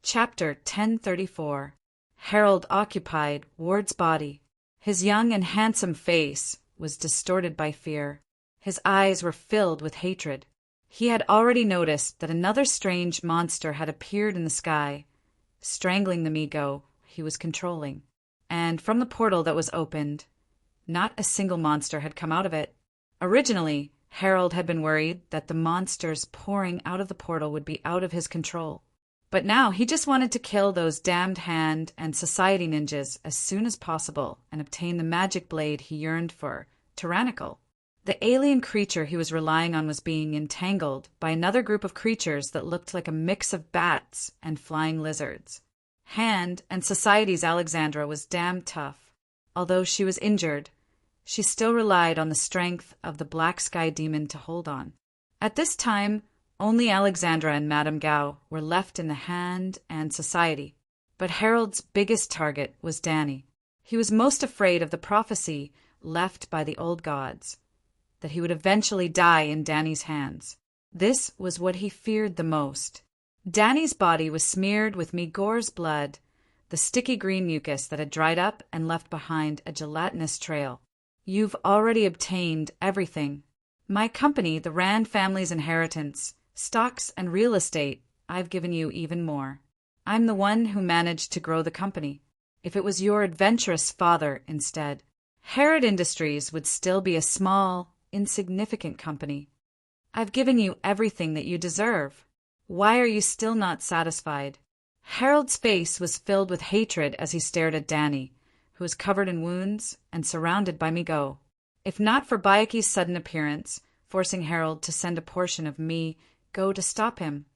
Chapter 1034. Harold occupied Ward's body. His young and handsome face was distorted by fear. His eyes were filled with hatred. He had already noticed that another strange monster had appeared in the sky, strangling the Mi-Go he was controlling. And from the portal that was opened, not a single monster had come out of it. Originally, Harold had been worried that the monsters pouring out of the portal would be out of his control. But now he just wanted to kill those damned hand and society ninjas as soon as possible and obtain the magic blade he yearned for, tyrannical. The alien creature he was relying on was being entangled by another group of creatures that looked like a mix of bats and flying lizards. Hand and Society's Alexandra was damn tough. Although she was injured, she still relied on the strength of the Black Sky Demon to hold on. At this time, only Alexandra and Madame Gao were left in the Hand and Society. But Harold's biggest target was Danny. He was most afraid of the prophecy left by the old gods, that he would eventually die in Danny's hands. This was what he feared the most. Danny's body was smeared with Mi-Go's blood, the sticky green mucus that had dried up and left behind a gelatinous trail. You've already obtained everything. My company, the Rand family's inheritance, stocks and real estate, I've given you even more. I'm the one who managed to grow the company. If it was your adventurous father instead, Herod Industries would still be a small, insignificant company. I've given you everything that you deserve. Why are you still not satisfied? Harold's face was filled with hatred as he stared at Danny, who was covered in wounds and surrounded by Mi-Go. If not for Bayaki's sudden appearance, forcing Harold to send a portion of Mi-Go to stop him,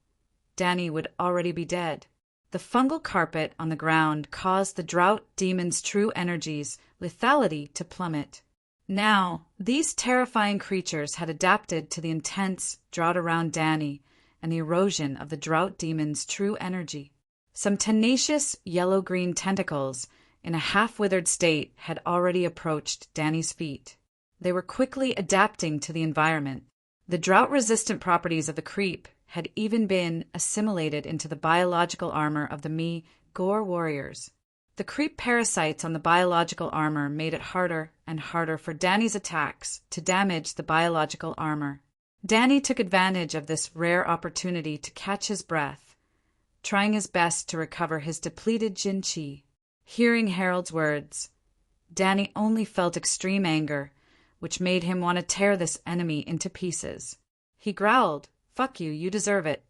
Danny would already be dead. The fungal carpet on the ground caused the drought demon's true energies, lethality, to plummet. Now, these terrifying creatures had adapted to the intense drought around Danny and the erosion of the drought demon's true energy. Some tenacious yellow-green tentacles in a half-withered state had already approached Danny's feet. They were quickly adapting to the environment. The drought-resistant properties of the creep had even been assimilated into the biological armor of the Mi-Go warriors. The creep parasites on the biological armor made it harder and harder for Danny's attacks to damage the biological armor. Danny took advantage of this rare opportunity to catch his breath, trying his best to recover his depleted Jin-Chi. Hearing Harold's words, Danny only felt extreme anger, which made him want to tear this enemy into pieces. He growled, "Fuck you, you deserve it.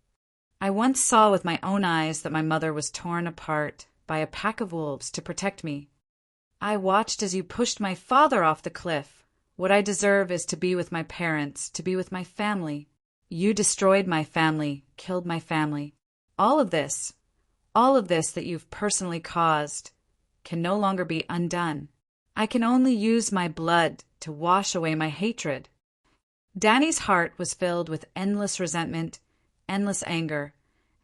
I once saw with my own eyes that my mother was torn apart by a pack of wolves to protect me. I watched as you pushed my father off the cliff. What I deserve is to be with my parents, to be with my family. You destroyed my family, killed my family. All of this that you've personally caused, can no longer be undone. I can only use my blood to wash away my hatred." Danny's heart was filled with endless resentment, endless anger,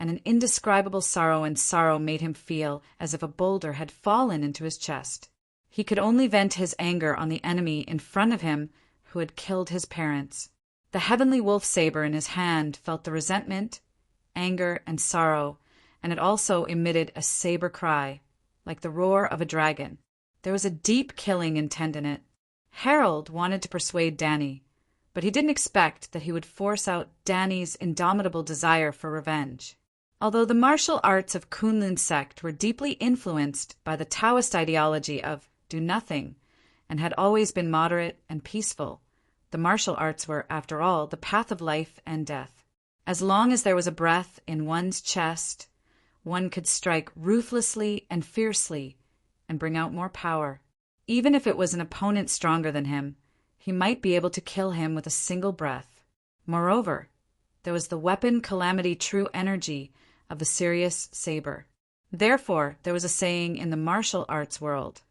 and an indescribable sorrow, and sorrow made him feel as if a boulder had fallen into his chest. He could only vent his anger on the enemy in front of him who had killed his parents. The heavenly wolf saber in his hand felt the resentment, anger, and sorrow, and it also emitted a saber cry, like the roar of a dragon. There was a deep killing intent in it. Harold wanted to persuade Danny, but he didn't expect that he would force out Danny's indomitable desire for revenge. Although the martial arts of Kunlun's sect were deeply influenced by the Taoist ideology of do nothing, and had always been moderate and peaceful, the martial arts were, after all, the path of life and death. As long as there was a breath in one's chest, one could strike ruthlessly and fiercely and bring out more power. Even if it was an opponent stronger than him, he might be able to kill him with a single breath. Moreover, there was the weapon calamity true energy of the Sirius saber. Therefore, there was a saying in the martial arts world,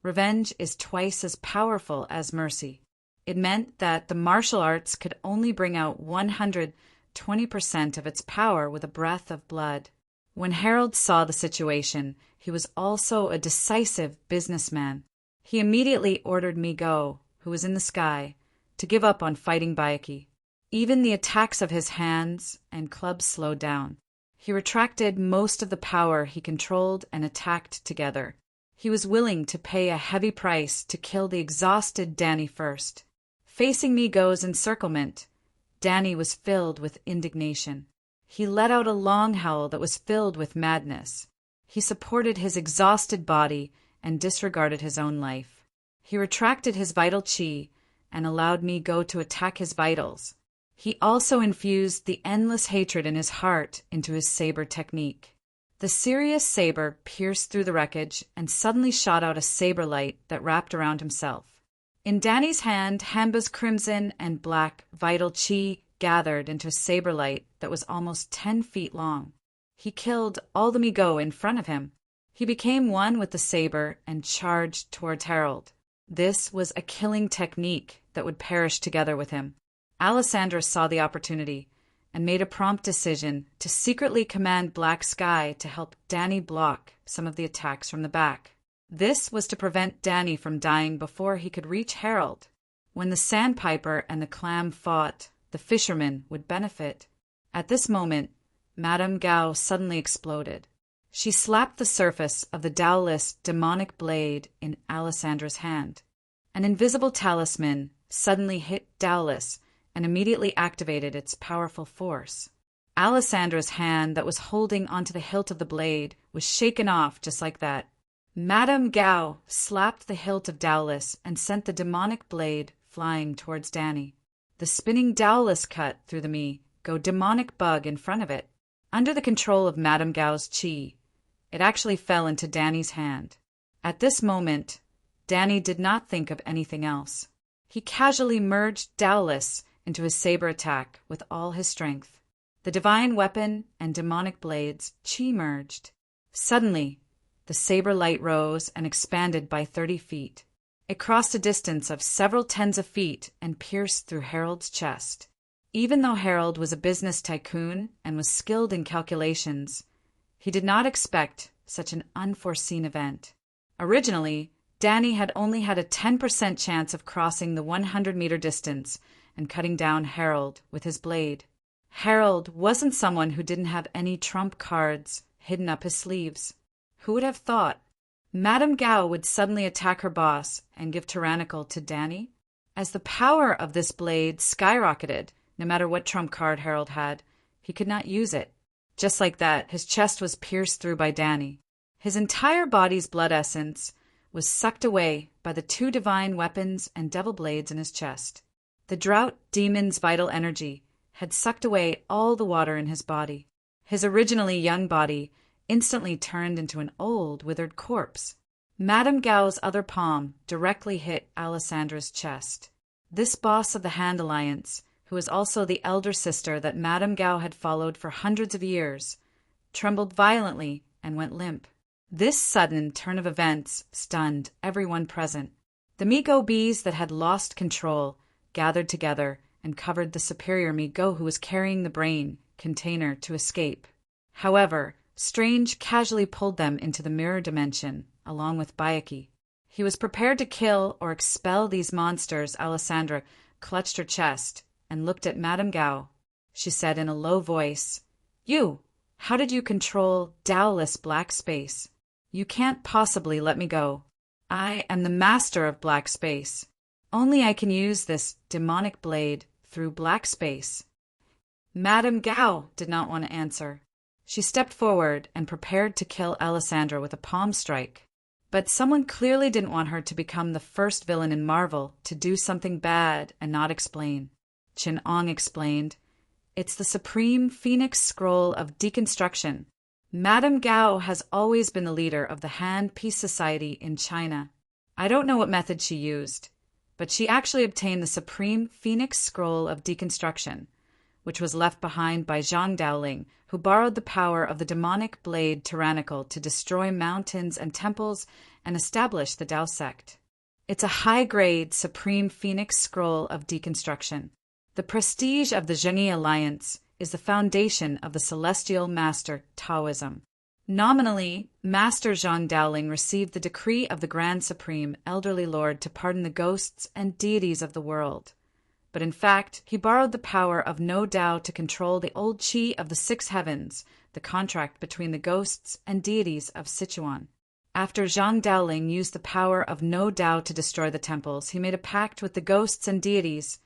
"Revenge is twice as powerful as mercy." It meant that the martial arts could only bring out 120% of its power with a breath of blood. When Harold saw the situation, he was also a decisive businessman. He immediately ordered Mi-Go, who was in the sky, to give up on fighting Bayaki. Even the attacks of his hands and clubs slowed down. He retracted most of the power he controlled and attacked together. He was willing to pay a heavy price to kill the exhausted Danny first. Facing Mi-Go's encirclement, Danny was filled with indignation. He let out a long howl that was filled with madness. He supported his exhausted body and disregarded his own life. He retracted his vital chi and allowed Mi-Go to attack his vitals. He also infused the endless hatred in his heart into his saber technique. The Sirius saber pierced through the wreckage and suddenly shot out a saber light that wrapped around himself. In Danny's hand, Hanba's crimson and black vital chi gathered into a saber light that was almost 10 feet long. He killed all the Mi-Go in front of him. He became one with the saber and charged towards Harold. This was a killing technique that would perish together with him. Alessandra saw the opportunity and made a prompt decision to secretly command Black Sky to help Danny block some of the attacks from the back. This was to prevent Danny from dying before he could reach Harold. When the Sandpiper and the Clam fought, the fisherman would benefit. At this moment, Madame Gao suddenly exploded. She slapped the surface of the Taoist demonic blade in Alessandra's hand. An invisible talisman suddenly hit Taoist and immediately activated its powerful force. Alessandra's hand that was holding onto the hilt of the blade was shaken off just like that. Madame Gao slapped the hilt of Taoist and sent the demonic blade flying towards Danny. The spinning Taoist cut through the Mi-Go demonic bug in front of it. Under the control of Madame Gao's chi, it actually fell into Danny's hand. At this moment, Danny did not think of anything else. He casually merged Taoist into his saber attack with all his strength. The divine weapon and demonic blades chi merged. Suddenly, the saber light rose and expanded by 30 feet. It crossed a distance of several tens of feet and pierced through Harold's chest. Even though Harold was a business tycoon and was skilled in calculations, he did not expect such an unforeseen event. Originally, Danny had only had a 10% chance of crossing the 100-meter distance and cutting down Harold with his blade. Harold wasn't someone who didn't have any trump cards hidden up his sleeves. Who would have thought Madame Gao would suddenly attack her boss and give tyrannical to Danny? As the power of this blade skyrocketed, no matter what trump card Harold had, he could not use it. Just like that, his chest was pierced through by Danny. His entire body's blood essence was sucked away by the two divine weapons and devil blades in his chest. The drought demon's vital energy had sucked away all the water in his body. His originally young body instantly turned into an old, withered corpse. Madame Gao's other palm directly hit Alessandra's chest. This boss of the Hand Alliance, who was also the elder sister that Madame Gao had followed for hundreds of years, trembled violently and went limp. This sudden turn of events stunned everyone present. The Mi-Go bees that had lost control gathered together and covered the superior Mi-Go who was carrying the brain container to escape. However, Strange casually pulled them into the mirror dimension, along with Bayaki. He was prepared to kill or expel these monsters. Alessandra clutched her chest and looked at Madame Gao. She said in a low voice, "You, how did you control Taoist black space? You can't possibly let me go. I am the master of black space. Only I can use this demonic blade through black space." Madame Gao did not want to answer. She stepped forward and prepared to kill Alessandra with a palm strike. But someone clearly didn't want her to become the first villain in Marvel to do something bad and not explain. Chin Ong explained, "It's the Supreme Phoenix Scroll of Deconstruction. Madame Gao has always been the leader of the Han Peace Society in China. I don't know what method she used, but she actually obtained the Supreme Phoenix Scroll of Deconstruction, which was left behind by Zhang Daoling, who borrowed the power of the demonic blade tyrannical to destroy mountains and temples and establish the Dao sect. It's a high-grade Supreme Phoenix Scroll of Deconstruction. The prestige of the Zhengyi Alliance is the foundation of the Celestial Master Taoism. Nominally, Master Zhang Daoling received the decree of the Grand Supreme Elderly Lord to pardon the ghosts and deities of the world. but in fact, he borrowed the power of no Tao to control the old qi of the six heavens, the contract between the ghosts and deities of Sichuan. After Zhang Daoling used the power of no Tao to destroy the temples, he made a pact with the ghosts and deities,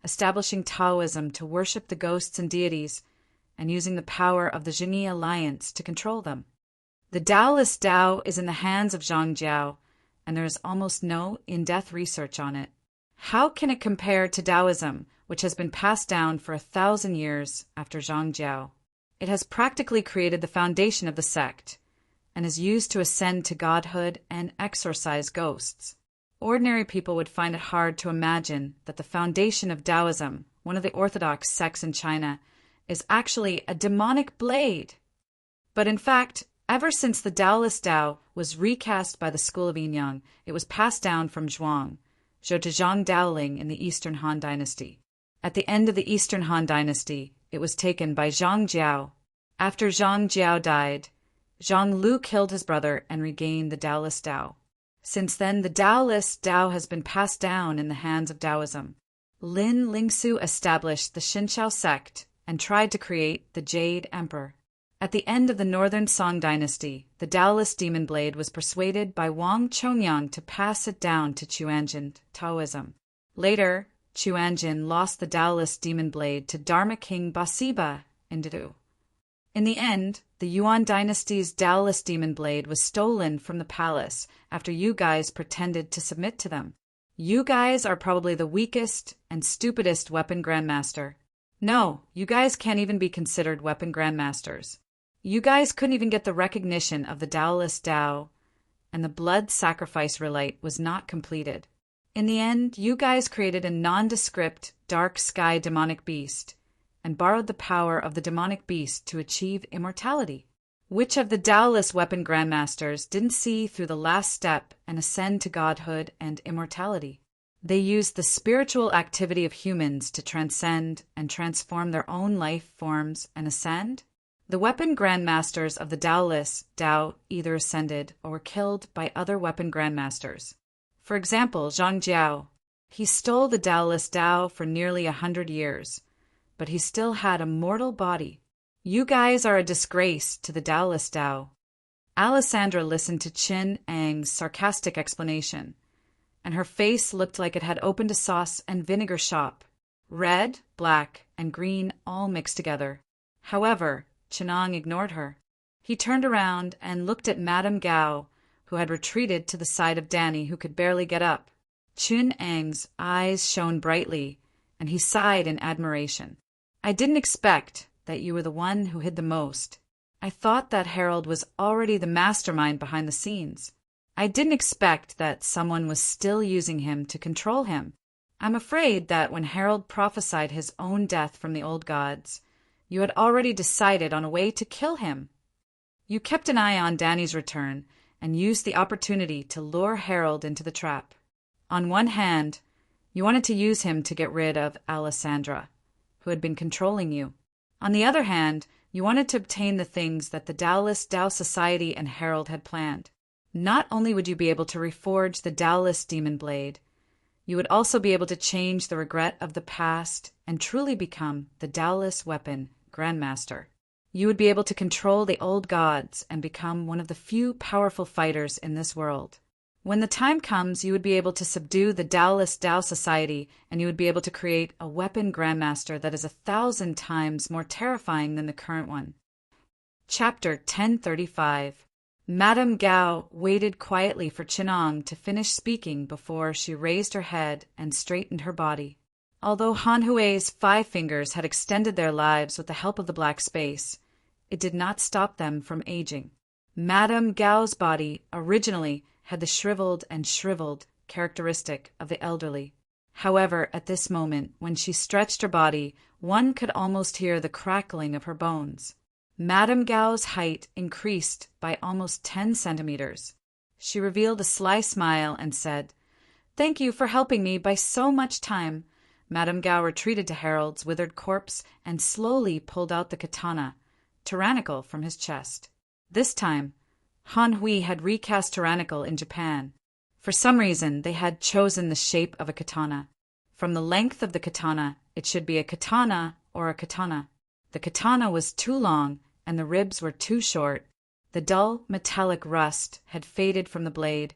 establishing Taoism to worship the ghosts and deities, and using the power of the Zhengyi alliance to control them. The Taoist Tao is in the hands of Zhang Jiao, and there is almost no in-depth research on it. How can it compare to Taoism, which has been passed down for 1,000 years after Zhang Jiao? It has practically created the foundation of the sect, and is used to ascend to godhood and exorcise ghosts. Ordinary people would find it hard to imagine that the foundation of Taoism, one of the orthodox sects in China, is actually a demonic blade. But in fact, ever since the Taoist Tao was recast by the school of Yin-Yang, it was passed down from Zhuang, Zhou to Zhang Daoling in the Eastern Han Dynasty. At the end of the Eastern Han Dynasty, it was taken by Zhang Jiao. After Zhang Jiao died, Zhang Lu killed his brother and regained the Taoist Tao. Since then, the Taoist Tao has been passed down in the hands of Taoism. Lin Lingsu established the Xinqiao sect and tried to create the Jade Emperor. At the end of the Northern Song Dynasty, the Taoist demon blade was persuaded by Wang Chongyang to pass it down to Chuanjin Taoism. Later, Chuanjin lost the Taoist demon blade to Dharma King Basiba in Didu. In the end, the Yuan dynasty's Taoist demon blade was stolen from the palace after you guys pretended to submit to them. You guys are probably the weakest and stupidest weapon grandmaster. No, you guys can't even be considered weapon grandmasters. You guys couldn't even get the recognition of the Taoist Tao, and the blood sacrifice rite was not completed. In the end, you guys created a nondescript, dark sky demonic beast, and borrowed the power of the demonic beast to achieve immortality. Which of the Taoist weapon grandmasters didn't see through the last step and ascend to godhood and immortality? They used the spiritual activity of humans to transcend and transform their own life forms and ascend? The weapon grandmasters of the Taoist Tao either ascended or were killed by other weapon grandmasters. For example, Zhang Jiao. He stole the Taoist Tao for nearly 100 years, but he still had a mortal body. You guys are a disgrace to the Taoist Tao. Alessandra listened to Qin Ang's sarcastic explanation, and her face looked like it had opened a sauce and vinegar shop. Red, black, and green all mixed together. However, Chenang ignored her. He turned around and looked at Madame Gao, who had retreated to the side of Danny, who could barely get up. Chun Ang's eyes shone brightly, and he sighed in admiration. I didn't expect that you were the one who hid the most. I thought that Harold was already the mastermind behind the scenes. I didn't expect that someone was still using him to control him. I'm afraid that when Harold prophesied his own death from the old gods, you had already decided on a way to kill him. You kept an eye on Danny's return and used the opportunity to lure Harold into the trap. On one hand, you wanted to use him to get rid of Alessandra, who had been controlling you. On the other hand, you wanted to obtain the things that the Taoist Tao Society and Harold had planned. Not only would you be able to reforge the Taoist demon blade, you would also be able to change the regret of the past and truly become the Taoist weapon grandmaster. You would be able to control the old gods and become one of the few powerful fighters in this world. When the time comes, you would be able to subdue the Taoist Tao Society, and you would be able to create a weapon grandmaster that is 1,000 times more terrifying than the current one. Chapter 1035. Madame Gao waited quietly for Chenang to finish speaking before she raised her head and straightened her body. Although Han Hui's 5 fingers had extended their lives with the help of the black space, it did not stop them from aging. Madame Gao's body originally had the shriveled characteristic of the elderly. However, at this moment, when she stretched her body, one could almost hear the crackling of her bones. Madame Gao's height increased by almost 10 centimeters. She revealed a sly smile and said, "Thank you for helping me by so much time." Madame Gao retreated to Harold's withered corpse and slowly pulled out the katana, tyrannical, from his chest. This time, Han Hui had recast tyrannical in Japan. For some reason, they had chosen the shape of a katana. From the length of the katana, it should be a katana or a katana. The katana was too long, and the ribs were too short. The dull, metallic rust had faded from the blade,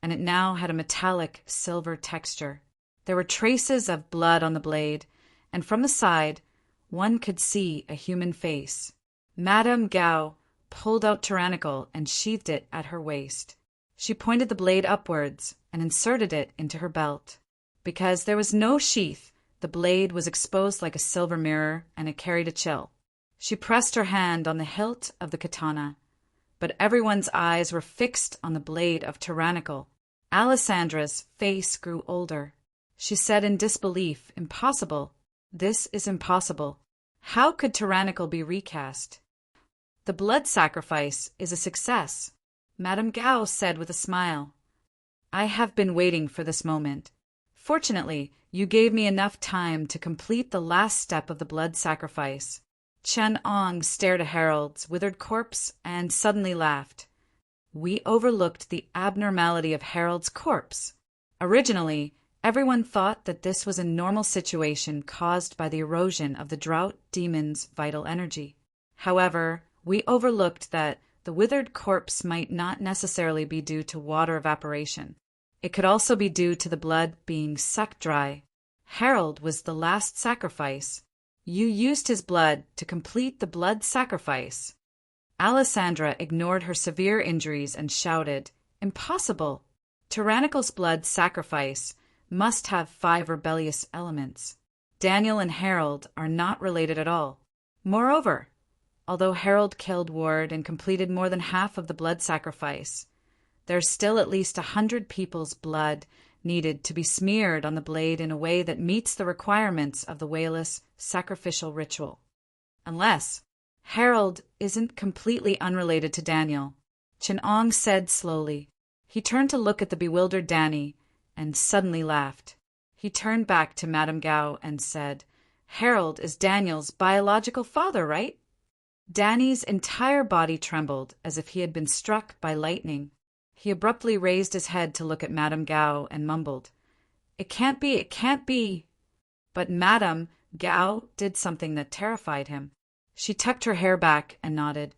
and it now had a metallic, silver texture. There were traces of blood on the blade, and from the side, one could see a human face. Madame Gao pulled out Tyrannical and sheathed it at her waist. She pointed the blade upwards and inserted it into her belt. Because there was no sheath, the blade was exposed like a silver mirror, and it carried a chill. She pressed her hand on the hilt of the katana, but everyone's eyes were fixed on the blade of Tyrannical. Alessandra's face grew older. She said in disbelief, "Impossible. This is impossible. How could Tyrannical be recast?" "The blood sacrifice is a success," Madame Gao said with a smile. "I have been waiting for this moment. Fortunately, you gave me enough time to complete the last step of the blood sacrifice." Chen Ong stared at Harold's withered corpse and suddenly laughed. "We overlooked the abnormality of Harold's corpse. Originally, everyone thought that this was a normal situation caused by the erosion of the drought demon's vital energy. However, we overlooked that the withered corpse might not necessarily be due to water evaporation. It could also be due to the blood being sucked dry. Harold was the last sacrifice. You used his blood to complete the blood sacrifice." Alessandra ignored her severe injuries and shouted, "Impossible! Tyrannical's blood sacrifice must have 5 rebellious elements. Daniel and Harold are not related at all. Moreover, although Harold killed Ward and completed more than half of the blood sacrifice, there's still at least 100 people's blood needed to be smeared on the blade in a way that meets the requirements of the Wayless sacrificial ritual. Unless Harold isn't completely unrelated to Daniel," Chen Ong said slowly. He turned to look at the bewildered Danny and suddenly laughed. He turned back to Madame Gao and said, "Harold is Daniel's biological father, right?" Danny's entire body trembled as if he had been struck by lightning. He abruptly raised his head to look at Madame Gao and mumbled, "It can't be, it can't be." But Madame Gao did something that terrified him. She tucked her hair back and nodded.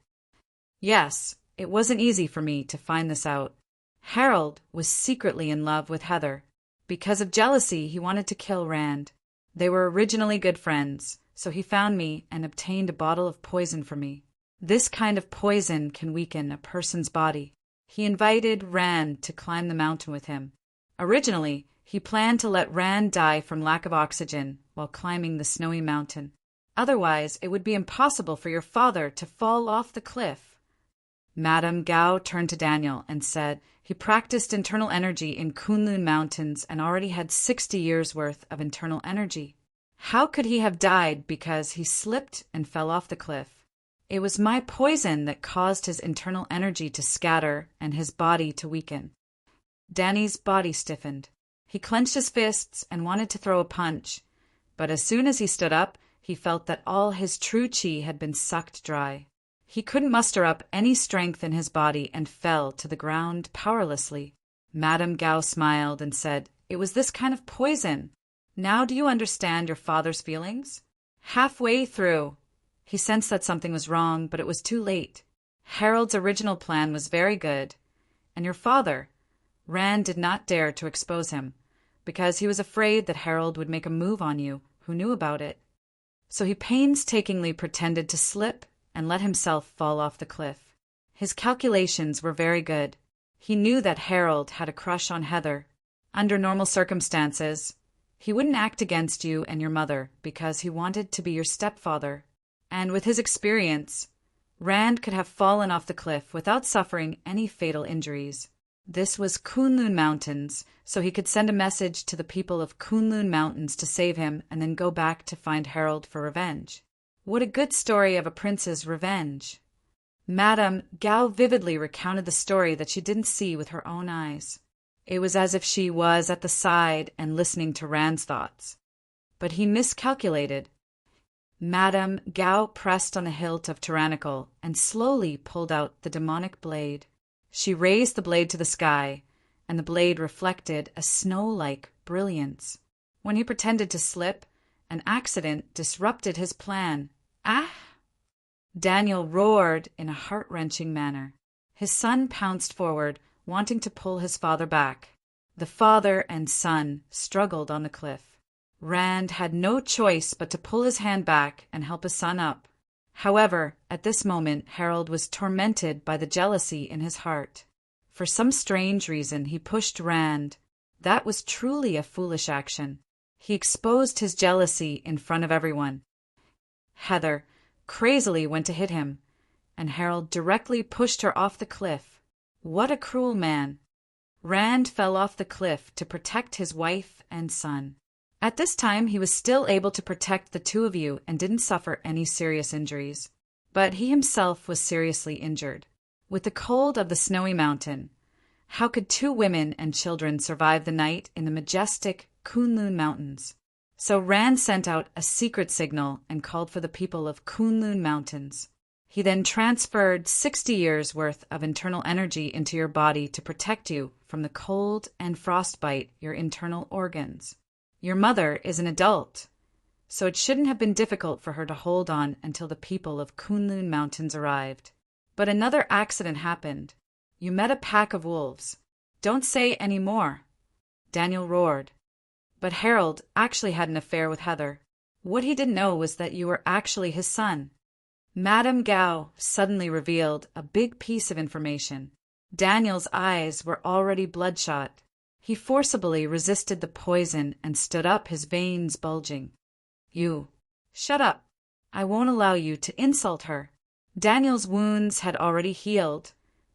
"Yes, it wasn't easy for me to find this out. Harold was secretly in love with Heather. Because of jealousy, he wanted to kill Rand. They were originally good friends, so he found me and obtained a bottle of poison for me. This kind of poison can weaken a person's body. He invited Rand to climb the mountain with him. Originally, he planned to let Rand die from lack of oxygen while climbing the snowy mountain. Otherwise, it would be impossible for your father to fall off the cliff." Madame Gao turned to Daniel and said he practiced internal energy in Kunlun Mountains and already had 60 years' worth of internal energy. How could he have died because he slipped and fell off the cliff? It was my poison that caused his internal energy to scatter and his body to weaken. Danny's body stiffened. He clenched his fists and wanted to throw a punch, but as soon as he stood up, he felt that all his true chi had been sucked dry. He couldn't muster up any strength in his body and fell to the ground powerlessly. Madame Gao smiled and said, "It was this kind of poison. Now do you understand your father's feelings?" Halfway through, he sensed that something was wrong, but it was too late. Harold's original plan was very good, and your father, Rand, did not dare to expose him, because he was afraid that Harold would make a move on you who knew about it. So he painstakingly pretended to slip and let himself fall off the cliff. His calculations were very good. He knew that Harold had a crush on Heather. Under normal circumstances, he wouldn't act against you and your mother because he wanted to be your stepfather. And with his experience, Rand could have fallen off the cliff without suffering any fatal injuries. This was Kunlun Mountains, so he could send a message to the people of Kunlun Mountains to save him and then go back to find Harold for revenge. What a good story of a prince's revenge. Madame Gao vividly recounted the story that she didn't see with her own eyes. It was as if she was at the side and listening to Rand's thoughts. But he miscalculated. Madame Gao pressed on the hilt of Tyrannical and slowly pulled out the demonic blade. She raised the blade to the sky, and the blade reflected a snow-like brilliance. When he pretended to slip, an accident disrupted his plan. Ah! Daniel roared in a heart-wrenching manner. His son pounced forward, wanting to pull his father back. The father and son struggled on the cliff. Rand had no choice but to pull his hand back and help his son up. However, at this moment, Harold was tormented by the jealousy in his heart. For some strange reason, he pushed Rand. That was truly a foolish action. He exposed his jealousy in front of everyone. Heather crazily went to hit him, and Harold directly pushed her off the cliff. What a cruel man! Rand fell off the cliff to protect his wife and son. At this time, he was still able to protect the two of you and didn't suffer any serious injuries. But he himself was seriously injured. With the cold of the snowy mountain, how could 2 women and children survive the night in the majestic Kunlun Mountains? So Rand sent out a secret signal and called for the people of Kunlun Mountains. He then transferred 60 years' worth of internal energy into your body to protect you from the cold and frostbite your internal organs. Your mother is an adult, so it shouldn't have been difficult for her to hold on until the people of Kunlun Mountains arrived. But another accident happened. You met a pack of wolves. Don't say any more, Daniel roared. But Harold actually had an affair with Heather. What he didn't know was that you were actually his son. Madame Gao suddenly revealed a big piece of information. Daniel's eyes were already bloodshot. He forcibly resisted the poison and stood up, his veins bulging. You. Shut up. I won't allow you to insult her. Daniel's wounds had already healed,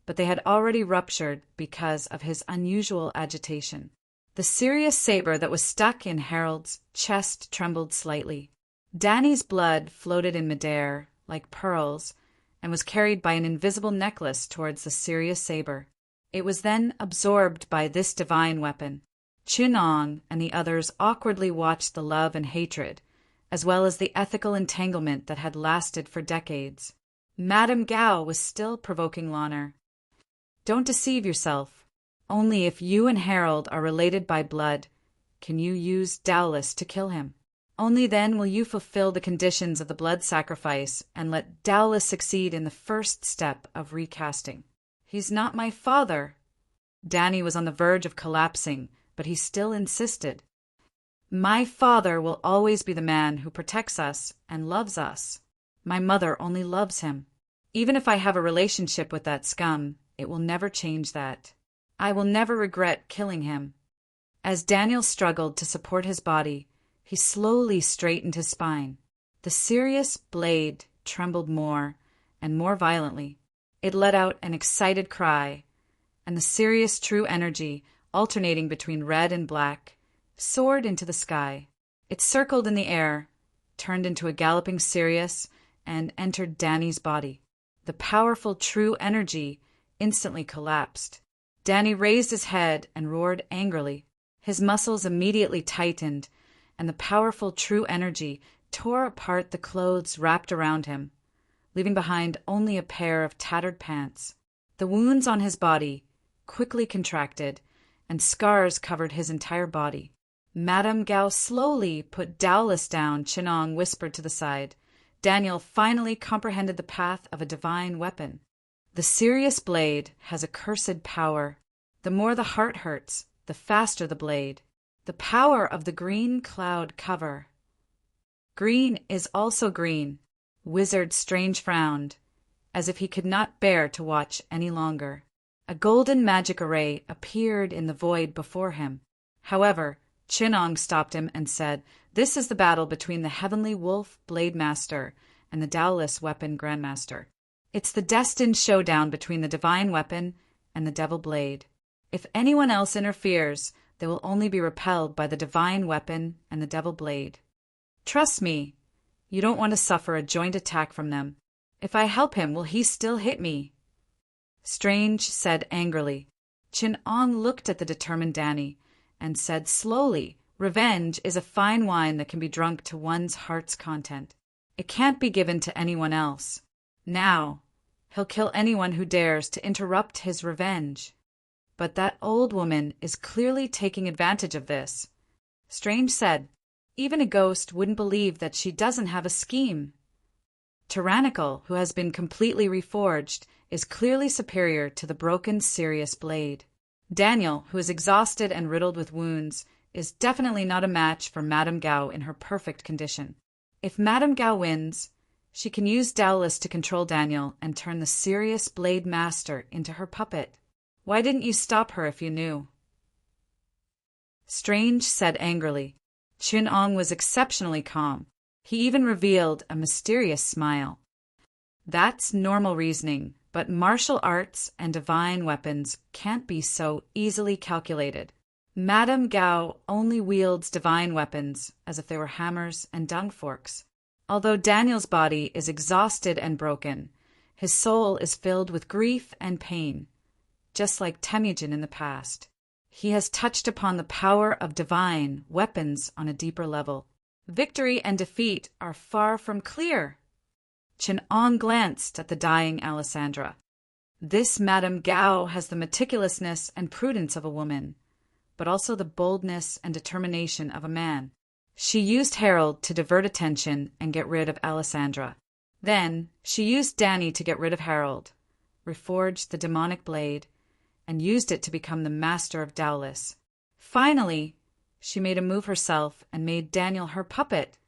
but they had already ruptured because of his unusual agitation. The serious saber that was stuck in Harold's chest trembled slightly. Danny's blood floated in midair like pearls and was carried by an invisible necklace towards the serious saber. It was then absorbed by this divine weapon. Chinong and the others awkwardly watched the love and hatred, as well as the ethical entanglement that had lasted for decades. Madame Gao was still provoking Loner. Don't deceive yourself. Only if you and Harold are related by blood can you use Dowless to kill him. Only then will you fulfill the conditions of the blood sacrifice and let Dowless succeed in the first step of recasting. He's not my father. Danny was on the verge of collapsing, but he still insisted. My father will always be the man who protects us and loves us. My mother only loves him. Even if I have a relationship with that scum, it will never change that. I will never regret killing him. As Daniel struggled to support his body, he slowly straightened his spine. The serious blade trembled more and more violently. It let out an excited cry, and the serious true energy, alternating between red and black, soared into the sky. It circled in the air, turned into a galloping Sirius, and entered Danny's body. The powerful true energy instantly collapsed. Danny raised his head and roared angrily. His muscles immediately tightened, and the powerful true energy tore apart the clothes wrapped around him, leaving behind only a pair of tattered pants. The wounds on his body quickly contracted, and scars covered his entire body. Madame Gao slowly put Dowless down, Chinong whispered to the side. Daniel finally comprehended the path of a divine weapon. The Sirius blade has a cursed power. The more the heart hurts, the faster the blade. The power of the green cloud cover. Green is also green. Wizard Strange frowned, as if he could not bear to watch any longer. A golden magic array appeared in the void before him. However, Chinong stopped him and said, "This is the battle between the Heavenly Wolf Blade Master and the Dowless Weapon Grandmaster. It's the destined showdown between the divine weapon and the devil blade. If anyone else interferes, they will only be repelled by the divine weapon and the devil blade. Trust me, you don't want to suffer a joint attack from them. If I help him, will he still hit me?" Strange said angrily. Chin-Ong looked at the determined Danny and said slowly, "Revenge is a fine wine that can be drunk to one's heart's content. It can't be given to anyone else. Now, he'll kill anyone who dares to interrupt his revenge. But that old woman is clearly taking advantage of this. Strange said, "Even a ghost wouldn't believe that she doesn't have a scheme." Tyrannical, who has been completely reforged, is clearly superior to the broken Sirius blade. Daniel, who is exhausted and riddled with wounds, is definitely not a match for Madame Gao in her perfect condition. If Madame Gao wins, she can use Dowless to control Daniel and turn the Sirius blade master into her puppet. Why didn't you stop her if you knew? Strange said angrily. Qin Ong was exceptionally calm. He even revealed a mysterious smile. That's normal reasoning, but martial arts and divine weapons can't be so easily calculated. Madame Gao only wields divine weapons as if they were hammers and dung forks. Although Daniel's body is exhausted and broken, his soul is filled with grief and pain, just like Temujin in the past. He has touched upon the power of divine weapons on a deeper level. Victory and defeat are far from clear. Qin Ong glanced at the dying Alessandra. This Madame Gao has the meticulousness and prudence of a woman, but also the boldness and determination of a man. She used Harold to divert attention and get rid of Alessandra. Then she used Danny to get rid of Harold, reforged the demonic blade, and used it to become the master of Dowless. Finally, she made a move herself and made Daniel her puppet.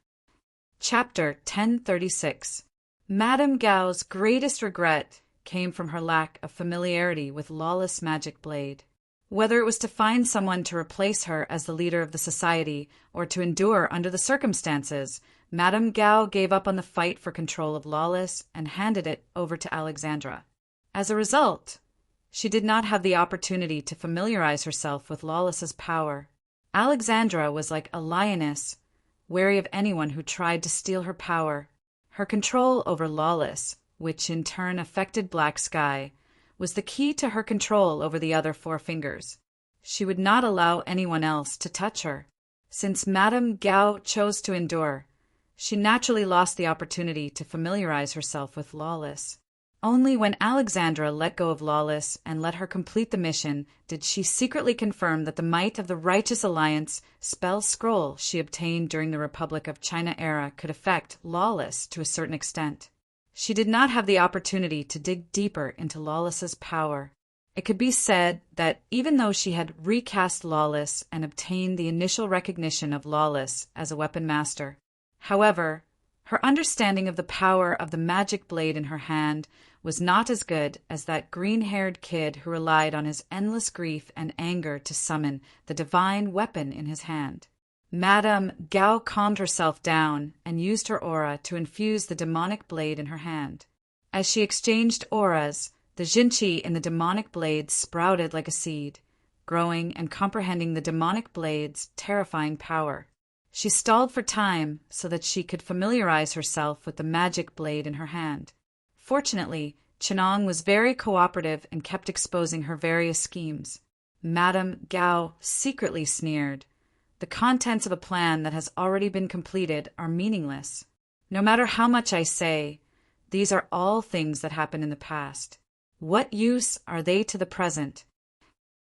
Chapter 1036. Madame Gao's greatest regret came from her lack of familiarity with Lawless' magic blade. Whether it was to find someone to replace her as the leader of the society or to endure under the circumstances, Madame Gao gave up on the fight for control of Lawless and handed it over to Alexandra. As a result, she did not have the opportunity to familiarize herself with Lawless's power. Alexandra was like a lioness, wary of anyone who tried to steal her power. Her control over Lawless, which in turn affected Black Sky, was the key to her control over the other four fingers. She would not allow anyone else to touch her. Since Madame Gao chose to endure, she naturally lost the opportunity to familiarize herself with Lawless. Only when Alexandra let go of Lawless and let her complete the mission did she secretly confirm that the might of the Righteous Alliance spell scroll she obtained during the Republic of China era could affect Lawless to a certain extent. She did not have the opportunity to dig deeper into Lawless's power. It could be said that even though she had recast Lawless and obtained the initial recognition of Lawless as a weapon master, however, her understanding of the power of the magic blade in her hand was not as good as that green-haired kid who relied on his endless grief and anger to summon the divine weapon in his hand. Madame Gao calmed herself down and used her aura to infuse the demonic blade in her hand. As she exchanged auras, the Jinqi in the demonic blade sprouted like a seed, growing and comprehending the demonic blade's terrifying power. She stalled for time so that she could familiarize herself with the magic blade in her hand. Fortunately, Qin Ong was very cooperative and kept exposing her various schemes. Madame Gao secretly sneered. The contents of a plan that has already been completed are meaningless. No matter how much I say, these are all things that happened in the past. What use are they to the present?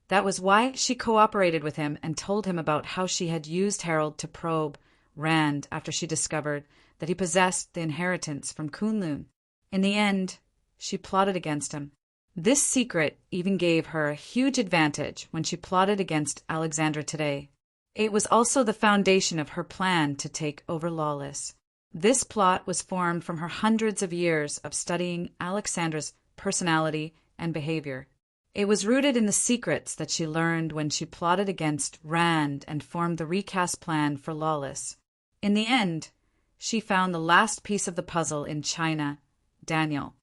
That was why she cooperated with him and told him about how she had used Harold to probe Rand after she discovered that he possessed the inheritance from Kunlun. In the end, she plotted against him. This secret even gave her a huge advantage when she plotted against Alexandra today. It was also the foundation of her plan to take over Lawless. This plot was formed from her hundreds of years of studying Alexandra's personality and behavior. It was rooted in the secrets that she learned when she plotted against Rand and formed the recast plan for Lawless. In the end, she found the last piece of the puzzle in China, Daniel.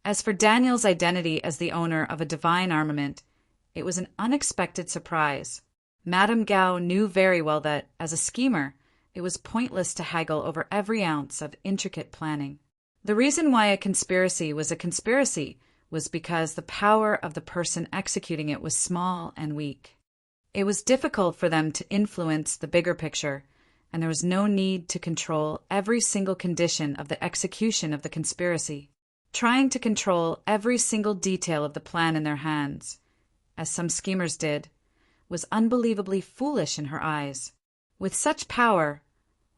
As for Daniel's identity as the owner of a divine armament, it was an unexpected surprise. Madame Gao knew very well that, as a schemer, it was pointless to haggle over every ounce of intricate planning. The reason why a conspiracy was because the power of the person executing it was small and weak. It was difficult for them to influence the bigger picture, and there was no need to control every single condition of the execution of the conspiracy. Trying to control every single detail of the plan in their hands, as some schemers did, was unbelievably foolish in her eyes. With such power,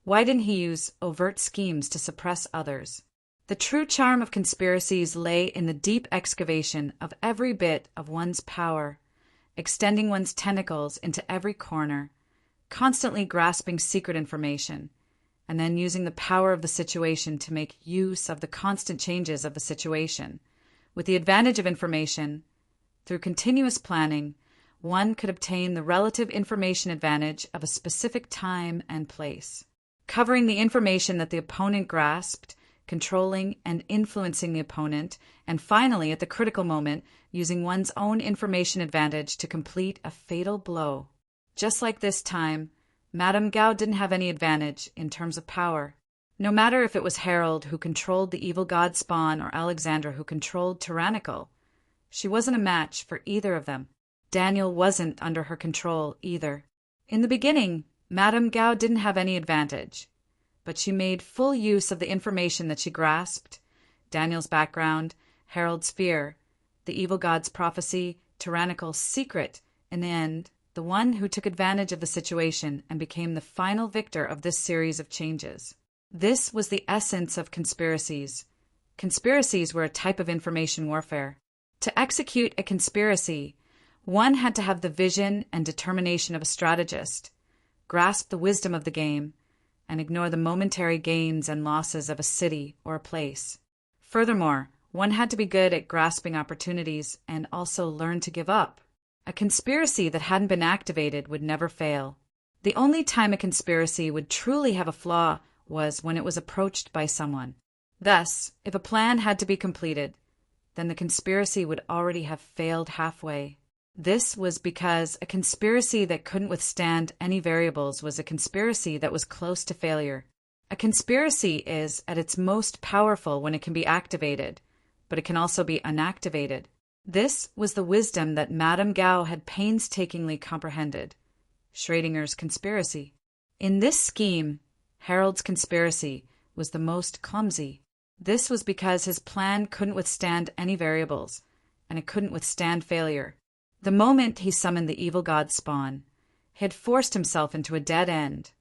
why didn't he use overt schemes to suppress others? The true charm of conspiracies lay in the deep excavation of every bit of one's power, extending one's tentacles into every corner, constantly grasping secret information, and then using the power of the situation to make use of the constant changes of the situation. With the advantage of information, through continuous planning, one could obtain the relative information advantage of a specific time and place, covering the information that the opponent grasped, controlling and influencing the opponent, and finally, at the critical moment, using one's own information advantage to complete a fatal blow. Just like this time, Madame Gao didn't have any advantage in terms of power. No matter if it was Harold who controlled the evil god Spawn or Alexandra who controlled Tyrannical, she wasn't a match for either of them. Daniel wasn't under her control either. In the beginning, Madame Gao didn't have any advantage, but she made full use of the information that she grasped: Daniel's background, Harold's fear, the evil god's prophecy, Tyrannical's secret. In the end, the one who took advantage of the situation and became the final victor of this series of changes. This was the essence of conspiracies. Conspiracies were a type of information warfare. To execute a conspiracy, one had to have the vision and determination of a strategist, grasp the wisdom of the game, and ignore the momentary gains and losses of a city or a place. Furthermore, one had to be good at grasping opportunities and also learn to give up. A conspiracy that hadn't been activated would never fail. The only time a conspiracy would truly have a flaw was when it was approached by someone. Thus, if a plan had to be completed, then the conspiracy would already have failed halfway. This was because a conspiracy that couldn't withstand any variables was a conspiracy that was close to failure. A conspiracy is at its most powerful when it can be activated, but it can also be unactivated. This was the wisdom that Madame Gao had painstakingly comprehended. Schrodinger's conspiracy. In this scheme, Harold's conspiracy was the most clumsy. This was because his plan couldn't withstand any variables, and it couldn't withstand failure. The moment he summoned the evil god Spawn, he had forced himself into a dead end.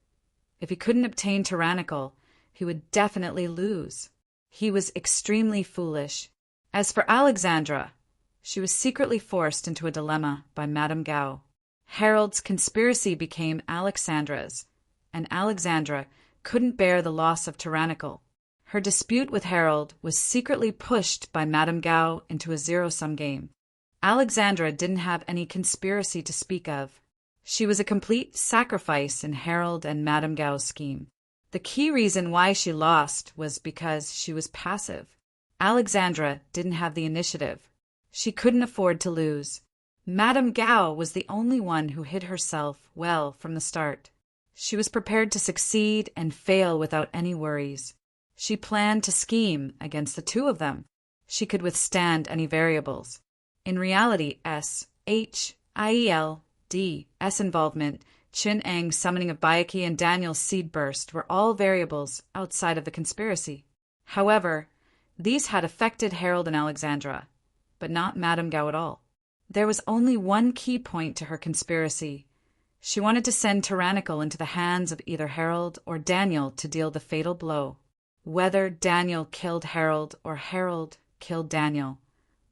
If he couldn't obtain Tyrannical, he would definitely lose. He was extremely foolish. As for Alexandra, she was secretly forced into a dilemma by Madame Gao. Harold's conspiracy became Alexandra's, and Alexandra couldn't bear the loss of Tyrannical. Her dispute with Harold was secretly pushed by Madame Gao into a zero-sum game. Alexandra didn't have any conspiracy to speak of. She was a complete sacrifice in Harold and Madame Gao's scheme. The key reason why she lost was because she was passive. Alexandra didn't have the initiative. She couldn't afford to lose. Madame Gao was the only one who hid herself well from the start. She was prepared to succeed and fail without any worries. She planned to scheme against the two of them. She could withstand any variables. In reality, S.H.I.E.L.D.'s involvement, Chin Eng's summoning of Bayaki and Daniel's seed burst were all variables outside of the conspiracy. However, these had affected Harold and Alexandra, but not Madame Gao at all. There was only one key point to her conspiracy. She wanted to send Tyrannical into the hands of either Harold or Daniel to deal the fatal blow. Whether Daniel killed Harold or Harold killed Daniel,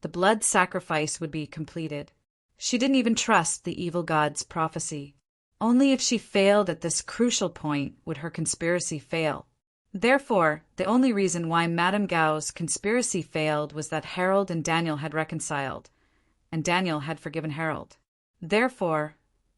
the blood sacrifice would be completed. She didn't even trust the evil god's prophecy. Only if she failed at this crucial point would her conspiracy fail. Therefore, the only reason why Madame Gao's conspiracy failed was that Harold and Daniel had reconciled, and Daniel had forgiven Harold. Therefore,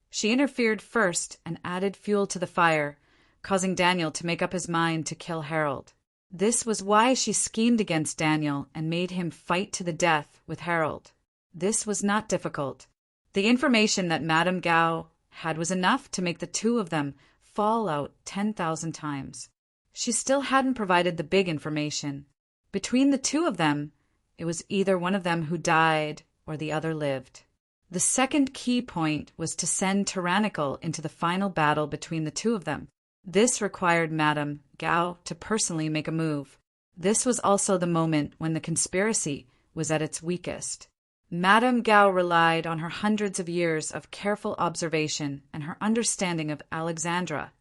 she interfered first and added fuel to the fire, causing Daniel to make up his mind to kill Harold. This was why she schemed against Daniel and made him fight to the death with Harold. This was not difficult. The information that Madame Gao had was enough to make the two of them fall out 10,000 times. She still hadn't provided the big information. Between the two of them, it was either one of them who died or the other lived. The second key point was to send Tyrannical into the final battle between the two of them. This required Madame Gao to personally make a move. This was also the moment when the conspiracy was at its weakest. Madame Gao relied on her hundreds of years of careful observation and her understanding of Alexandra.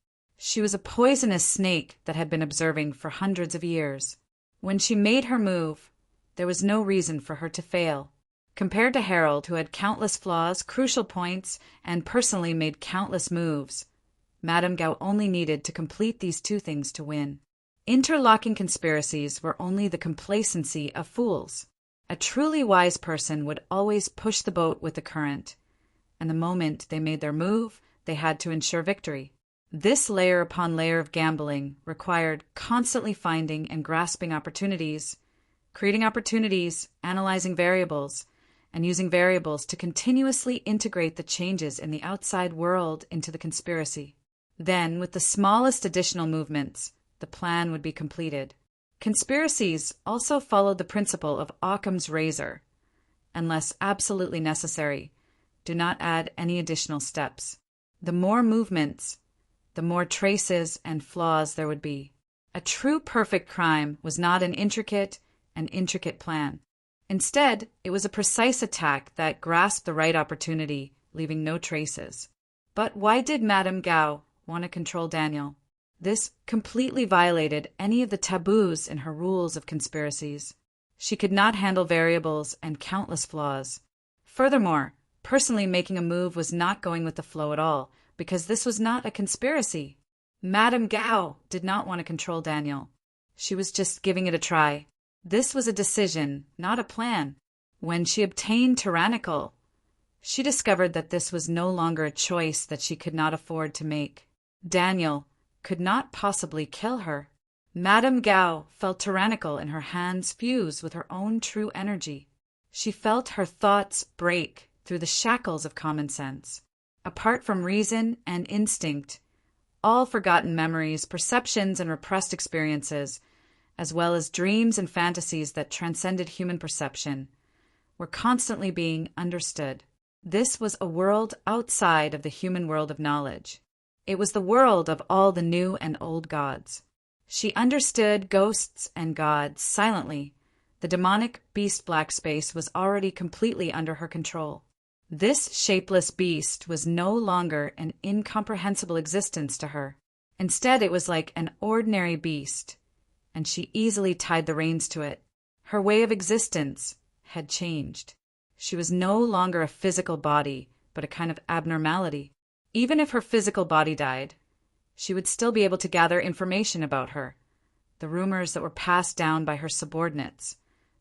She was a poisonous snake that had been observing for hundreds of years. When she made her move, there was no reason for her to fail. Compared to Harold, who had countless flaws, crucial points, and personally made countless moves, Madame Gao only needed to complete these two things to win. Interlocking conspiracies were only the complacency of fools. A truly wise person would always push the boat with the current, and the moment they made their move, they had to ensure victory. This layer upon layer of gambling required constantly finding and grasping opportunities, creating opportunities, analyzing variables, and using variables to continuously integrate the changes in the outside world into the conspiracy. Then, with the smallest additional movements, the plan would be completed. Conspiracies also followed the principle of Occam's razor. Unless absolutely necessary, do not add any additional steps. The more movements, the more traces and flaws there would be. A true perfect crime was not an intricate plan. Instead, it was a precise attack that grasped the right opportunity, leaving no traces. But why did Madame Gao want to control Daniel? This completely violated any of the taboos in her rules of conspiracies. She could not handle variables and countless flaws. Furthermore, personally making a move was not going with the flow at all, because this was not a conspiracy. Madame Gao did not want to control Daniel. She was just giving it a try. This was a decision, not a plan. When she obtained Tyrannical, she discovered that this was no longer a choice that she could not afford to make. Daniel could not possibly kill her. Madame Gao felt Tyrannical in her hands fuse with her own true energy. She felt her thoughts break through the shackles of common sense. Apart from reason and instinct, all forgotten memories, perceptions, and repressed experiences, as well as dreams and fantasies that transcended human perception, were constantly being understood. This was a world outside of the human world of knowledge. It was the world of all the new and old gods. She understood ghosts and gods silently. The demonic beast black space was already completely under her control. This shapeless beast was no longer an incomprehensible existence to her. Instead, it was like an ordinary beast, and she easily tied the reins to it. Her way of existence had changed. She was no longer a physical body, but a kind of abnormality. Even if her physical body died, she would still be able to gather information about her, the rumors that were passed down by her subordinates,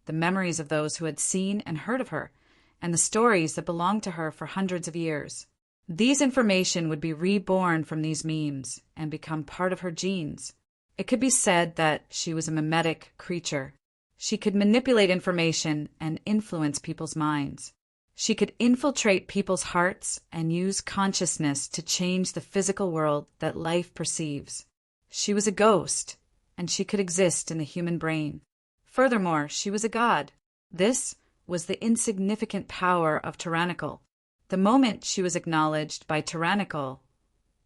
the memories of those who had seen and heard of her, and the stories that belonged to her for hundreds of years. These information would be reborn from these memes and become part of her genes. It could be said that she was a mimetic creature. She could manipulate information and influence people's minds. She could infiltrate people's hearts and use consciousness to change the physical world that life perceives. She was a ghost, and she could exist in the human brain. Furthermore, she was a god. This was the insignificant power of Tyrannical. The moment she was acknowledged by Tyrannical,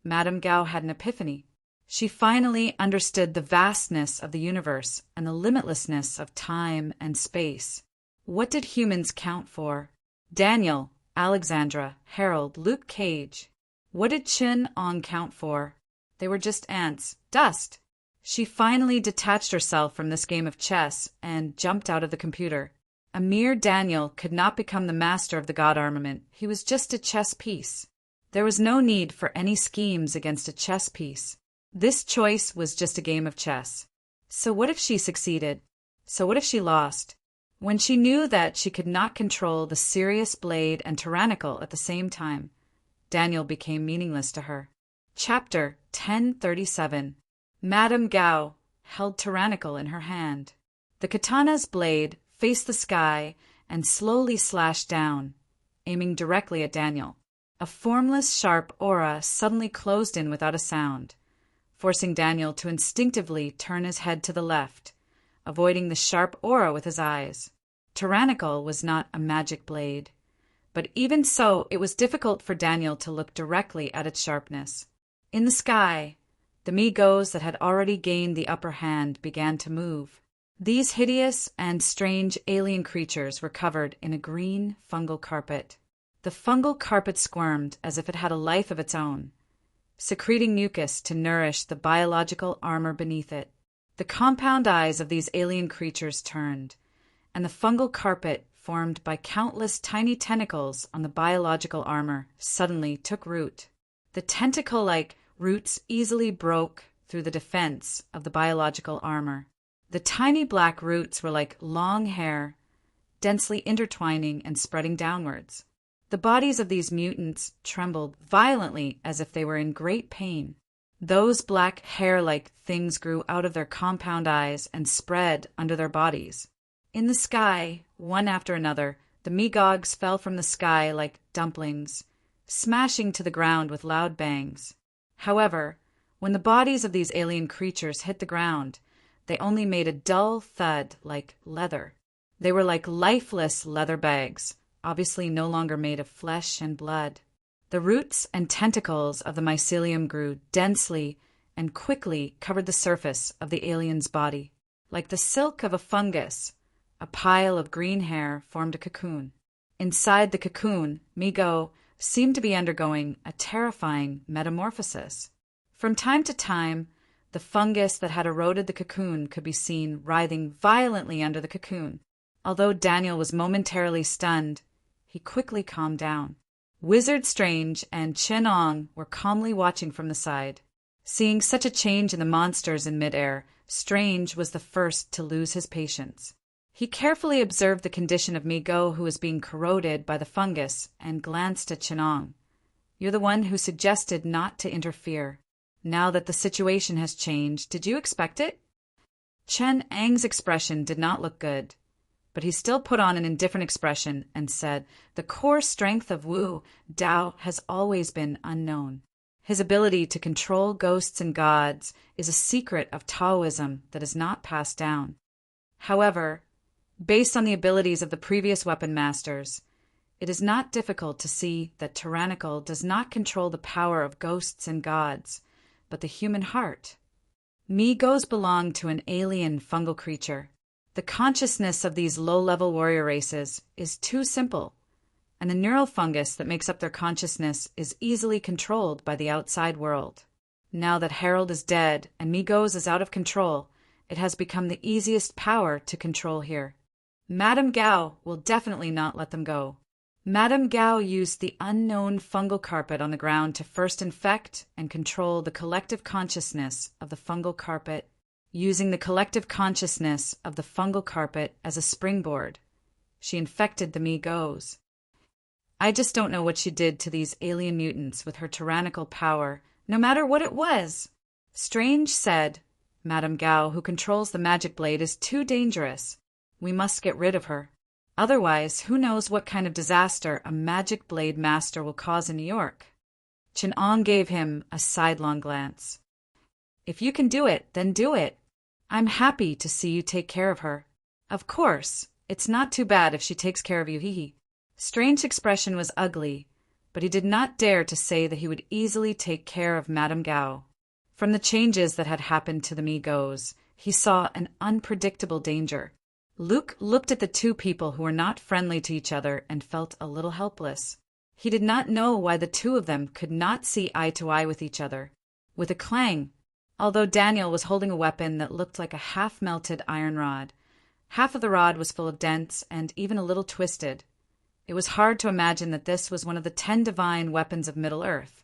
Madame Gao had an epiphany. She finally understood the vastness of the universe and the limitlessness of time and space. What did humans count for? Daniel, Alexandra, Harold, Luke Cage. What did Chen Ong count for? They were just ants, dust. She finally detached herself from this game of chess and jumped out of the computer. A mere Daniel could not become the master of the god armament. He was just a chess piece. There was no need for any schemes against a chess piece. This choice was just a game of chess. So what if she succeeded? So what if she lost? When she knew that she could not control the Sirius blade and Tyrannical at the same time, Daniel became meaningless to her. Chapter 1037. Madame Gao held Tyrannical in her hand. The katana's blade faced the sky and slowly slashed down, aiming directly at Daniel. A formless, sharp aura suddenly closed in without a sound, forcing Daniel to instinctively turn his head to the left, avoiding the sharp aura with his eyes. Tyrannical was not a magic blade, but even so, it was difficult for Daniel to look directly at its sharpness. In the sky, the Mi-Gos that had already gained the upper hand began to move. These hideous and strange alien creatures were covered in a green fungal carpet. The fungal carpet squirmed as if it had a life of its own, secreting mucus to nourish the biological armor beneath it. The compound eyes of these alien creatures turned, and the fungal carpet formed by countless tiny tentacles on the biological armor suddenly took root. The tentacle-like roots easily broke through the defense of the biological armor. The tiny black roots were like long hair, densely intertwining and spreading downwards. The bodies of these mutants trembled violently as if they were in great pain. Those black hair-like things grew out of their compound eyes and spread under their bodies. In the sky, one after another, the Megogs fell from the sky like dumplings, smashing to the ground with loud bangs. However, when the bodies of these alien creatures hit the ground, they only made a dull thud like leather. They were like lifeless leather bags, obviously no longer made of flesh and blood. The roots and tentacles of the mycelium grew densely and quickly covered the surface of the alien's body. Like the silk of a fungus, a pile of green hair formed a cocoon. Inside the cocoon, Mego seemed to be undergoing a terrifying metamorphosis. From time to time, the fungus that had eroded the cocoon could be seen writhing violently under the cocoon. Although Daniel was momentarily stunned, he quickly calmed down. Wizard Strange and Chen-Ong were calmly watching from the side. Seeing such a change in the monsters in midair, Strange was the first to lose his patience. He carefully observed the condition of Mego, who was being corroded by the fungus, and glanced at Chen-Ong. "You're the one who suggested not to interfere. Now that the situation has changed, did you expect it?" Chen-Ang's expression did not look good, but he still put on an indifferent expression and said, "The core strength of Wu Dao has always been unknown. His ability to control ghosts and gods is a secret of Taoism that is not passed down. However, based on the abilities of the previous weapon masters, it is not difficult to see that Tyrannical does not control the power of ghosts and gods, but the human heart. Megos belong to an alien fungal creature. The consciousness of these low-level warrior races is too simple, and the neural fungus that makes up their consciousness is easily controlled by the outside world. Now that Harold is dead and Megos is out of control, it has become the easiest power to control here. Madame Gao will definitely not let them go." Madame Gao used the unknown fungal carpet on the ground to first infect and control the collective consciousness of the fungal carpet, using the collective consciousness of the fungal carpet as a springboard. She infected the Megos. "I just don't know what she did to these alien mutants with her tyrannical power, no matter what it was." Strange said, "Madame Gao, who controls the magic blade, is too dangerous. We must get rid of her. Otherwise, who knows what kind of disaster a magic blade master will cause in New York?" Chen-Ong gave him a sidelong glance. "If you can do it, then do it. I'm happy to see you take care of her. Of course, it's not too bad if she takes care of you, hee." Strange's expression was ugly, but he did not dare to say that he would easily take care of Madame Gao. From the changes that had happened to the Megos, he saw an unpredictable danger. Luke looked at the two people who were not friendly to each other and felt a little helpless. He did not know why the two of them could not see eye to eye with each other. With a clang, although Daniel was holding a weapon that looked like a half-melted iron rod, half of the rod was full of dents and even a little twisted. It was hard to imagine that this was one of the 10 divine weapons of Middle-earth,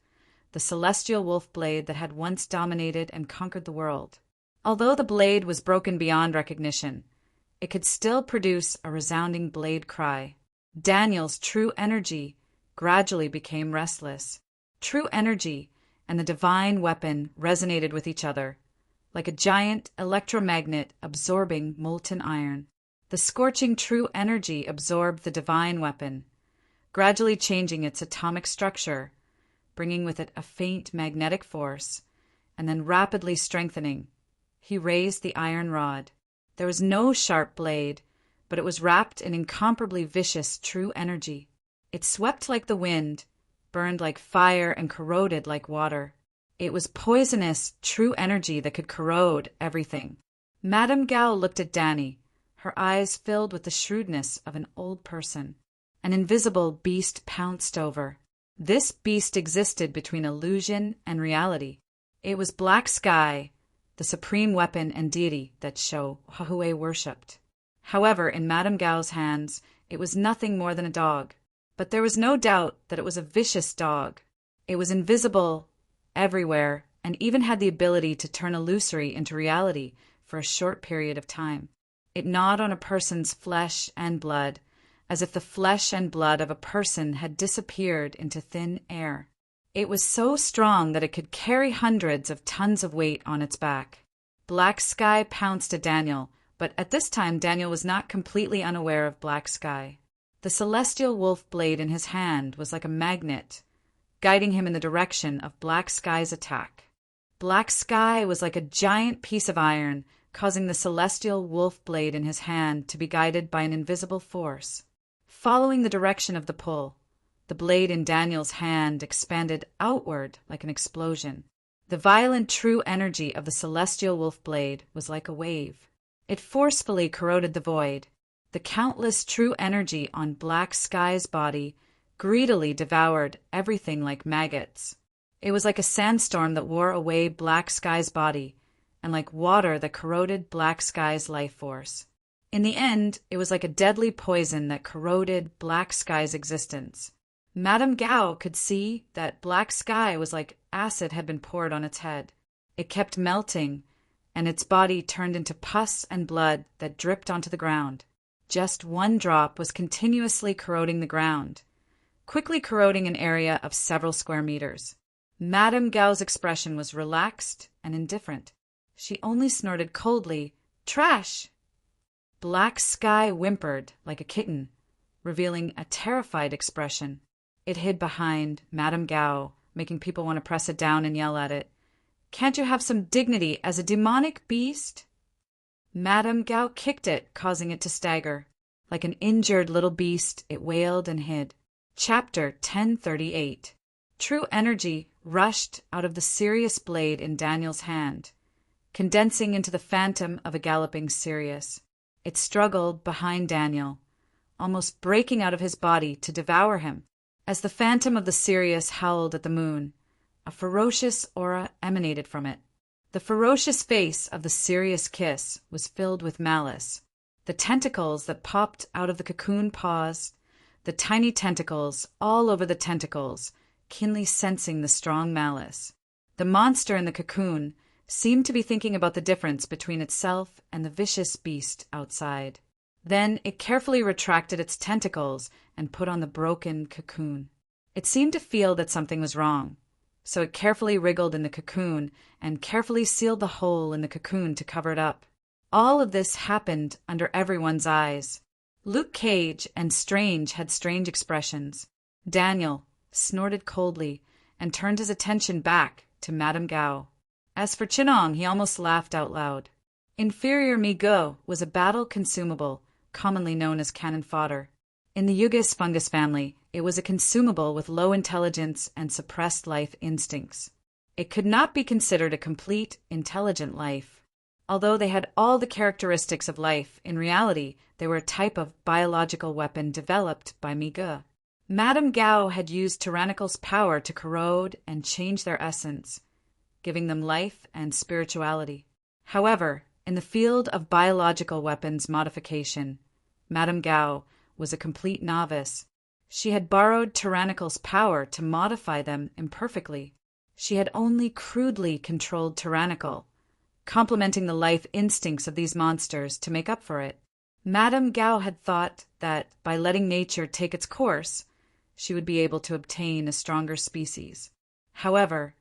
the celestial wolf blade that had once dominated and conquered the world. Although the blade was broken beyond recognition, it could still produce a resounding blade cry. Daniel's true energy gradually became restless. True energy and the divine weapon resonated with each other, like a giant electromagnet absorbing molten iron. The scorching true energy absorbed the divine weapon, gradually changing its atomic structure, bringing with it a faint magnetic force, and then rapidly strengthening. He raised the iron rod. There was no sharp blade, but it was wrapped in incomparably vicious true energy. It swept like the wind, burned like fire, and corroded like water. It was poisonous true energy that could corrode everything. Madame Gao looked at Danny, her eyes filled with the shrewdness of an old person. An invisible beast pounced over. This beast existed between illusion and reality. It was Black Sky, the supreme weapon and deity that Hauhue worshipped. However, in Madame Gao's hands, it was nothing more than a dog. But there was no doubt that it was a vicious dog. It was invisible everywhere and even had the ability to turn illusory into reality for a short period of time. It gnawed on a person's flesh and blood, as if the flesh and blood of a person had disappeared into thin air. It was so strong that it could carry hundreds of tons of weight on its back. Black Sky pounced at Daniel, but at this time Daniel was not completely unaware of Black Sky. The celestial wolf blade in his hand was like a magnet, guiding him in the direction of Black Sky's attack. Black Sky was like a giant piece of iron, causing the celestial wolf blade in his hand to be guided by an invisible force. Following the direction of the pull, the blade in Daniel's hand expanded outward like an explosion. The violent true energy of the celestial wolf blade was like a wave. It forcefully corroded the void. The countless true energy on Black Sky's body greedily devoured everything like maggots. It was like a sandstorm that wore away Black Sky's body, and like water that corroded Black Sky's life force. In the end, it was like a deadly poison that corroded Black Sky's existence. Madame Gao could see that Black Sky was like acid had been poured on its head. It kept melting, and its body turned into pus and blood that dripped onto the ground. Just one drop was continuously corroding the ground, quickly corroding an area of several square meters. Madame Gao's expression was relaxed and indifferent. She only snorted coldly, "Trash!" Black Sky whimpered like a kitten, revealing a terrified expression. It hid behind Madame Gao, making people want to press it down and yell at it. "Can't you have some dignity as a demonic beast?" Madame Gao kicked it, causing it to stagger. Like an injured little beast, it wailed and hid. Chapter 1038. True energy rushed out of the Sirius blade in Daniel's hand, condensing into the phantom of a galloping Sirius. It struggled behind Daniel, almost breaking out of his body to devour him. As the phantom of the Sirius howled at the moon, a ferocious aura emanated from it. The ferocious face of the Sirius kiss was filled with malice. The tentacles that popped out of the cocoon paused, the tiny tentacles all over the tentacles, keenly sensing the strong malice. The monster in the cocoon seemed to be thinking about the difference between itself and the vicious beast outside. Then it carefully retracted its tentacles and put on the broken cocoon. It seemed to feel that something was wrong, so it carefully wriggled in the cocoon and carefully sealed the hole in the cocoon to cover it up. All of this happened under everyone's eyes. Luke Cage and Strange had strange expressions. Daniel snorted coldly and turned his attention back to Madame Gao. As for Chinong, he almost laughed out loud. Inferior Mi-Go was a battle consumable, commonly known as cannon fodder. In the Yugis fungus family, it was a consumable with low intelligence and suppressed life instincts. It could not be considered a complete, intelligent life. Although they had all the characteristics of life, in reality, they were a type of biological weapon developed by Mi-Go. Madame Gao had used Tyrannical's power to corrode and change their essence, giving them life and spirituality. However, in the field of biological weapons modification, Madame Gao was a complete novice. She had borrowed Tyrannical's power to modify them imperfectly. She had only crudely controlled Tyrannical, complementing the life instincts of these monsters to make up for it. Madame Gao had thought that by letting nature take its course, she would be able to obtain a stronger species. However,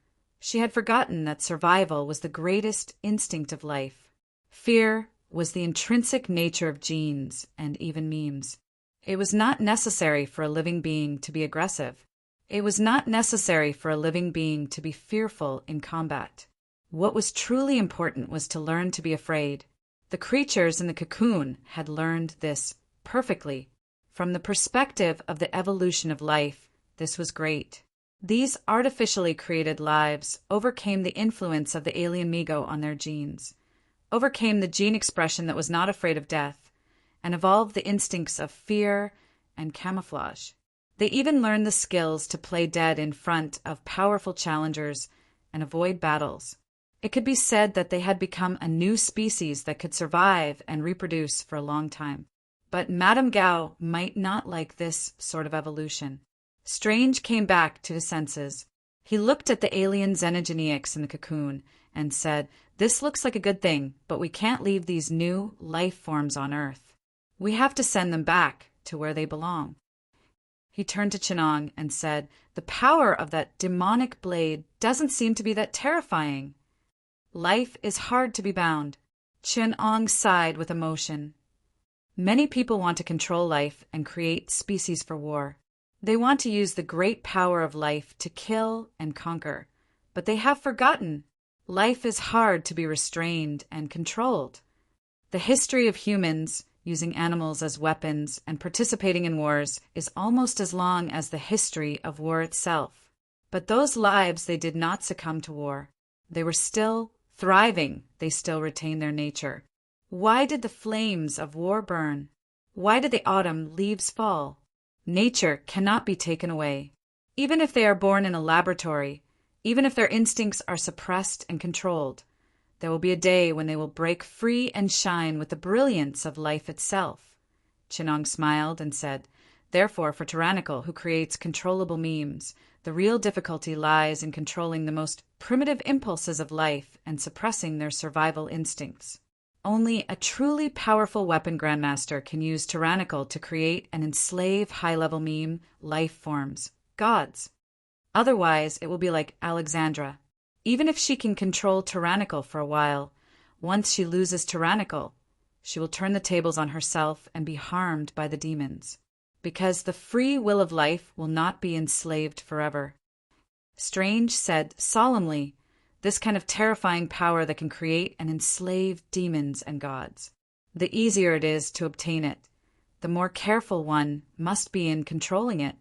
she had forgotten that survival was the greatest instinct of life. Fear was the intrinsic nature of genes and even memes. It was not necessary for a living being to be aggressive. It was not necessary for a living being to be fearful in combat. What was truly important was to learn to be afraid. The creatures in the cocoon had learned this perfectly. From the perspective of the evolution of life, this was great. These artificially created lives overcame the influence of the alien Mi-Go on their genes, overcame the gene expression that was not afraid of death, and evolved the instincts of fear and camouflage. They even learned the skills to play dead in front of powerful challengers and avoid battles. It could be said that they had become a new species that could survive and reproduce for a long time. But Madame Gao might not like this sort of evolution. Strange came back to his senses. He looked at the alien xenogeneics in the cocoon and said, "This looks like a good thing, but we can't leave these new life forms on Earth. We have to send them back to where they belong." He turned to Chenong and said, "The power of that demonic blade doesn't seem to be that terrifying." Life is hard to be bound. Chenong sighed with emotion. Many people want to control life and create species for war. They want to use the great power of life to kill and conquer, but they have forgotten life is hard to be restrained and controlled. The history of humans using animals as weapons and participating in wars is almost as long as the history of war itself. But those lives, they did not succumb to war. They were still thriving. They still retained their nature. Why did the flames of war burn? Why did the autumn leaves fall? Nature cannot be taken away. Even if they are born in a laboratory, even if their instincts are suppressed and controlled, there will be a day when they will break free and shine with the brilliance of life itself. Chenong smiled and said, "Therefore, for Tyrannical, who creates controllable memes, the real difficulty lies in controlling the most primitive impulses of life and suppressing their survival instincts. Only a truly powerful weapon grandmaster can use Tyrannical to create and enslave high-level meme life forms, gods. Otherwise, it will be like Alexandra. Even if she can control Tyrannical for a while, once she loses Tyrannical, she will turn the tables on herself and be harmed by the demons. Because the free will of life will not be enslaved forever." Strange said solemnly, "This kind of terrifying power that can create and enslave demons and gods. The easier it is to obtain it, the more careful one must be in controlling it."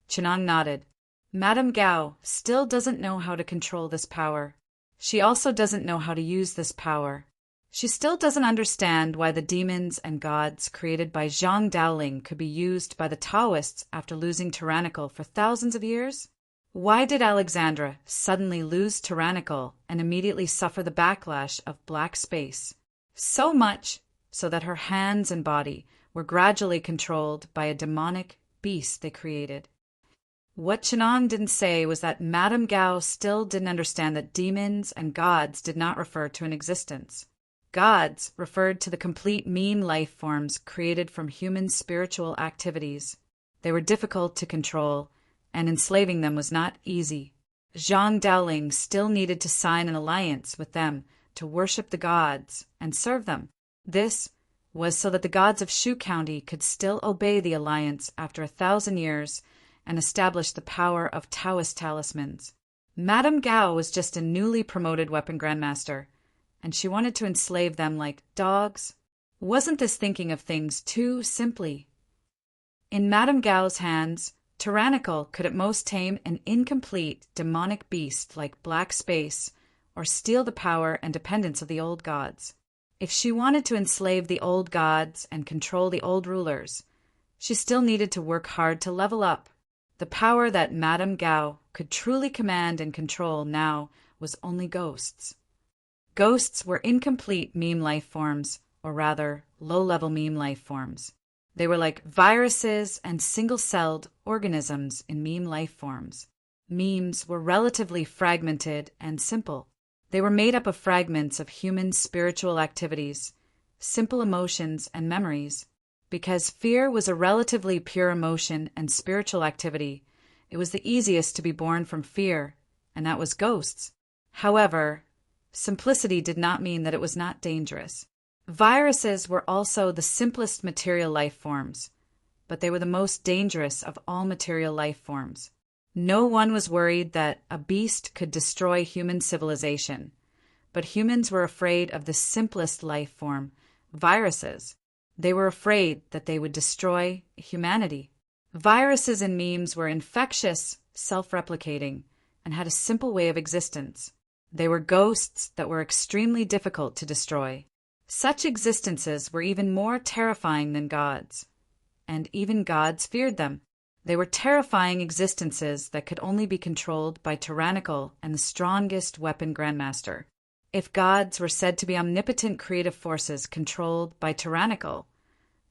Chenong nodded. "Madame Gao still doesn't know how to control this power. She also doesn't know how to use this power. She still doesn't understand why the demons and gods created by Zhang Daoling could be used by the Taoists after losing Tyrannical for thousands of years. Why did Alexandra suddenly lose Tyrannical and immediately suffer the backlash of black space? So much so that her hands and body were gradually controlled by a demonic beast they created. What Chenong didn't say was that Madame Gao still didn't understand that demons and gods did not refer to an existence. Gods referred to the complete meme life forms created from human spiritual activities. They were difficult to control, and enslaving them was not easy. Zhang Daoling still needed to sign an alliance with them to worship the gods and serve them. This was so that the gods of Shu County could still obey the alliance after 1,000 years and establish the power of Taoist talismans. Madame Gao was just a newly promoted weapon grandmaster, and she wanted to enslave them like dogs. Wasn't this thinking of things too simply? In Madame Gao's hands, Tyrannical could at most tame an incomplete demonic beast like black space or steal the power and dependence of the old gods. If she wanted to enslave the old gods and control the old rulers, she still needed to work hard to level up. The power that Madame Gao could truly command and control now was only ghosts. Ghosts were incomplete meme life forms, or rather, low-level meme life forms. They were like viruses and single-celled organisms in meme life forms. Memes were relatively fragmented and simple. They were made up of fragments of human spiritual activities, simple emotions and memories. Because fear was a relatively pure emotion and spiritual activity, it was the easiest to be born from fear, and that was ghosts. However, simplicity did not mean that it was not dangerous. Viruses were also the simplest material life forms, but they were the most dangerous of all material life forms. No one was worried that a beast could destroy human civilization, but humans were afraid of the simplest life form, viruses. They were afraid that they would destroy humanity. Viruses and memes were infectious, self-replicating, and had a simple way of existence. They were ghosts that were extremely difficult to destroy. Such existences were even more terrifying than gods, and even gods feared them. They were terrifying existences that could only be controlled by tyrannical and the strongest weapon grandmaster. If gods were said to be omnipotent creative forces controlled by tyrannical,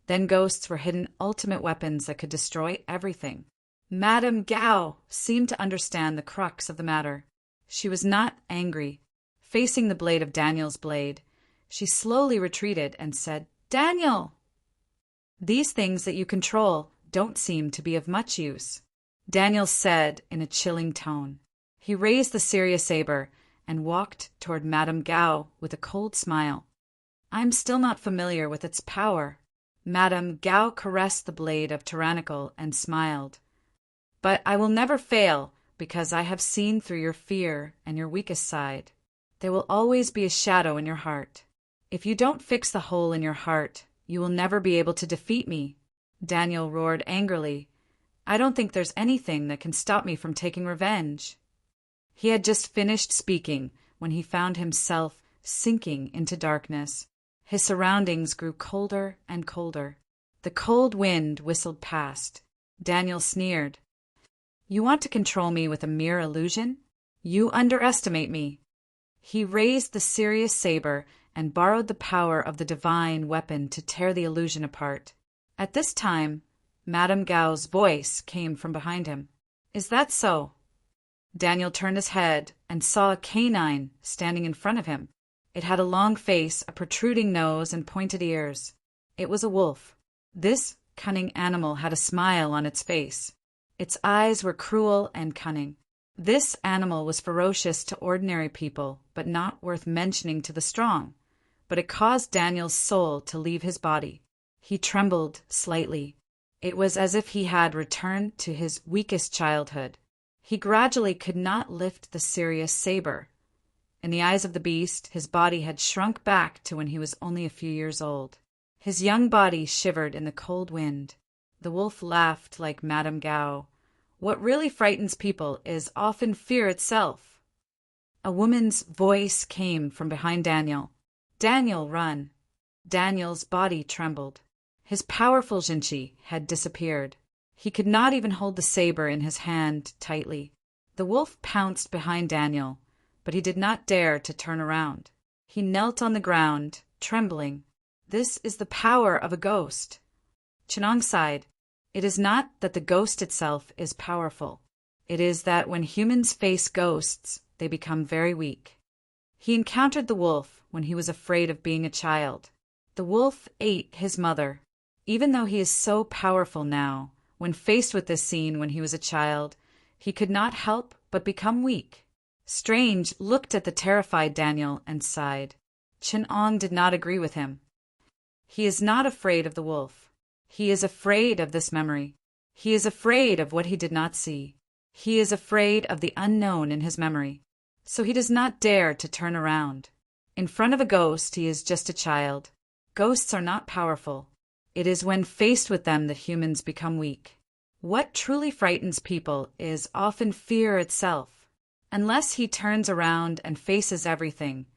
then ghosts were hidden ultimate weapons that could destroy everything. Madame Gao seemed to understand the crux of the matter. She was not angry. Facing the blade of Daniel's blade, she slowly retreated and said, "Daniel! These things that you control don't seem to be of much use," Daniel said in a chilling tone. He raised the serious saber and walked toward Madame Gao with a cold smile. "I'm still not familiar with its power." Madame Gao caressed the blade of tyrannical and smiled. "But I will never fail because I have seen through your fear and your weakest side. There will always be a shadow in your heart. If you don't fix the hole in your heart, you will never be able to defeat me." Daniel roared angrily. "I don't think there's anything that can stop me from taking revenge." He had just finished speaking when he found himself sinking into darkness. His surroundings grew colder and colder. The cold wind whistled past. Daniel sneered. "You want to control me with a mere illusion? You underestimate me." He raised the serious saber and borrowed the power of the divine weapon to tear the illusion apart. At this time, Madame Gao's voice came from behind him. "Is that so?" Daniel turned his head and saw a canine standing in front of him. It had a long face, a protruding nose, and pointed ears. It was a wolf. This cunning animal had a smile on its face. Its eyes were cruel and cunning. This animal was ferocious to ordinary people, but not worth mentioning to the strong. But it caused Daniel's soul to leave his body. He trembled slightly. It was as if he had returned to his weakest childhood. He gradually could not lift the serious saber. In the eyes of the beast, his body had shrunk back to when he was only a few years old. His young body shivered in the cold wind. The wolf laughed like Madame Gao. "What really frightens people is often fear itself." A woman's voice came from behind Daniel. "Daniel, run." Daniel's body trembled. His powerful Jinchi had disappeared. He could not even hold the saber in his hand tightly. The wolf pounced behind Daniel, but he did not dare to turn around. He knelt on the ground, trembling. "This is the power of a ghost." Chenong sighed. "It is not that the ghost itself is powerful. It is that when humans face ghosts, they become very weak." He encountered the wolf when he was afraid of being a child. The wolf ate his mother. Even though he is so powerful now, when faced with this scene when he was a child, he could not help but become weak. Strange looked at the terrified Daniel and sighed. Chenong did not agree with him. He is not afraid of the wolf. He is afraid of this memory. He is afraid of what he did not see. He is afraid of the unknown in his memory. So he does not dare to turn around. In front of a ghost, he is just a child. Ghosts are not powerful. It is when faced with them that humans become weak. What truly frightens people is often fear itself. Unless he turns around and faces everything,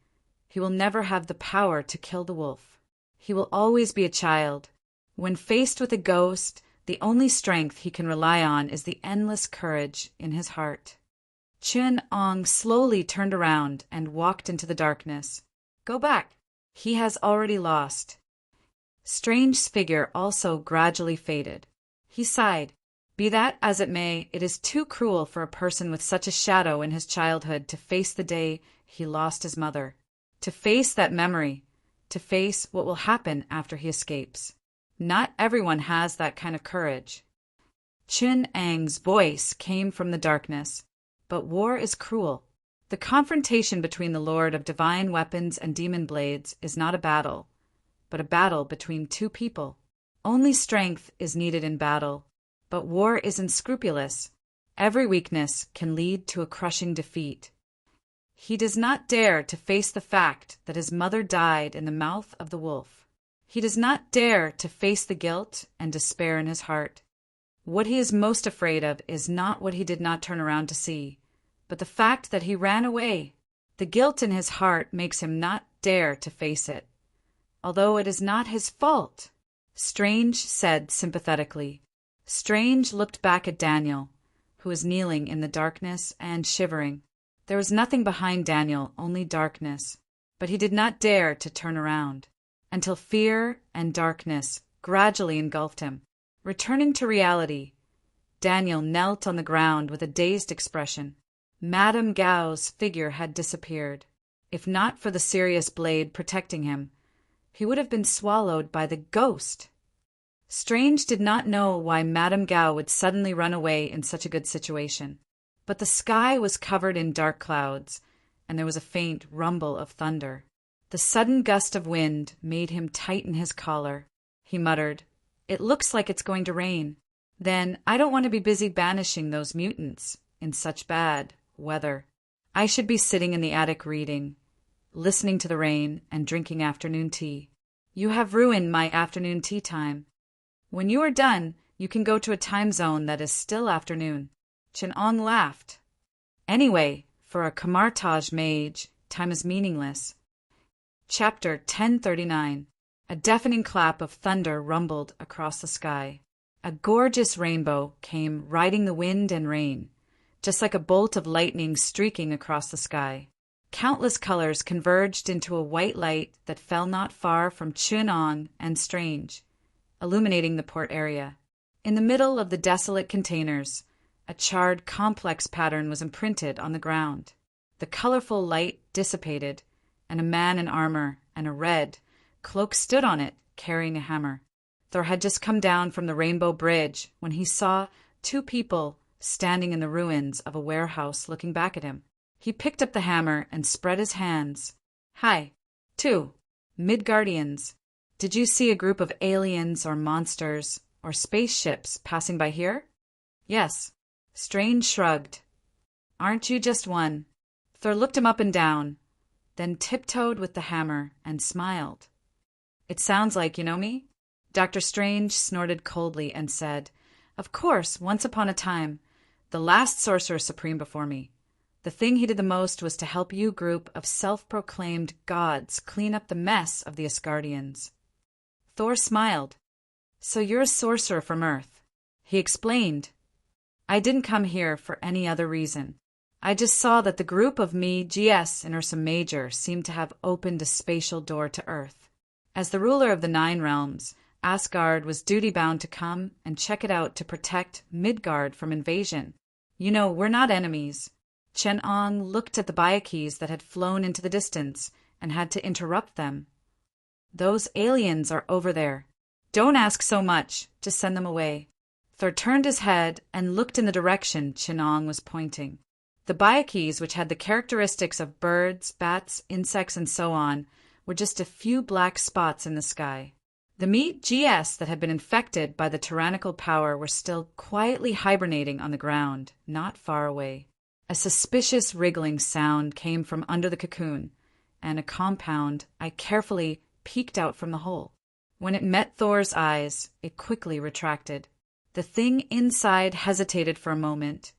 he will never have the power to kill the wolf. He will always be a child. When faced with a ghost, the only strength he can rely on is the endless courage in his heart. Chenong slowly turned around and walked into the darkness. "Go back. He has already lost." Strange's figure also gradually faded. He sighed. Be that as it may, it is too cruel for a person with such a shadow in his childhood to face the day he lost his mother, to face that memory, to face what will happen after he escapes. Not everyone has that kind of courage. Chenong's voice came from the darkness. "But war is cruel. The confrontation between the Lord of divine weapons and demon blades is not a battle, but a battle between two people. Only strength is needed in battle, but war is unscrupulous. Every weakness can lead to a crushing defeat." He does not dare to face the fact that his mother died in the mouth of the wolf. He does not dare to face the guilt and despair in his heart. What he is most afraid of is not what he did not turn around to see, but the fact that he ran away. The guilt in his heart makes him not dare to face it, although it is not his fault. Strange said sympathetically, Strange looked back at Daniel, who was kneeling in the darkness and shivering. There was nothing behind Daniel, only darkness, but he did not dare to turn around, until fear and darkness gradually engulfed him. Returning to reality, Daniel knelt on the ground with a dazed expression. Madame Gao's figure had disappeared. If not for the serious blade protecting him, he would have been swallowed by the ghost. Strange did not know why Madame Gao would suddenly run away in such a good situation. But the sky was covered in dark clouds, and there was a faint rumble of thunder. The sudden gust of wind made him tighten his collar. He muttered, "It looks like it's going to rain. Then I don't want to be busy banishing those mutants in such bad weather. I should be sitting in the attic reading, listening to the rain and drinking afternoon tea. You have ruined my afternoon tea time. When you are done, you can go to a time zone that is still afternoon." Chen-ong laughed. "Anyway, for a Kamartaj mage, time is meaningless." Chapter 1039. A deafening clap of thunder rumbled across the sky. A gorgeous rainbow came riding the wind and rain, just like a bolt of lightning streaking across the sky. Countless colors converged into a white light that fell not far from Chen-ong and Strange, illuminating the port area. In the middle of the desolate containers, a charred complex pattern was imprinted on the ground. The colorful light dissipated, and a man in armor and a red cloak stood on it, carrying a hammer. Thor had just come down from the Rainbow Bridge when he saw two people standing in the ruins of a warehouse looking back at him. He picked up the hammer and spread his hands. "Hi. 2. Midgardians. Did you see a group of aliens or monsters or spaceships passing by here?" "Yes." Strange shrugged. "Aren't you just one?" Thor looked him up and down, then tiptoed with the hammer and smiled. "It sounds like you know me?" Dr. Strange snorted coldly and said, "Of course, once upon a time, the last Sorcerer Supreme before me. The thing he did the most was to help you group of self-proclaimed gods clean up the mess of the Asgardians." Thor smiled. "So you're a sorcerer from Earth." He explained, "I didn't come here for any other reason. I just saw that the group of me, GS, and Ursa Major seemed to have opened a spatial door to Earth. As the ruler of the 9 realms, Asgard was duty-bound to come and check it out to protect Midgard from invasion. You know, we're not enemies." Chen-ong looked at the Byakees that had flown into the distance and had to interrupt them. "Those aliens are over there. Don't ask so much, just send them away." Thor turned his head and looked in the direction Chen-ong was pointing. The Byakees, which had the characteristics of birds, bats, insects, and so on, were just a few black spots in the sky. The meat GS that had been infected by the tyrannical power were still quietly hibernating on the ground, not far away. A suspicious wriggling sound came from under the cocoon, and a compound I carefully peeked out from the hole. When it met Thor's eyes, it quickly retracted. The thing inside hesitated for a moment,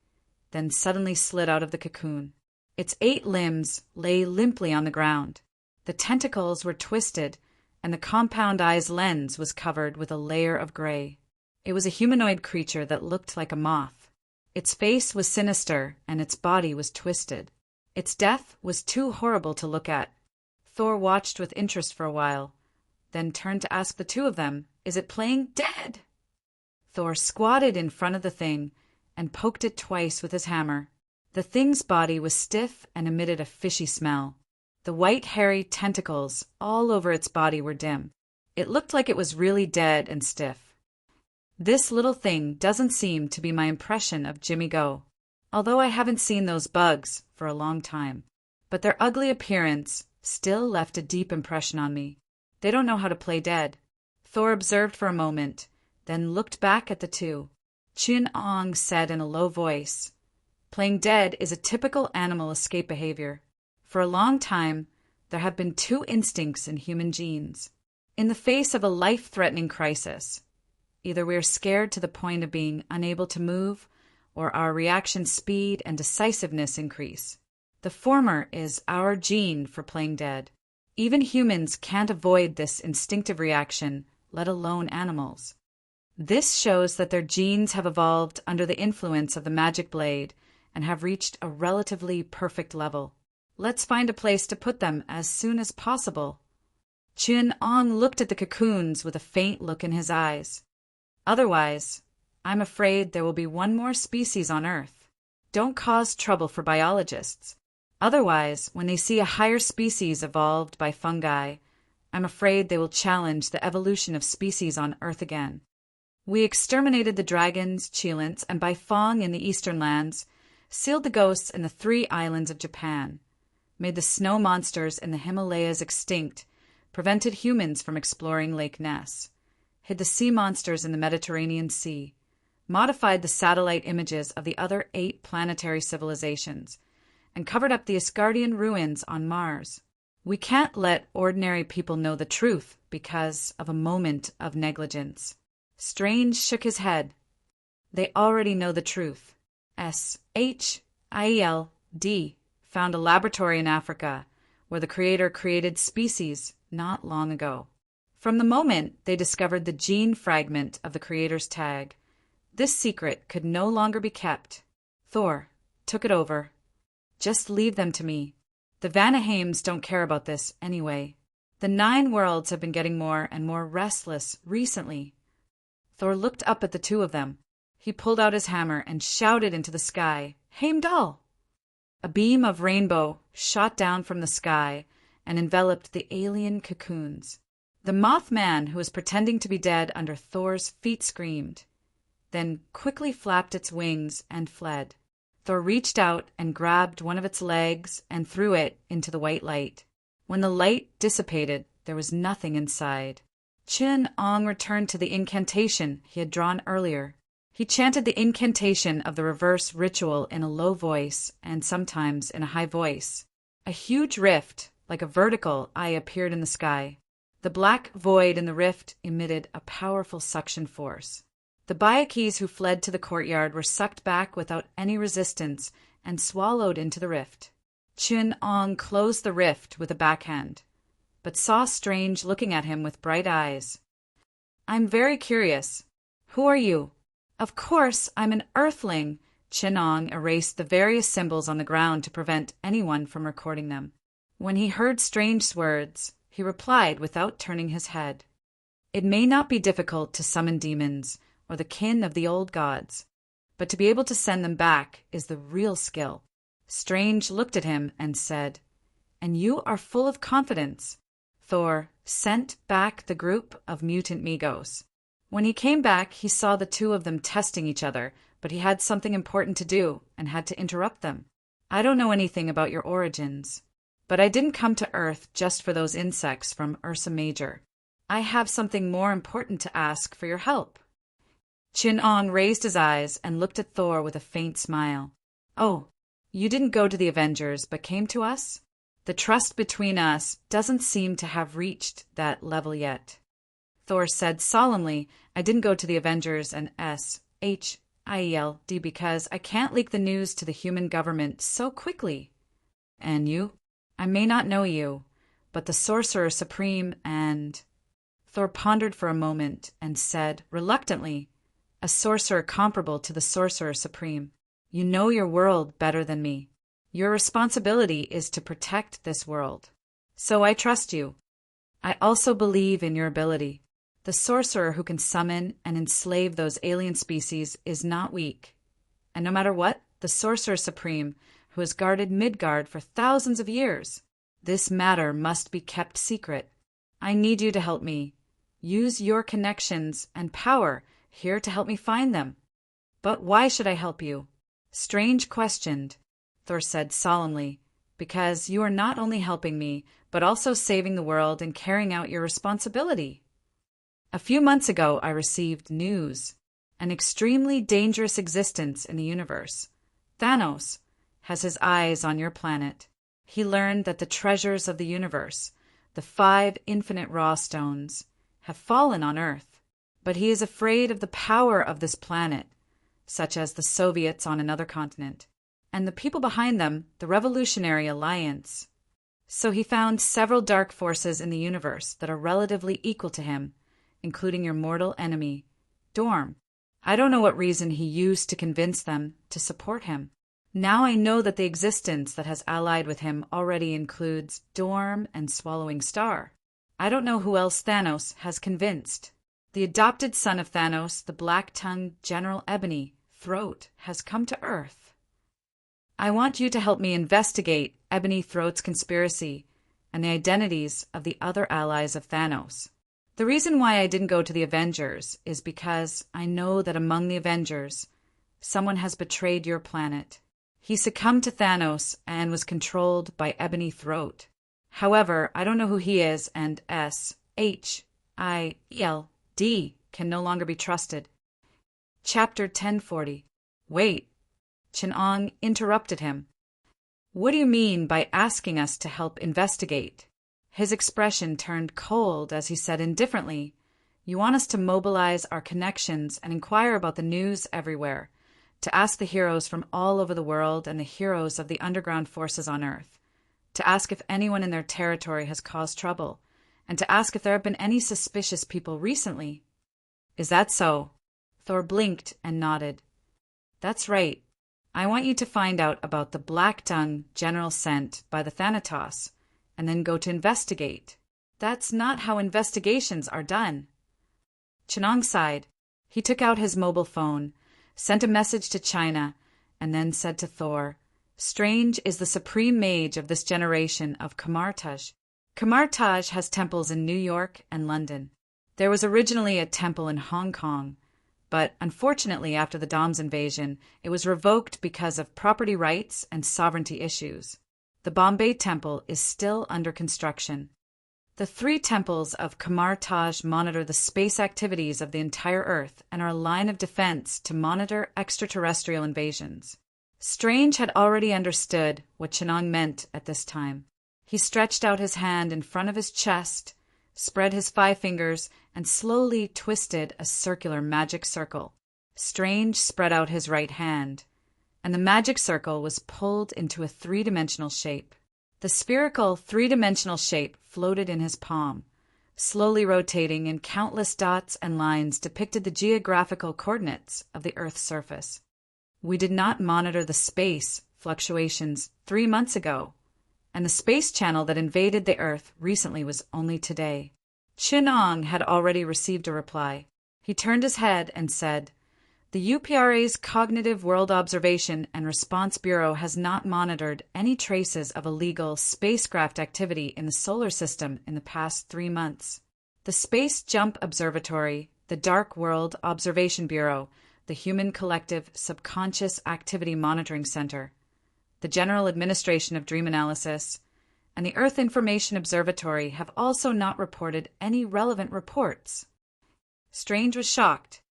then suddenly slid out of the cocoon. Its 8 limbs lay limply on the ground. The tentacles were twisted, and the compound eye's lens was covered with a layer of gray. It was a humanoid creature that looked like a moth. Its face was sinister, and its body was twisted. Its death was too horrible to look at. Thor watched with interest for a while, then turned to ask the two of them, "Is it playing dead?" Thor squatted in front of the thing and poked it twice with his hammer. The thing's body was stiff and emitted a fishy smell. The white hairy tentacles all over its body were dim. It looked like it was really dead and stiff. This little thing doesn't seem to be my impression of Jimmy Go, although I haven't seen those bugs for a long time. But their ugly appearance still left a deep impression on me. They don't know how to play dead. Thor observed for a moment, then looked back at the two. Chen-ong said in a low voice, "Playing dead is a typical animal escape behavior. For a long time, there have been 2 instincts in human genes. In the face of a life-threatening crisis, either we are scared to the point of being unable to move, or our reaction speed and decisiveness increase. The former is our gene for playing dead. Even humans can't avoid this instinctive reaction, let alone animals. This shows that their genes have evolved under the influence of the magic blade and have reached a relatively perfect level. Let's find a place to put them as soon as possible. Chun-Ong looked at the cocoons with a faint look in his eyes. Otherwise, I'm afraid there will be one more species on Earth. Don't cause trouble for biologists. Otherwise, when they see a higher species evolved by fungi, I'm afraid they will challenge the evolution of species on Earth again. We exterminated the dragons, Chilants, and Baifong in the eastern lands, sealed the ghosts in the 3 islands of Japan, made the snow monsters in the Himalayas extinct, prevented humans from exploring Lake Ness, hid the sea monsters in the Mediterranean Sea, modified the satellite images of the other 8 planetary civilizations, and covered up the Asgardian ruins on Mars. We can't let ordinary people know the truth because of a moment of negligence. Strange shook his head. They already know the truth. SHIELD found a laboratory in Africa where the Creator created species not long ago. From the moment they discovered the gene fragment of the Creator's tag, this secret could no longer be kept. Thor took it over. Just leave them to me. The Vanaheims don't care about this anyway. The 9 worlds have been getting more and more restless recently. Thor looked up at the 2 of them. He pulled out his hammer and shouted into the sky, Heimdall! A beam of rainbow shot down from the sky and enveloped the alien cocoons. The Mothman, who was pretending to be dead under Thor's feet, screamed, then quickly flapped its wings and fled. Thor reached out and grabbed one of its legs and threw it into the white light. When the light dissipated, there was nothing inside. Chun-Ong returned to the incantation he had drawn earlier. He chanted the incantation of the reverse ritual in a low voice and sometimes in a high voice. A huge rift, like a vertical eye, appeared in the sky. The black void in the rift emitted a powerful suction force. The Bayakis who fled to the courtyard were sucked back without any resistance and swallowed into the rift. Chun-Ong closed the rift with a backhand, but saw Strange looking at him with bright eyes. I'm very curious. Who are you? Of course, I'm an Earthling. Chun-Ong erased the various symbols on the ground to prevent anyone from recording them. When he heard Strange's words, he replied without turning his head. It may not be difficult to summon demons or the kin of the old gods, but to be able to send them back is the real skill. Strange looked at him and said, And you are full of confidence. Thor sent back the group of mutant Migos. When he came back, he saw the 2 of them testing each other, but he had something important to do and had to interrupt them. I don't know anything about your origins, but I didn't come to Earth just for those insects from Ursa Major. I have something more important to ask for your help. Chun-Ong raised his eyes and looked at Thor with a faint smile. Oh, you didn't go to the Avengers but came to us? The trust between us doesn't seem to have reached that level yet. Thor said solemnly, I didn't go to the Avengers and SHIELD because I can't leak the news to the human government so quickly. And you? I may not know you, but the Sorcerer Supreme and... Thor pondered for a moment and said, reluctantly, a sorcerer comparable to the Sorcerer Supreme. You know your world better than me. Your responsibility is to protect this world. So I trust you. I also believe in your ability. The sorcerer who can summon and enslave those alien species is not weak. And no matter what, the Sorcerer Supreme, who has guarded Midgard for thousands of years, this matter must be kept secret. I need you to help me. Use your connections and power here to help me find them. But why should I help you? Strange questioned. Thor said solemnly, because you are not only helping me, but also saving the world and carrying out your responsibility. A few months ago, I received news. An extremely dangerous existence in the universe. Thanos has his eyes on your planet. He learned that the treasures of the universe, the 5 infinite raw stones, have fallen on Earth. But he is afraid of the power of this planet, such as the Soviets on another continent, and the people behind them, the Revolutionary Alliance. So he found several dark forces in the universe that are relatively equal to him, including your mortal enemy, Dorm. I don't know what reason he used to convince them to support him. Now I know that the existence that has allied with him already includes Dorm and Swallowing Star. I don't know who else Thanos has convinced. The adopted son of Thanos, the black-tongued General Ebony Throat, has come to Earth. I want you to help me investigate Ebony Throat's conspiracy and the identities of the other allies of Thanos. The reason why I didn't go to the Avengers is because I know that among the Avengers, someone has betrayed your planet. He succumbed to Thanos and was controlled by Ebony Throat. However, I don't know who he is, and SHIELD can no longer be trusted. Chapter 1040. Wait. Chen-Ong interrupted him. What do you mean by asking us to help investigate? His expression turned cold as he said indifferently, You want us to mobilize our connections and inquire about the news everywhere, to ask the heroes from all over the world and the heroes of the underground forces on Earth, to ask if anyone in their territory has caused trouble, and to ask if there have been any suspicious people recently. Is that so? Thor blinked and nodded. That's right. I want you to find out about the black dung General sent by the Thanatos, and then go to investigate. That's not how investigations are done. Chen-Ong sighed. He took out his mobile phone, sent a message to China, and then said to Thor, Strange is the supreme mage of this generation of Kamartaj. Kamartaj has temples in New York and London. There was originally a temple in Hong Kong, but unfortunately after the Dom's invasion, it was revoked because of property rights and sovereignty issues. The Bombay Temple is still under construction. The 3 temples of Kamartaj monitor the space activities of the entire Earth and are a line of defense to monitor extraterrestrial invasions. Strange had already understood what Chen-Ong meant at this time. He stretched out his hand in front of his chest, spread his 5 fingers, and slowly twisted a circular magic circle. Strange spread out his right hand, and the magic circle was pulled into a 3-dimensional shape. The spherical 3-dimensional shape floated in his palm, slowly rotating, and countless dots and lines depicted the geographical coordinates of the Earth's surface. We did not monitor the space fluctuations 3 months ago, and the space channel that invaded the Earth recently was only today. Chen-Ong had already received a reply. He turned his head and said, The UPRA's Cognitive World Observation and Response Bureau has not monitored any traces of illegal spacecraft activity in the solar system in the past 3 months. The Space Jump Observatory, the Dark World Observation Bureau, the Human Collective Subconscious Activity Monitoring Center, the General Administration of Dream Analysis, and the Earth Information Observatory have also not reported any relevant reports. Strange was shocked.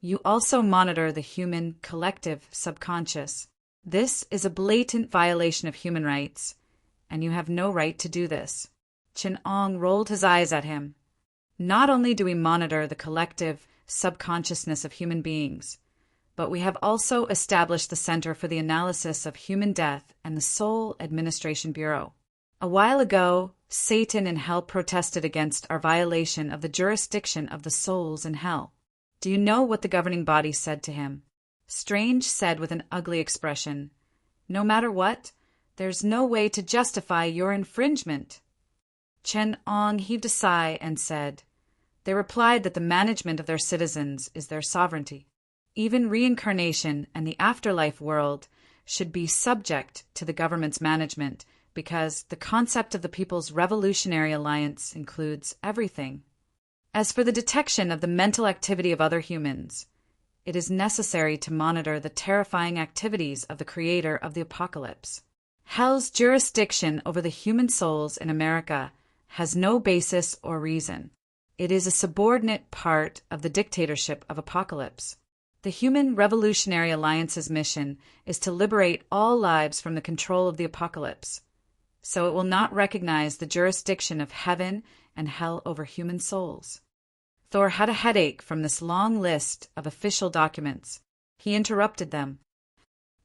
You also monitor the human collective subconscious. This is a blatant violation of human rights, and you have no right to do this. Chen-Ong rolled his eyes at him. Not only do we monitor the collective subconsciousness of human beings, but we have also established the Center for the Analysis of Human Death and the Soul Administration Bureau. A while ago, Satan in hell protested against our violation of the jurisdiction of the souls in hell. Do you know what the governing body said to him? Strange said with an ugly expression, No matter what, there's no way to justify your infringement. Chen-Ong heaved a sigh and said, They replied that the management of their citizens is their sovereignty. Even reincarnation and the afterlife world should be subject to the government's management because the concept of the People's Revolutionary Alliance includes everything. As for the detection of the mental activity of other humans, it is necessary to monitor the terrifying activities of the creator of the apocalypse. Hell's jurisdiction over the human souls in America has no basis or reason. It is a subordinate part of the dictatorship of apocalypse. The Human Revolutionary Alliance's mission is to liberate all lives from the control of the apocalypse, so it will not recognize the jurisdiction of heaven and hell over human souls. Thor had a headache from this long list of official documents. He interrupted them.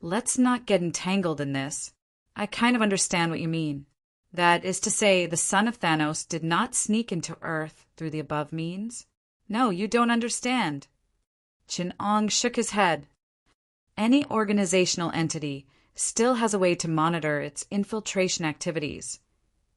Let's not get entangled in this. I kind of understand what you mean. That is to say, the son of Thanos did not sneak into Earth through the above means? No, you don't understand. Chin-Ong shook his head. Any organizational entity still has a way to monitor its infiltration activities,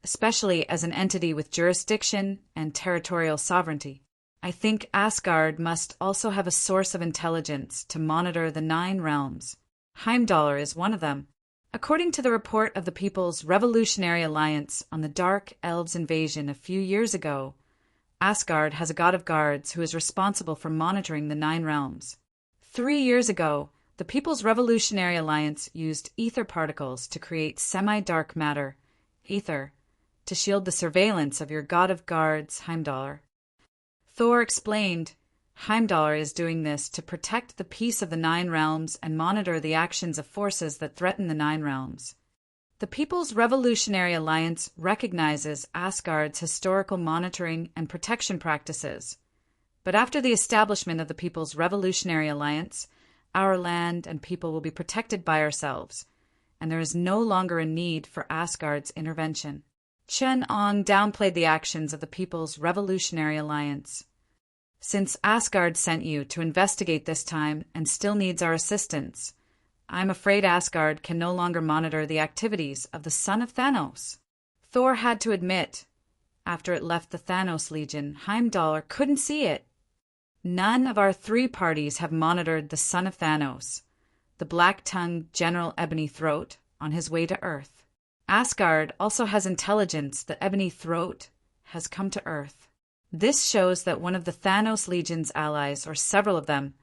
especially as an entity with jurisdiction and territorial sovereignty. I think Asgard must also have a source of intelligence to monitor the 9 realms. Heimdallr is one of them. According to the report of the People's Revolutionary Alliance on the Dark Elves' invasion a few years ago, Asgard has a god of guards who is responsible for monitoring the 9 realms. 3 years ago, the People's Revolutionary Alliance used ether particles to create semi-dark matter, ether, to shield the surveillance of your god of guards, Heimdallr. Thor explained, Heimdallr is doing this to protect the peace of the 9 realms and monitor the actions of forces that threaten the 9 realms. The People's Revolutionary Alliance recognizes Asgard's historical monitoring and protection practices. But after the establishment of the People's Revolutionary Alliance, our land and people will be protected by ourselves, and there is no longer a need for Asgard's intervention. Chin-Ong downplayed the actions of the People's Revolutionary Alliance. Since Asgard sent you to investigate this time and still needs our assistance, I'm afraid Asgard can no longer monitor the activities of the son of Thanos. Thor had to admit, after it left the Thanos Legion, Heimdallr couldn't see it. None of our 3 parties have monitored the son of Thanos, the black-tongued General Ebony Throat, on his way to Earth. Asgard also has intelligence that Ebony Throat has come to Earth. This shows that one of the Thanos Legion's allies, or several of them,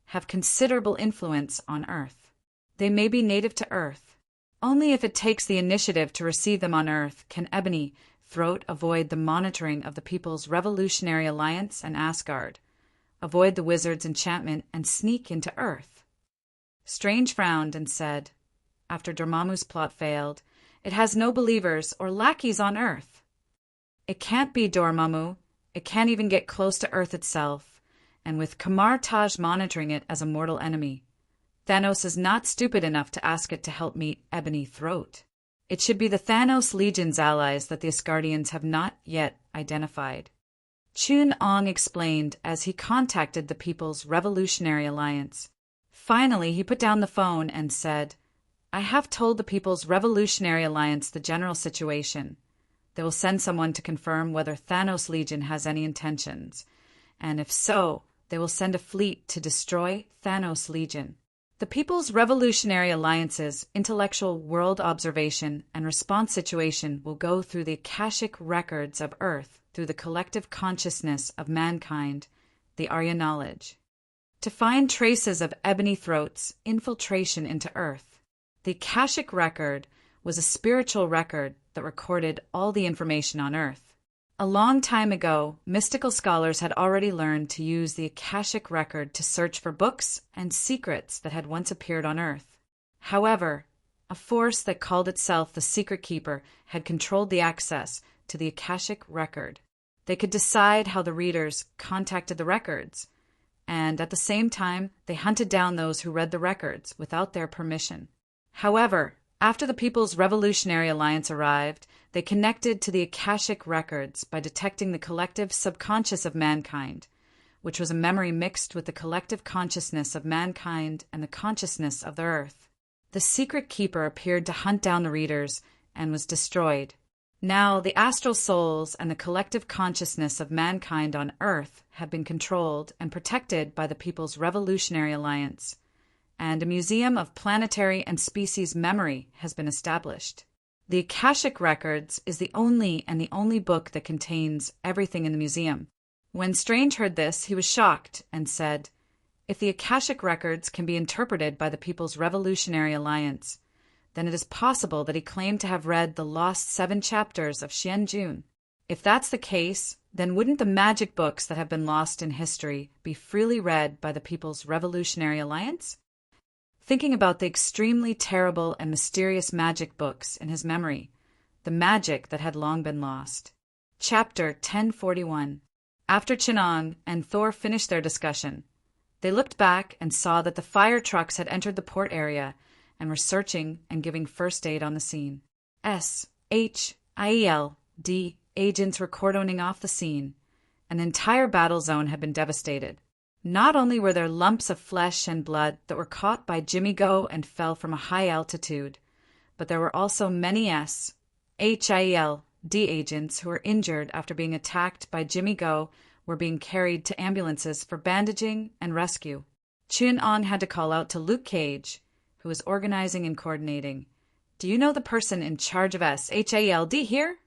have considerable influence on Earth. They may be native to Earth. Only if it takes the initiative to receive them on Earth can Ebony Throat avoid the monitoring of the People's Revolutionary Alliance and Asgard, avoid the wizard's enchantment, and sneak into Earth. Strange frowned and said, after Dormammu's plot failed, it has no believers or lackeys on Earth. It can't be, Dormammu. It can't even get close to Earth itself, and with Kamar-Taj monitoring it as a mortal enemy, Thanos is not stupid enough to ask it to help meet Ebony Throat. It should be the Thanos Legion's allies that the Asgardians have not yet identified. Chin-Ong explained as he contacted the People's Revolutionary Alliance. Finally, he put down the phone and said, I have told the People's Revolutionary Alliance the general situation. They will send someone to confirm whether Thanos Legion has any intentions, and if so, they will send a fleet to destroy Thanos Legion. The People's Revolutionary Alliance's intellectual world observation and response situation will go through the Akashic records of Earth through the collective consciousness of mankind, the Arya knowledge, to find traces of Ebony Throat's infiltration into Earth. The Akashic record was a spiritual record that recorded all the information on Earth. A long time ago, mystical scholars had already learned to use the Akashic record to search for books and secrets that had once appeared on Earth. However, a force that called itself the Secret Keeper had controlled the access to the Akashic record. They could decide how the readers contacted the records, and at the same time, they hunted down those who read the records without their permission. However, after the People's Revolutionary Alliance arrived, they connected to the Akashic records by detecting the collective subconscious of mankind, which was a memory mixed with the collective consciousness of mankind and the consciousness of the Earth. The Secret Keeper appeared to hunt down the readers and was destroyed. Now, the astral souls and the collective consciousness of mankind on Earth have been controlled and protected by the People's Revolutionary Alliance, and a museum of planetary and species memory has been established. The Akashic Records is the only book that contains everything in the museum. When Strange heard this, he was shocked and said, if the Akashic Records can be interpreted by the People's Revolutionary Alliance, then it is possible that he claimed to have read the lost 7 chapters of Xianjun. If that's the case, then wouldn't the magic books that have been lost in history be freely read by the People's Revolutionary Alliance? Thinking about the extremely terrible and mysterious magic books in his memory, the magic that had long been lost. Chapter 1041. After Chin-Ong and Thor finished their discussion, they looked back and saw that the fire trucks had entered the port area and were searching and giving first aid on the scene. SHIELD agents were cordoning off the scene. An entire battle zone had been devastated. Not only were there lumps of flesh and blood that were caught by Jimmy Go and fell from a high altitude, but there were also many HIELD agents who were injured after being attacked by Jimmy Go were being carried to ambulances for bandaging and rescue. Chun Ong had to call out to Luke Cage, who was organizing and coordinating. Do you know the person in charge of HIELD here?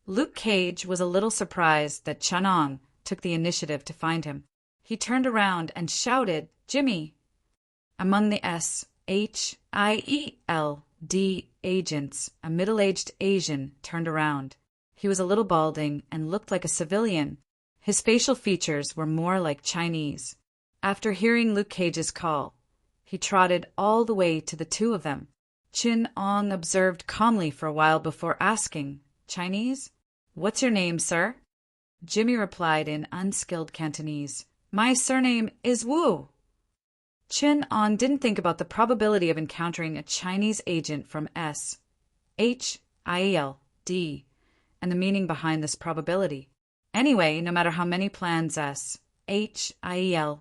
Luke Cage was a little surprised that Chun Ong took the initiative to find him. He turned around and shouted, Jimmy! Among the HIELD agents, a middle-aged Asian turned around. He was a little balding and looked like a civilian. His facial features were more like Chinese. After hearing Luke Cage's call, he trotted all the way to the two of them. Chun Ong observed calmly for a while before asking, Chinese? What's your name, sir? Jimmy replied in unskilled Cantonese, My surname is Wu. Chun Ong didn't think about the probability of encountering a Chinese agent from HIELD and the meaning behind this probability. Anyway, no matter how many plans HIELD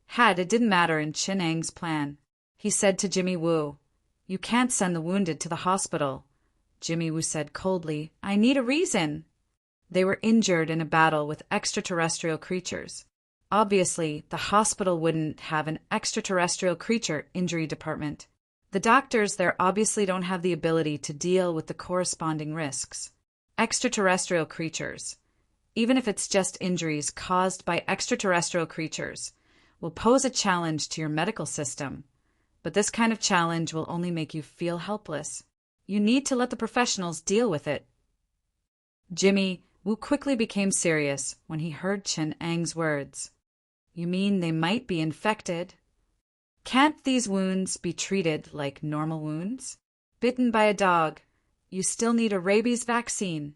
had, it didn't matter in Chun Ong's plan. He said to Jimmy Wu, You can't send the wounded to the hospital. Jimmy Wu said coldly, I need a reason. They were injured in a battle with extraterrestrial creatures. Obviously, the hospital wouldn't have an extraterrestrial creature injury department. The doctors there obviously don't have the ability to deal with the corresponding risks. Extraterrestrial creatures, even if it's just injuries caused by extraterrestrial creatures, will pose a challenge to your medical system. But this kind of challenge will only make you feel helpless. You need to let the professionals deal with it. Jimmy Wu quickly became serious when he heard Chun Ong's words. You mean they might be infected? Can't these wounds be treated like normal wounds? Bitten by a dog, you still need a rabies vaccine.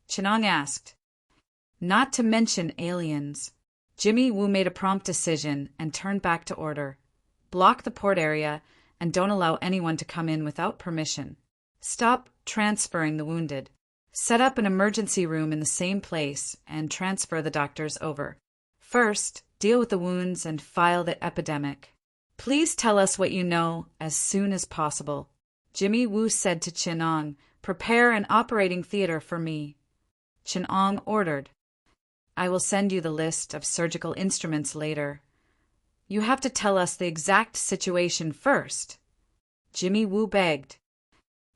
Chun Ong asked. Not to mention aliens. Jimmy Wu made a prompt decision and turned back to order. Block the port area and don't allow anyone to come in without permission. Stop transferring the wounded. Set up an emergency room in the same place and transfer the doctors over. First, deal with the wounds and file the epidemic. Please tell us what you know as soon as possible. Jimmy Wu said to Chun Ong, Prepare an operating theater for me. Chun Ong ordered. I will send you the list of surgical instruments later. You have to tell us the exact situation first. Jimmy Wu begged.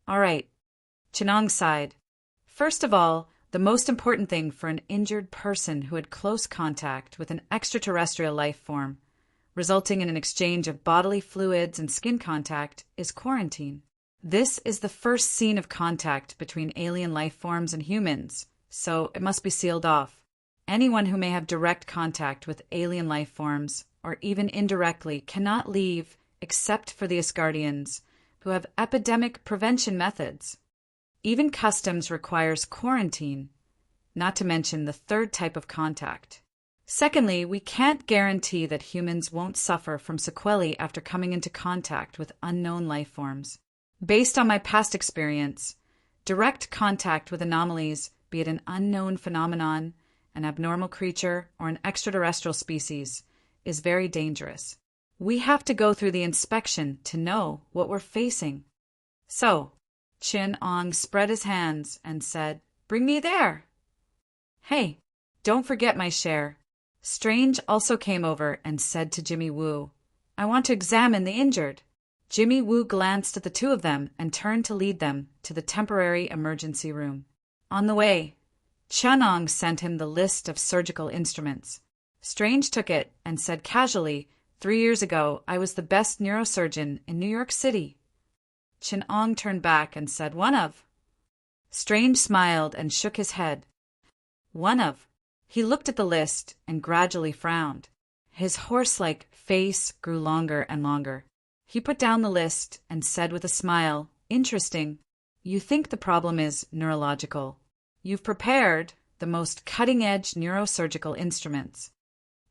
All right. Chun Ong sighed. First of all, the most important thing for an injured person who had close contact with an extraterrestrial life form, resulting in an exchange of bodily fluids and skin contact, is quarantine. This is the first scene of contact between alien life forms and humans, so it must be sealed off. Anyone who may have direct contact with alien life forms, or even indirectly, cannot leave except for the Asgardians, who have epidemic prevention methods. Even customs requires quarantine, not to mention the third type of contact. Secondly, we can't guarantee that humans won't suffer from sequelae after coming into contact with unknown life forms. Based on my past experience, direct contact with anomalies, be it an unknown phenomenon, an abnormal creature, or an extraterrestrial species, is very dangerous. We have to go through the inspection to know what we're facing. So, Chun Ong spread his hands and said, Bring me there. Hey, don't forget my share. Strange also came over and said to Jimmy Wu, I want to examine the injured. Jimmy Wu glanced at the two of them and turned to lead them to the temporary emergency room. On the way, Chun Ong sent him the list of surgical instruments. Strange took it and said casually, 3 years ago, I was the best neurosurgeon in New York City. Chun Ong turned back and said, One of. Strange smiled and shook his head. One of. He looked at the list and gradually frowned. His horse-like face grew longer and longer. He put down the list and said with a smile, Interesting. You think the problem is neurological. You've prepared the most cutting-edge neurosurgical instruments.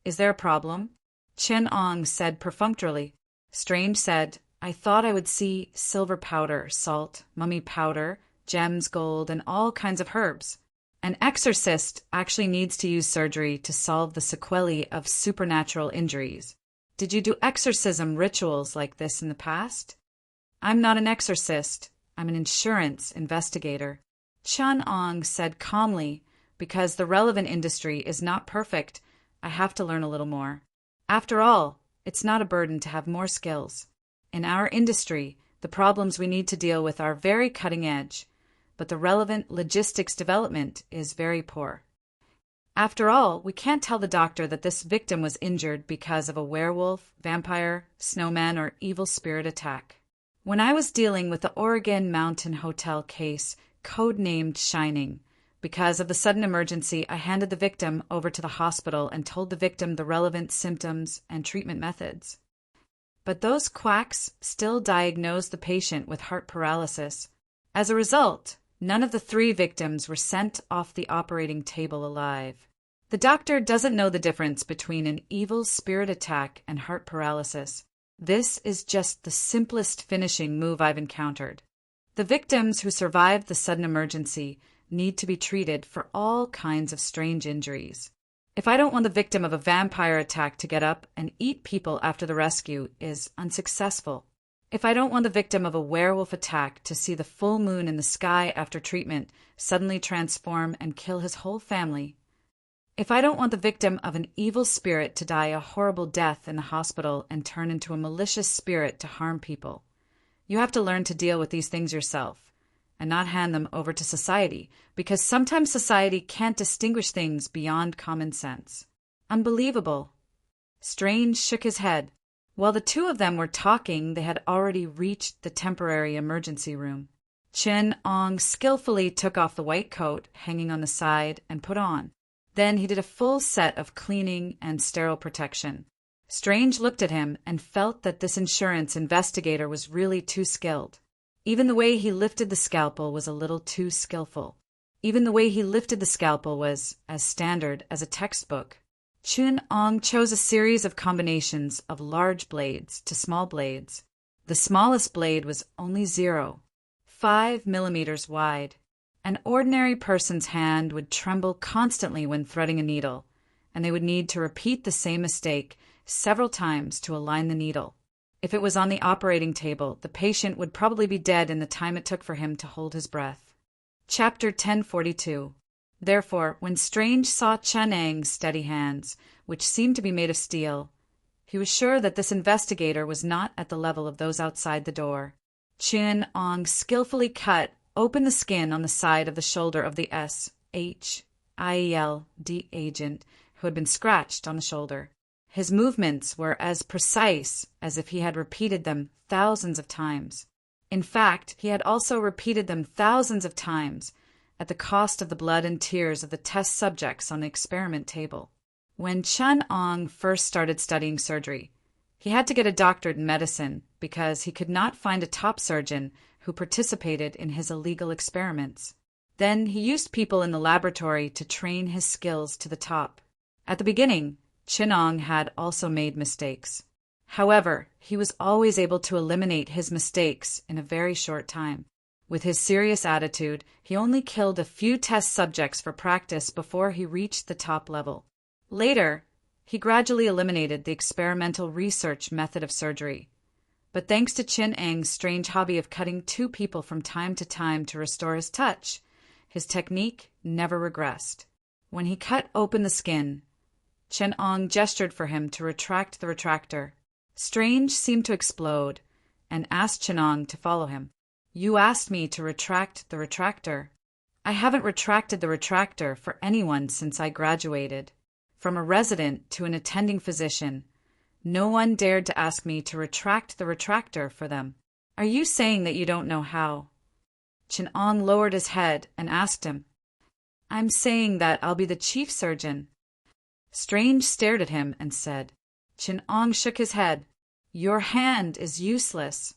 Is there a problem? Chun Ong said perfunctorily. Strange said, I thought I would see silver powder, salt, mummy powder, gems, gold, and all kinds of herbs. An exorcist actually needs to use surgery to solve the sequelae of supernatural injuries. Did you do exorcism rituals like this in the past? I'm not an exorcist. I'm an insurance investigator. Chun Ong said calmly, because the relevant industry is not perfect, I have to learn a little more. After all, it's not a burden to have more skills. In our industry, the problems we need to deal with are very cutting edge, but the relevant logistics development is very poor. After all, we can't tell the doctor that this victim was injured because of a werewolf, vampire, snowman, or evil spirit attack. When I was dealing with the Oregon Mountain Hotel case, codenamed Shining, because of the sudden emergency, I handed the victim over to the hospital and told the victim the relevant symptoms and treatment methods. But those quacks still diagnosed the patient with heart paralysis. As a result, none of the 3 victims were sent off the operating table alive. The doctor doesn't know the difference between an evil spirit attack and heart paralysis. This is just the simplest finishing move I've encountered. The victims who survived the sudden emergency need to be treated for all kinds of strange injuries. If I don't want the victim of a vampire attack to get up and eat people after the rescue is unsuccessful. If I don't want the victim of a werewolf attack to see the full moon in the sky after treatment suddenly transform and kill his whole family. If I don't want the victim of an evil spirit to die a horrible death in the hospital and turn into a malicious spirit to harm people. You have to learn to deal with these things yourself and not hand them over to society, because sometimes society can't distinguish things beyond common sense. Unbelievable. Strange shook his head. While the 2 of them were talking, they had already reached the temporary emergency room. Chun Ong skillfully took off the white coat hanging on the side and put on. Then he did a full set of cleaning and sterile protection. Strange looked at him and felt that this insurance investigator was really too skilled. Even the way he lifted the scalpel was a little too skillful. Even the way he lifted the scalpel was as standard as a textbook. Chun Ong chose a series of combinations of large blades to small blades. The smallest blade was only 0.5 millimeters wide. An ordinary person's hand would tremble constantly when threading a needle, and they would need to repeat the same mistake several times to align the needle. If it was on the operating table, the patient would probably be dead in the time it took for him to hold his breath. Chapter 1042. Therefore, when Strange saw Chun Ang's steady hands, which seemed to be made of steel, he was sure that this investigator was not at the level of those outside the door. Chun Ong skillfully cut open the skin on the side of the shoulder of the SHIELD agent who had been scratched on the shoulder. His movements were as precise as if he had repeated them thousands of times. In fact, he had also repeated them thousands of times at the cost of the blood and tears of the test subjects on the experiment table. When Chun Ong first started studying surgery, he had to get a doctorate in medicine because he could not find a top surgeon who participated in his illegal experiments. Then he used people in the laboratory to train his skills to the top. At the beginning, Chun Ong had also made mistakes. However, he was always able to eliminate his mistakes in a very short time. With his serious attitude, he only killed a few test subjects for practice before he reached the top level. Later, he gradually eliminated the experimental research method of surgery. But thanks to Chun Ang's strange hobby of cutting 2 people from time to restore his touch, his technique never regressed. When he cut open the skin, Chun Ong gestured for him to retract the retractor. Strange seemed to explode and asked Chun Ong to follow him. You asked me to retract the retractor. I haven't retracted the retractor for anyone since I graduated. From a resident to an attending physician, no one dared to ask me to retract the retractor for them. Are you saying that you don't know how? Chun Ong lowered his head and asked him. I'm saying that I'll be the chief surgeon. Strange stared at him and said. Chun Ong shook his head. Your hand is useless.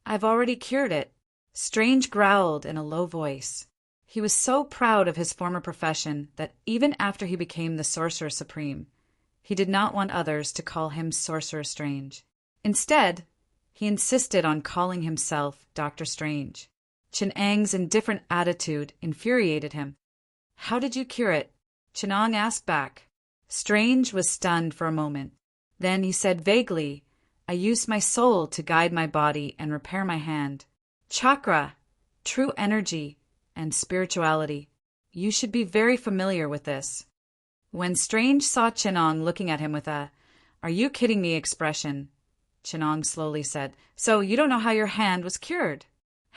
I've already cured it. Strange growled in a low voice. He was so proud of his former profession that even after he became the Sorcerer Supreme, he did not want others to call him Sorcerer Strange. Instead, he insisted on calling himself Dr. Strange. Chun Ang's indifferent attitude infuriated him. How did you cure it? Chenong asked back. Strange was stunned for a moment. Then he said vaguely, I used my soul to guide my body and repair my hand. Chakra, true energy, and spirituality. You should be very familiar with this. When Strange saw Chenong looking at him with a, "Are you kidding me?" expression, Chenong slowly said, "So you don't know how your hand was cured?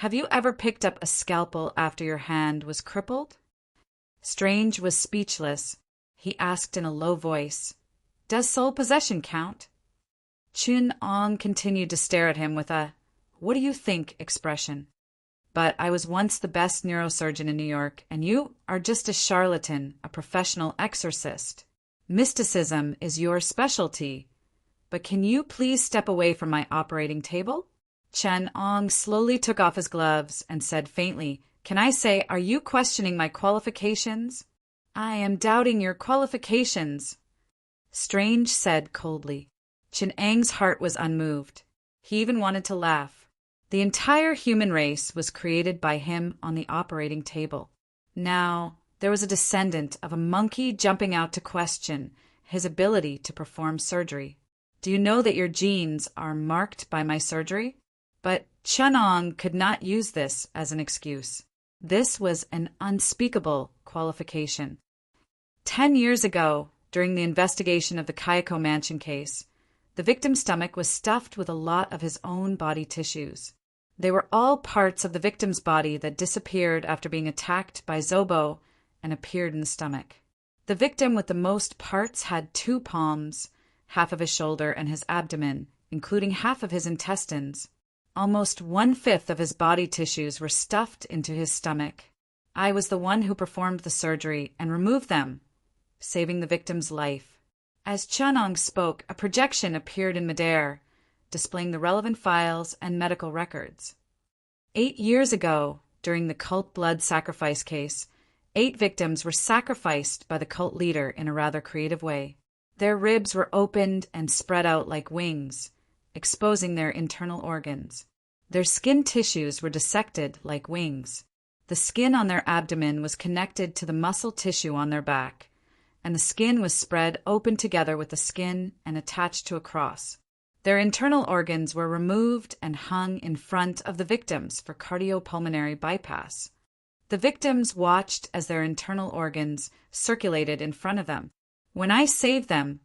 Have you ever picked up a scalpel after your hand was crippled?" Strange was speechless. He asked in a low voice, "Does soul possession count?" Chenong continued to stare at him with a, "What do you think?" expression. "But I was once the best neurosurgeon in New York, and you are just a charlatan, a professional exorcist. Mysticism is your specialty. But can you please step away from my operating table?" Chenong slowly took off his gloves and said faintly, "Can I say, are you questioning my qualifications?" "I am doubting your qualifications," Strange said coldly. Chenong's heart was unmoved. He even wanted to laugh. The entire human race was created by him on the operating table. Now, there was a descendant of a monkey jumping out to question his ability to perform surgery. "Do you know that your genes are marked by my surgery?" But Chenong could not use this as an excuse. This was an unspeakable qualification. 10 years ago, during the investigation of the Kayako Mansion case, the victim's stomach was stuffed with a lot of his own body tissues. They were all parts of the victim's body that disappeared after being attacked by Zobo and appeared in the stomach. The victim with the most parts had 2 palms, half of his shoulder and his abdomen, including half of his intestines. Almost 1/5 of his body tissues were stuffed into his stomach. I was the one who performed the surgery and removed them, saving the victim's life. As Chenong spoke, a projection appeared in midair, displaying the relevant files and medical records. 8 years ago, during the cult blood sacrifice case, 8 victims were sacrificed by the cult leader in a rather creative way. Their ribs were opened and spread out like wings, exposing their internal organs. Their skin tissues were dissected like wings. The skin on their abdomen was connected to the muscle tissue on their back, and the skin was spread open together with the skin and attached to a cross. Their internal organs were removed and hung in front of the victims for cardiopulmonary bypass. The victims watched as their internal organs circulated in front of them. When I saved them,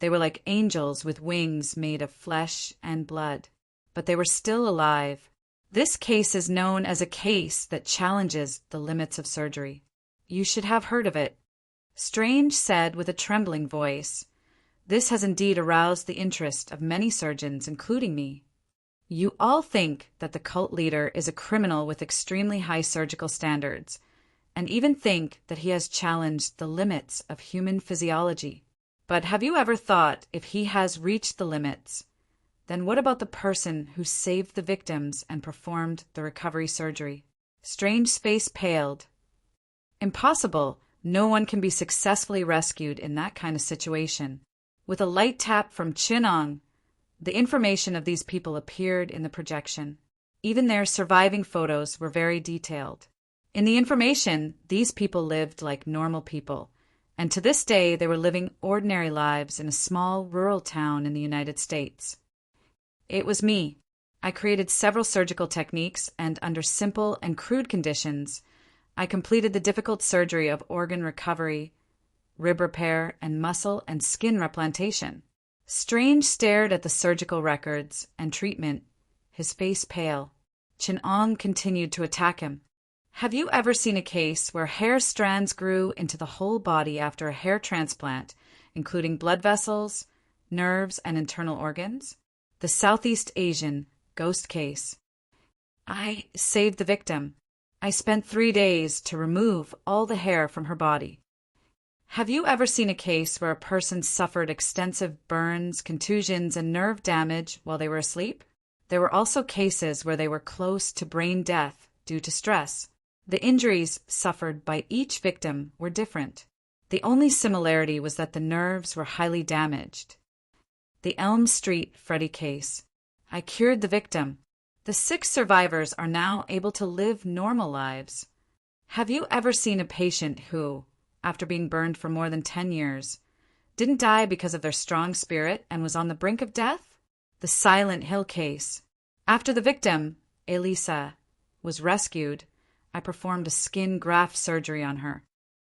they were like angels with wings made of flesh and blood, but they were still alive. This case is known as a case that challenges the limits of surgery. You should have heard of it. Strange said with a trembling voice, "This has indeed aroused the interest of many surgeons, including me. You all think that the cult leader is a criminal with extremely high surgical standards, and even think that he has challenged the limits of human physiology. But have you ever thought, if he has reached the limits, then what about the person who saved the victims and performed the recovery surgery?" Strange's face paled. "Impossible. No one can be successfully rescued in that kind of situation." With a light tap from Chenong, the information of these people appeared in the projection. Even their surviving photos were very detailed. In the information, these people lived like normal people, and to this day they were living ordinary lives in a small rural town in the United States. It was me. I created several surgical techniques, and under simple and crude conditions, I completed the difficult surgery of organ recovery, rib repair, and muscle and skin replantation. Strange stared at the surgical records and treatment, his face pale. Chenong continued to attack him. "Have you ever seen a case where hair strands grew into the whole body after a hair transplant, including blood vessels, nerves, and internal organs? The Southeast Asian ghost case. I saved the victim. I spent 3 days to remove all the hair from her body. Have you ever seen a case where a person suffered extensive burns, contusions, and nerve damage while they were asleep? There were also cases where they were close to brain death due to stress. The injuries suffered by each victim were different. The only similarity was that the nerves were highly damaged. The Elm Street Freddy case. I cured the victim. The 6 survivors are now able to live normal lives. Have you ever seen a patient who, after being burned for more than 10 years, didn't die because of their strong spirit and was on the brink of death? The Silent Hill case. After the victim, Elisa, was rescued, I performed a skin graft surgery on her.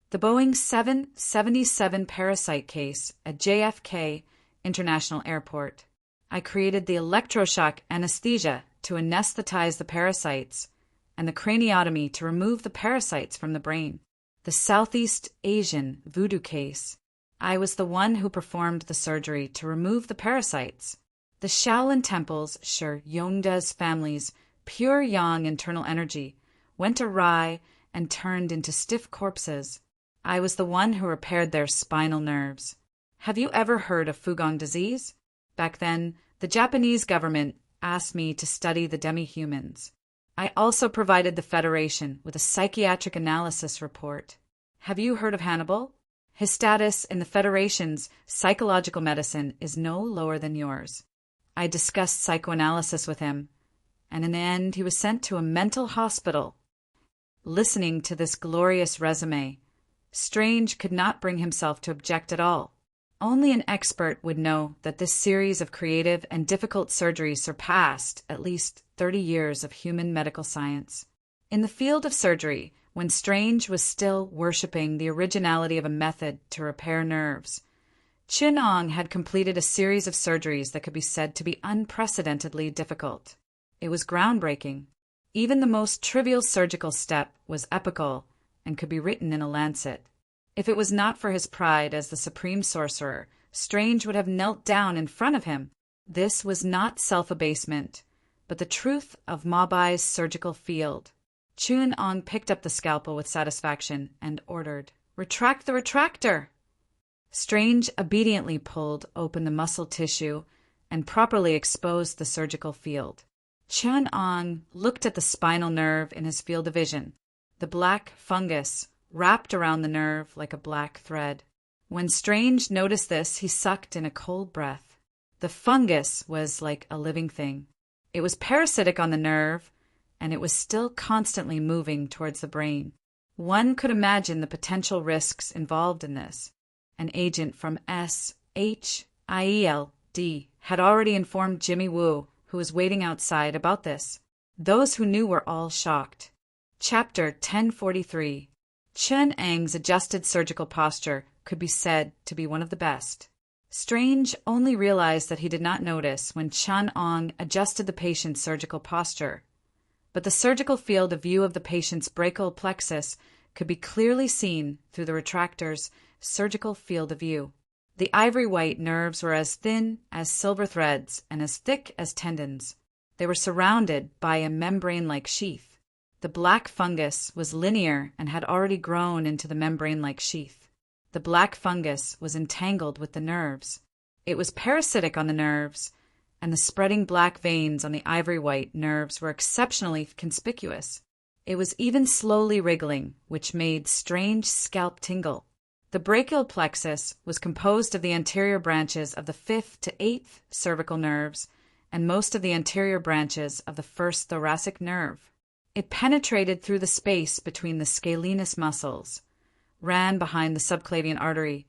The Boeing 777 parasite case at JFK International Airport. I created the electroshock anesthesia to anesthetize the parasites and the craniotomy to remove the parasites from the brain. The Southeast Asian voodoo case. I was the one who performed the surgery to remove the parasites. The Shaolin Temple's Shi Yongda's family's pure yang internal energy went awry and turned into stiff corpses. I was the one who repaired their spinal nerves. Have you ever heard of Fugong disease? Back then, the Japanese government asked me to study the demi-humans. I also provided the Federation with a psychiatric analysis report. Have you heard of Hannibal? His status in the Federation's psychological medicine is no lower than yours. I discussed psychoanalysis with him, and in the end he was sent to a mental hospital. Listening to this glorious resume, Strange could not bring himself to object at all. Only an expert would know that this series of creative and difficult surgeries surpassed at least 30 years of human medical science. In the field of surgery, when Strange was still worshipping the originality of a method to repair nerves, Chin Ong had completed a series of surgeries that could be said to be unprecedentedly difficult. It was groundbreaking. Even the most trivial surgical step was epical and could be written in a lancet. If it was not for his pride as the supreme sorcerer, Strange would have knelt down in front of him. This was not self-abasement, but the truth of Mabai's surgical field. Chun Ong picked up the scalpel with satisfaction and ordered, "Retract the retractor!" Strange obediently pulled open the muscle tissue and properly exposed the surgical field. Chun Ong looked at the spinal nerve in his field of vision. The black fungus wrapped around the nerve like a black thread. When Strange noticed this, he sucked in a cold breath. The fungus was like a living thing. It was parasitic on the nerve, and it was still constantly moving towards the brain. One could imagine the potential risks involved in this. An agent from SHIELD had already informed Jimmy Woo, who was waiting outside, about this. Those who knew were all shocked. Chapter 1043. Chun Ang's adjusted surgical posture could be said to be one of the best. Strange only realized that he did not notice when Chun Ong adjusted the patient's surgical posture, but the surgical field of view of the patient's brachial plexus could be clearly seen through the retractor's surgical field of view. The ivory-white nerves were as thin as silver threads and as thick as tendons. They were surrounded by a membrane-like sheath. The black fungus was linear and had already grown into the membrane-like sheath. The black fungus was entangled with the nerves. It was parasitic on the nerves, and the spreading black veins on the ivory-white nerves were exceptionally conspicuous. It was even slowly wriggling, which made Strange's scalp tingle. The brachial plexus was composed of the anterior branches of the 5th to 8th cervical nerves and most of the anterior branches of the 1st thoracic nerve. It penetrated through the space between the scalenus muscles, ran behind the subclavian artery,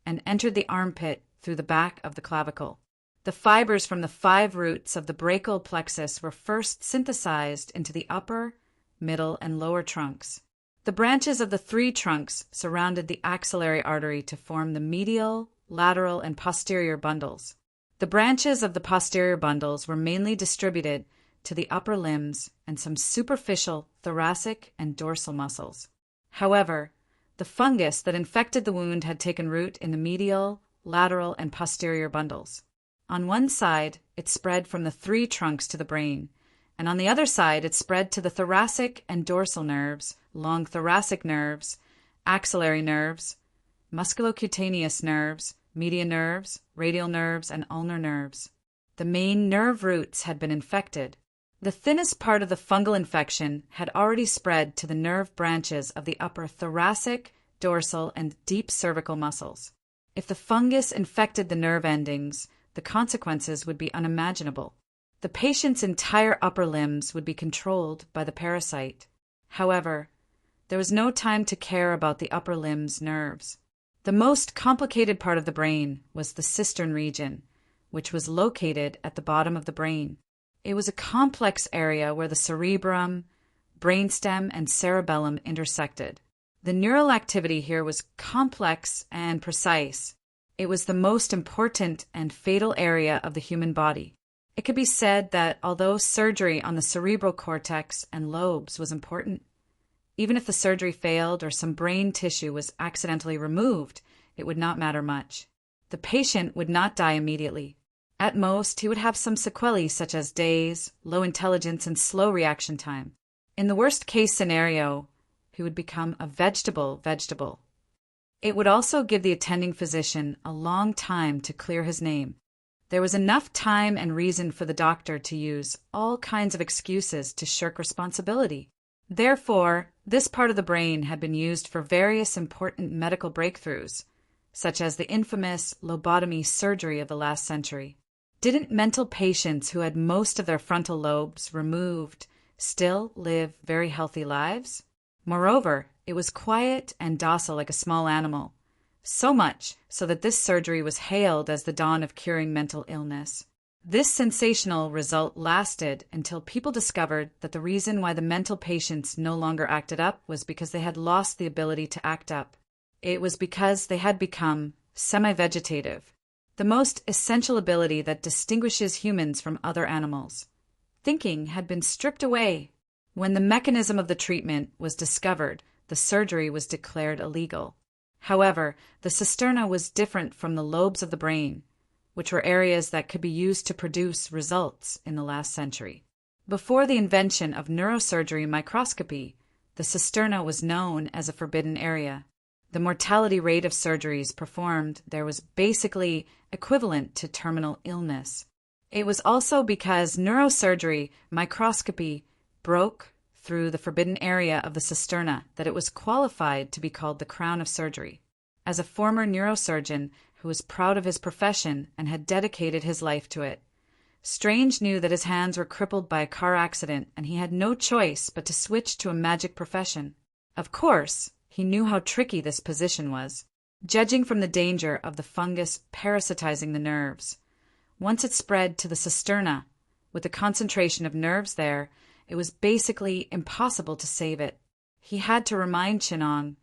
and entered the armpit through the back of the clavicle. The fibers from the 5 roots of the brachial plexus were first synthesized into the upper, middle, and lower trunks. The branches of the 3 trunks surrounded the axillary artery to form the medial, lateral, and posterior bundles. The branches of the posterior bundles were mainly distributed to the upper limbs and some superficial thoracic and dorsal muscles. However, the fungus that infected the wound had taken root in the medial, lateral, and posterior bundles. On one side, it spread from the 3 trunks to the brain, and on the other side it spread to the thoracic and dorsal nerves, long thoracic nerves, axillary nerves, musculocutaneous nerves, median nerves, radial nerves, and ulnar nerves. The main nerve roots had been infected. The thinnest part of the fungal infection had already spread to the nerve branches of the upper thoracic, dorsal, and deep cervical muscles. If the fungus infected the nerve endings, the consequences would be unimaginable. The patient's entire upper limbs would be controlled by the parasite. However, There was no time to care about the upper limbs' nerves. The most complicated part of the brain was the cistern region, which was located at the bottom of the brain. It was a complex area where the cerebrum, brainstem, and cerebellum intersected. The neural activity here was complex and precise. It was the most important and fatal area of the human body. It could be said that although surgery on the cerebral cortex and lobes was important, even if the surgery failed or some brain tissue was accidentally removed, it would not matter much. The patient would not die immediately. At most, he would have some sequelae such as days, low intelligence, and slow reaction time. In the worst-case scenario, he would become a vegetable. It would also give the attending physician a long time to clear his name. There was enough time and reason for the doctor to use all kinds of excuses to shirk responsibility. Therefore, this part of the brain had been used for various important medical breakthroughs, such as the infamous lobotomy surgery of the last century. Didn't mental patients who had most of their frontal lobes removed still live very healthy lives? Moreover, it was quiet and docile like a small animal, so much so that this surgery was hailed as the dawn of curing mental illness. This sensational result lasted until people discovered that the reason why the mental patients no longer acted up was because they had lost the ability to act up. It was because they had become semi-vegetative, the most essential ability that distinguishes humans from other animals. Thinking had been stripped away. When the mechanism of the treatment was discovered, the surgery was declared illegal. However, the cisterna was different from the lobes of the brain, which were areas that could be used to produce results in the last century. Before the invention of neurosurgery microscopy, the cisterna was known as a forbidden area. The mortality rate of surgeries performed there was basically equivalent to terminal illness. It was also because neurosurgery microscopy broke through the forbidden area of the cisterna that it was qualified to be called the crown of surgery. As a former neurosurgeon who was proud of his profession and had dedicated his life to it, Strange knew that his hands were crippled by a car accident and he had no choice but to switch to a magic profession. Of course, he knew how tricky this position was, judging from the danger of the fungus parasitizing the nerves. Once it spread to the cisterna, with the concentration of nerves there, it was basically impossible to save it. He had to remind Chinong,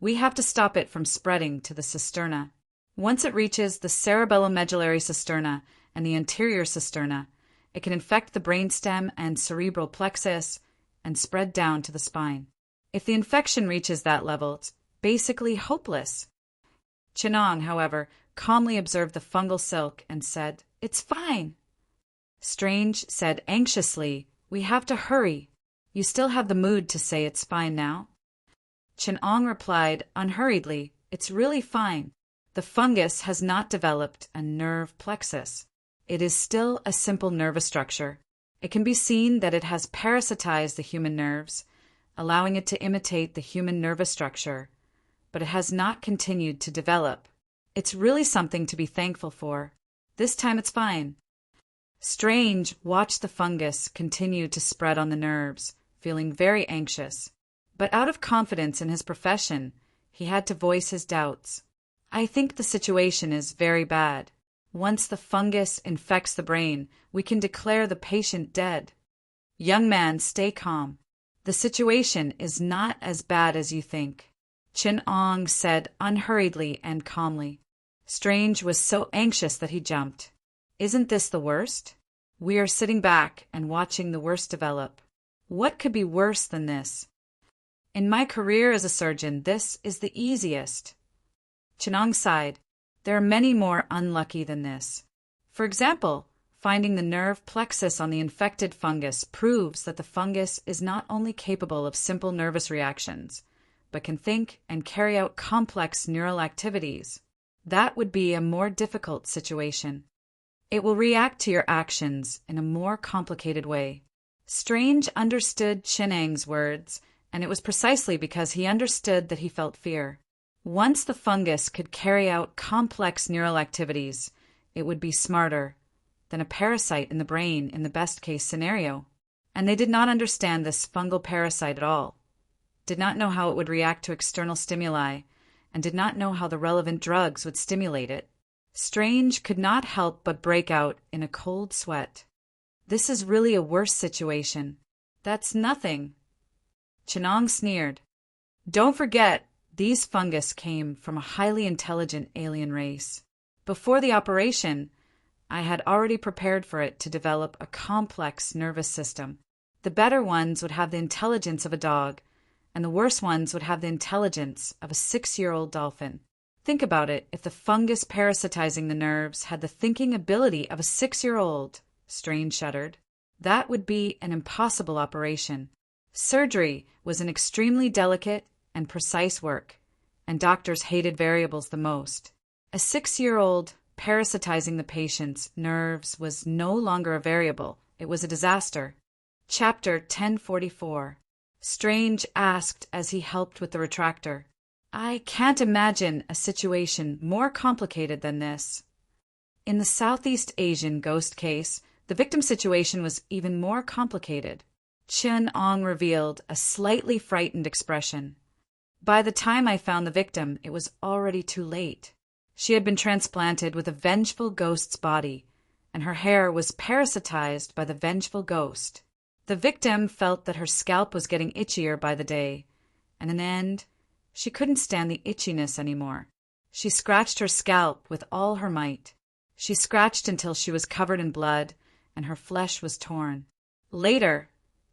"We have to stop it from spreading to the cisterna. Once it reaches the cerebellomedullary cisterna and the anterior cisterna, it can infect the brainstem and cerebral plexus and spread down to the spine. If the infection reaches that level, it's basically hopeless." Chinong, however, calmly observed the fungal silk and said, "It's fine." Strange said anxiously, "We have to hurry. You still have the mood to say it's fine now?" Chinong replied unhurriedly, "It's really fine. The fungus has not developed a nerve plexus. It is still a simple nervous structure. It can be seen that it has parasitized the human nerves, allowing it to imitate the human nervous structure, but it has not continued to develop. It's really something to be thankful for. This time it's fine." Strange watched the fungus continue to spread on the nerves, feeling very anxious. But out of confidence in his profession, he had to voice his doubts. "I think the situation is very bad. Once the fungus infects the brain, we can declare the patient dead." "Young man, stay calm. The situation is not as bad as you think," Chinong said unhurriedly and calmly. Strange was so anxious that he jumped. "Isn't this the worst? We are sitting back and watching the worst develop. What could be worse than this? In my career as a surgeon, this is the easiest." Chinong sighed. "There are many more unlucky than this. For example, finding the nerve plexus on the infected fungus proves that the fungus is not only capable of simple nervous reactions, but can think and carry out complex neural activities. That would be a more difficult situation. It will react to your actions in a more complicated way." Strange understood Chinong's words, and it was precisely because he understood that he felt fear. Once the fungus could carry out complex neural activities, it would be smarter than a parasite in the brain in the best-case scenario. And they did not understand this fungal parasite at all. did not know how it would react to external stimuli, and did not know how the relevant drugs would stimulate it. Strange could not help but break out in a cold sweat. This is really a worse situation. That's nothing. Chenong sneered. Don't forget, these fungus came from a highly intelligent alien race. Before the operation, I had already prepared for it to develop a complex nervous system. The better ones would have the intelligence of a dog, and the worse ones would have the intelligence of a 6-year-old dolphin. Think about it, if the fungus parasitizing the nerves had the thinking ability of a 6-year-old, Strange shuddered. That would be an impossible operation. Surgery was an extremely delicate and precise work, and doctors hated variables the most. A 6-year-old parasitizing the patient's nerves was no longer a variable. It was a disaster. Chapter 1044. Strange asked as he helped with the retractor. I can't imagine a situation more complicated than this. In the Southeast Asian ghost case, the victim situation was even more complicated. Chenong revealed a slightly frightened expression. By the time I found the victim, it was already too late. She had been transplanted with a vengeful ghost's body, and her hair was parasitized by the vengeful ghost. The victim felt that her scalp was getting itchier by the day, and in the end, she couldn't stand the itchiness anymore. She scratched her scalp with all her might. She scratched until she was covered in blood, and her flesh was torn. Later,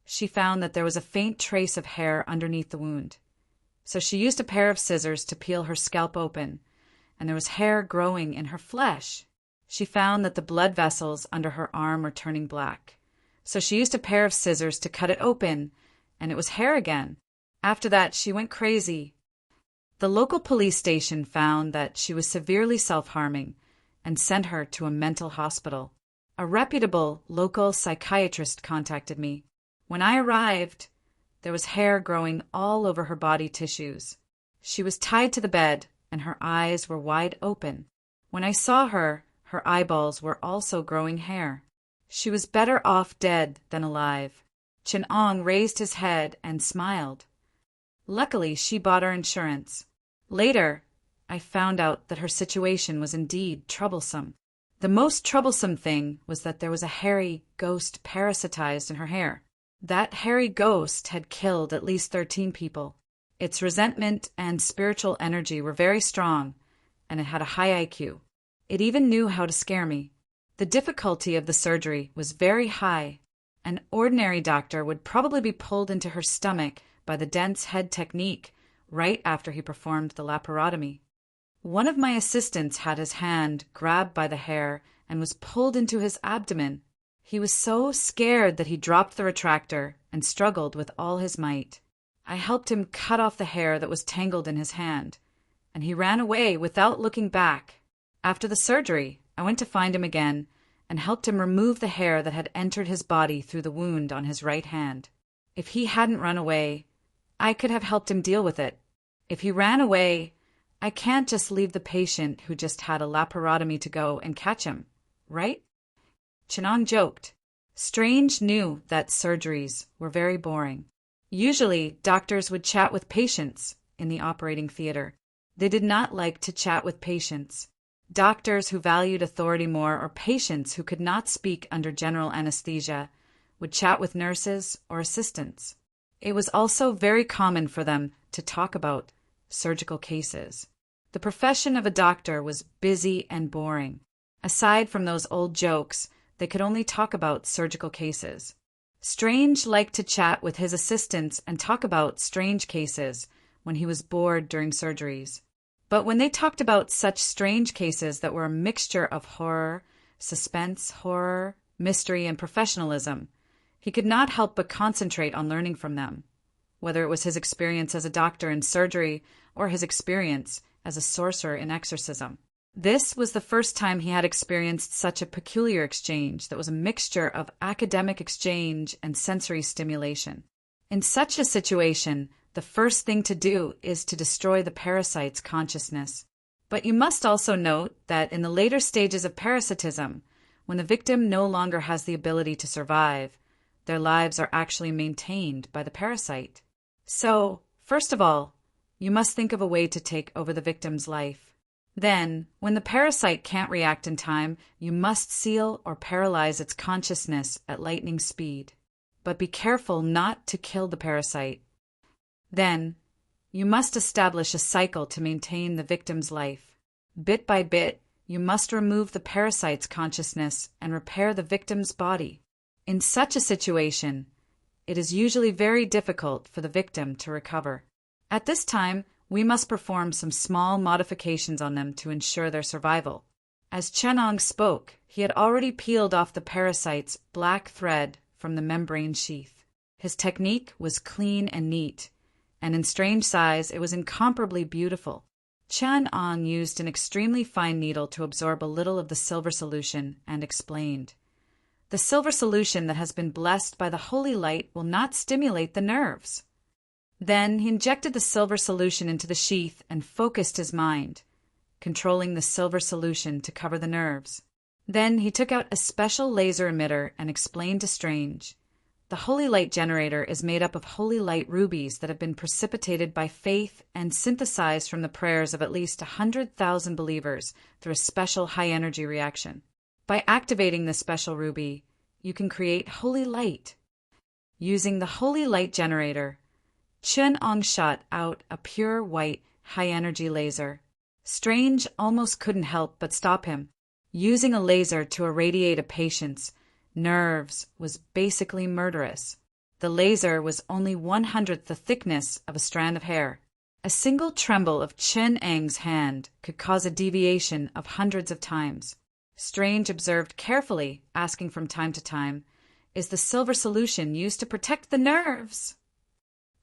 she found that there was a faint trace of hair underneath the wound. So she used a pair of scissors to peel her scalp open, and there was hair growing in her flesh. She found that the blood vessels under her arm were turning black. So she used a pair of scissors to cut it open, and it was hair again. After that, she went crazy. The local police station found that she was severely self-harming and sent her to a mental hospital. A reputable local psychiatrist contacted me. When I arrived, there was hair growing all over her body tissues. She was tied to the bed, and her eyes were wide open. When I saw her, her eyeballs were also growing hair. She was better off dead than alive. Chenong raised his head and smiled. Luckily, she bought our insurance. Later, I found out that her situation was indeed troublesome. The most troublesome thing was that there was a hairy ghost parasitized in her hair. That hairy ghost had killed at least 13 people. Its resentment and spiritual energy were very strong, and it had a high IQ. It even knew how to scare me. The difficulty of the surgery was very high. An ordinary doctor would probably be pulled into her stomach by the dense head technique right after he performed the laparotomy. One of my assistants had his hand grabbed by the hair and was pulled into his abdomen. He was so scared that he dropped the retractor and struggled with all his might. I helped him cut off the hair that was tangled in his hand, and he ran away without looking back. After the surgery, I went to find him again and helped him remove the hair that had entered his body through the wound on his right hand. If he hadn't run away, I could have helped him deal with it. If he ran away, I can't just leave the patient who just had a laparotomy to go and catch him, right? Chenong joked. Strange knew that surgeries were very boring. Usually, doctors would chat with patients in the operating theater. They did not like to chat with patients. Doctors who valued authority more, or patients who could not speak under general anesthesia, would chat with nurses or assistants. It was also very common for them to talk about surgical cases. The profession of a doctor was busy and boring. Aside from those old jokes, they could only talk about surgical cases. Strange liked to chat with his assistants and talk about strange cases when he was bored during surgeries. But when they talked about such strange cases that were a mixture of horror, suspense, horror, mystery, and professionalism, he could not help but concentrate on learning from them, whether it was his experience as a doctor in surgery or his experience as a sorcerer in exorcism. This was the first time he had experienced such a peculiar exchange that was a mixture of academic exchange and sensory stimulation. In such a situation, the first thing to do is to destroy the parasite's consciousness. But you must also note that in the later stages of parasitism, when the victim no longer has the ability to survive, their lives are actually maintained by the parasite. So, First of all, you must think of a way to take over the victim's life. Then, when the parasite can't react in time, you must seal or paralyze its consciousness at lightning speed. But be careful not to kill the parasite. Then, you must establish a cycle to maintain the victim's life. Bit by bit, you must remove the parasite's consciousness and repair the victim's body. In such a situation, it is usually very difficult for the victim to recover. At this time, we must perform some small modifications on them to ensure their survival. As Chenong spoke, he had already peeled off the parasite's black thread from the membrane sheath. His technique was clean and neat, and in strange size it was incomparably beautiful. Chenong used an extremely fine needle to absorb a little of the silver solution and explained, "The silver solution that has been blessed by the holy light will not stimulate the nerves." Then he injected the silver solution into the sheath and focused his mind, controlling the silver solution to cover the nerves. Then he took out a special laser emitter and explained to Strange, "The holy light generator is made up of holy light rubies that have been precipitated by faith and synthesized from the prayers of at least 100,000 believers through a special high-energy reaction. By activating this special ruby, you can create holy light." Using the holy light generator, Chenong shot out a pure white, high-energy laser. Strange almost couldn't help but stop him. Using a laser to irradiate a patient's nerves was basically murderous. The laser was only 1/100th the thickness of a strand of hair. A single tremble of Chenong's hand could cause a deviation of hundreds of times. Strange observed carefully, asking from time to time, "Is the silver solution used to protect the nerves?"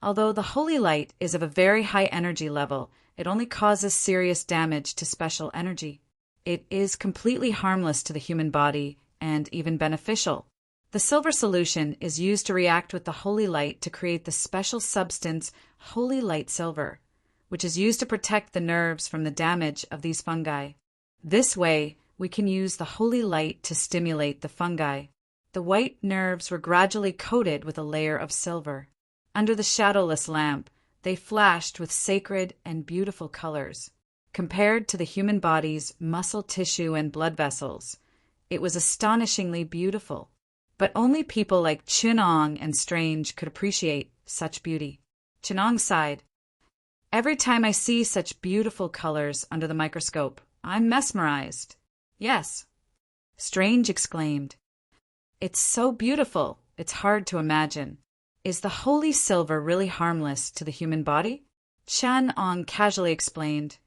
Although the holy light is of a very high energy level, it only causes serious damage to special energy. It is completely harmless to the human body and even beneficial. The silver solution is used to react with the holy light to create the special substance holy light silver, which is used to protect the nerves from the damage of these fungi. This way, we can use the holy light to stimulate the fungi. The white nerves were gradually coated with a layer of silver. Under the shadowless lamp, they flashed with sacred and beautiful colors. Compared to the human body's muscle tissue and blood vessels, it was astonishingly beautiful. But only people like Chenong and Strange could appreciate such beauty. Chenong sighed. "Every time I see such beautiful colors under the microscope, I'm mesmerized." "Yes," Strange exclaimed. "It's so beautiful, it's hard to imagine. Is the holy silver really harmless to the human body?" Chenong casually explained,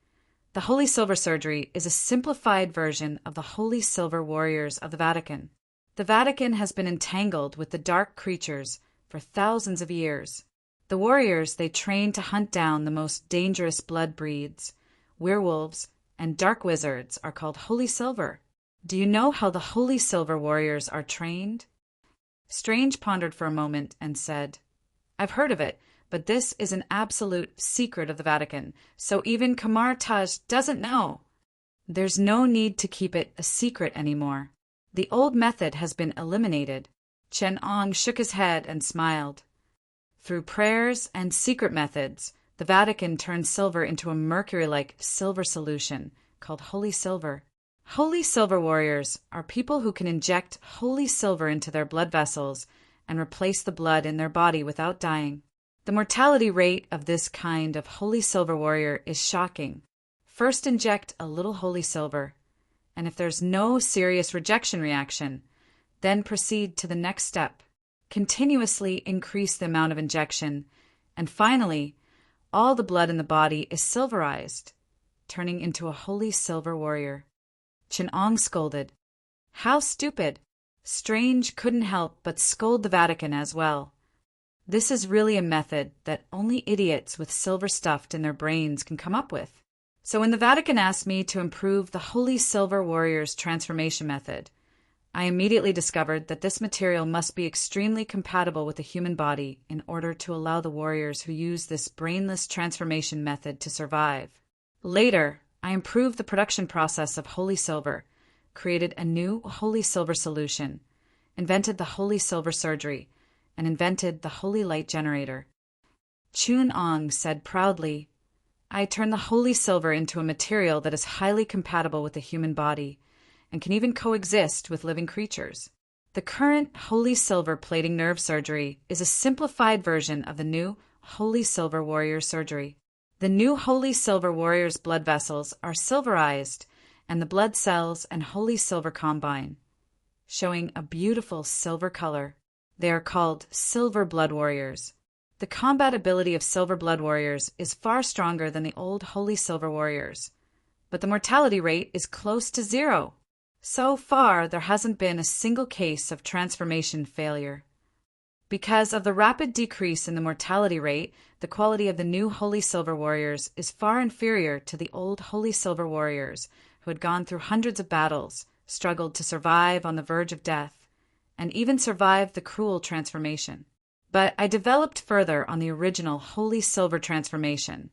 "The holy silver surgery is a simplified version of the holy silver warriors of the Vatican. The Vatican has been entangled with the dark creatures for thousands of years. The warriors they train to hunt down the most dangerous blood breeds, werewolves, and dark wizards are called holy silver. Do you know how the holy silver warriors are trained?" Strange pondered for a moment and said, "I've heard of it, but this is an absolute secret of the Vatican, so even Kamartaj doesn't know." "There's no need to keep it a secret anymore. The old method has been eliminated." Chenong shook his head and smiled. "Through prayers and secret methods, the Vatican turned silver into a mercury-like silver solution called holy silver. Holy silver warriors are people who can inject holy silver into their blood vessels and replace the blood in their body without dying. The mortality rate of this kind of holy silver warrior is shocking. First inject a little holy silver, and if there's no serious rejection reaction, then proceed to the next step. Continuously increase the amount of injection, and finally, all the blood in the body is silverized, turning into a holy silver warrior." Chenong scolded. "How stupid!" Strange couldn't help but scold the Vatican as well. This is really a method that only idiots with silver stuffed in their brains can come up with. So when the Vatican asked me to improve the Holy Silver Warrior's transformation method, I immediately discovered that this material must be extremely compatible with the human body in order to allow the warriors who use this brainless transformation method to survive. Later, I improved the production process of holy silver, created a new holy silver solution, invented the holy silver surgery, and invented the holy light generator. Chun-Ong said proudly, I turn the holy silver into a material that is highly compatible with the human body and can even coexist with living creatures. The current holy silver plating nerve surgery is a simplified version of the new Holy Silver Warrior surgery. The new Holy Silver Warrior's blood vessels are silverized, and the blood cells and holy silver combine, showing a beautiful silver color. They are called Silver Blood Warriors. The combat ability of Silver Blood Warriors is far stronger than the old Holy Silver Warriors, but the mortality rate is close to zero. So far, there hasn't been a single case of transformation failure. Because of the rapid decrease in the mortality rate, the quality of the new Holy Silver Warriors is far inferior to the old Holy Silver Warriors who had gone through hundreds of battles, struggled to survive on the verge of death, and even survived the cruel transformation. But I developed further on the original Holy Silver transformation,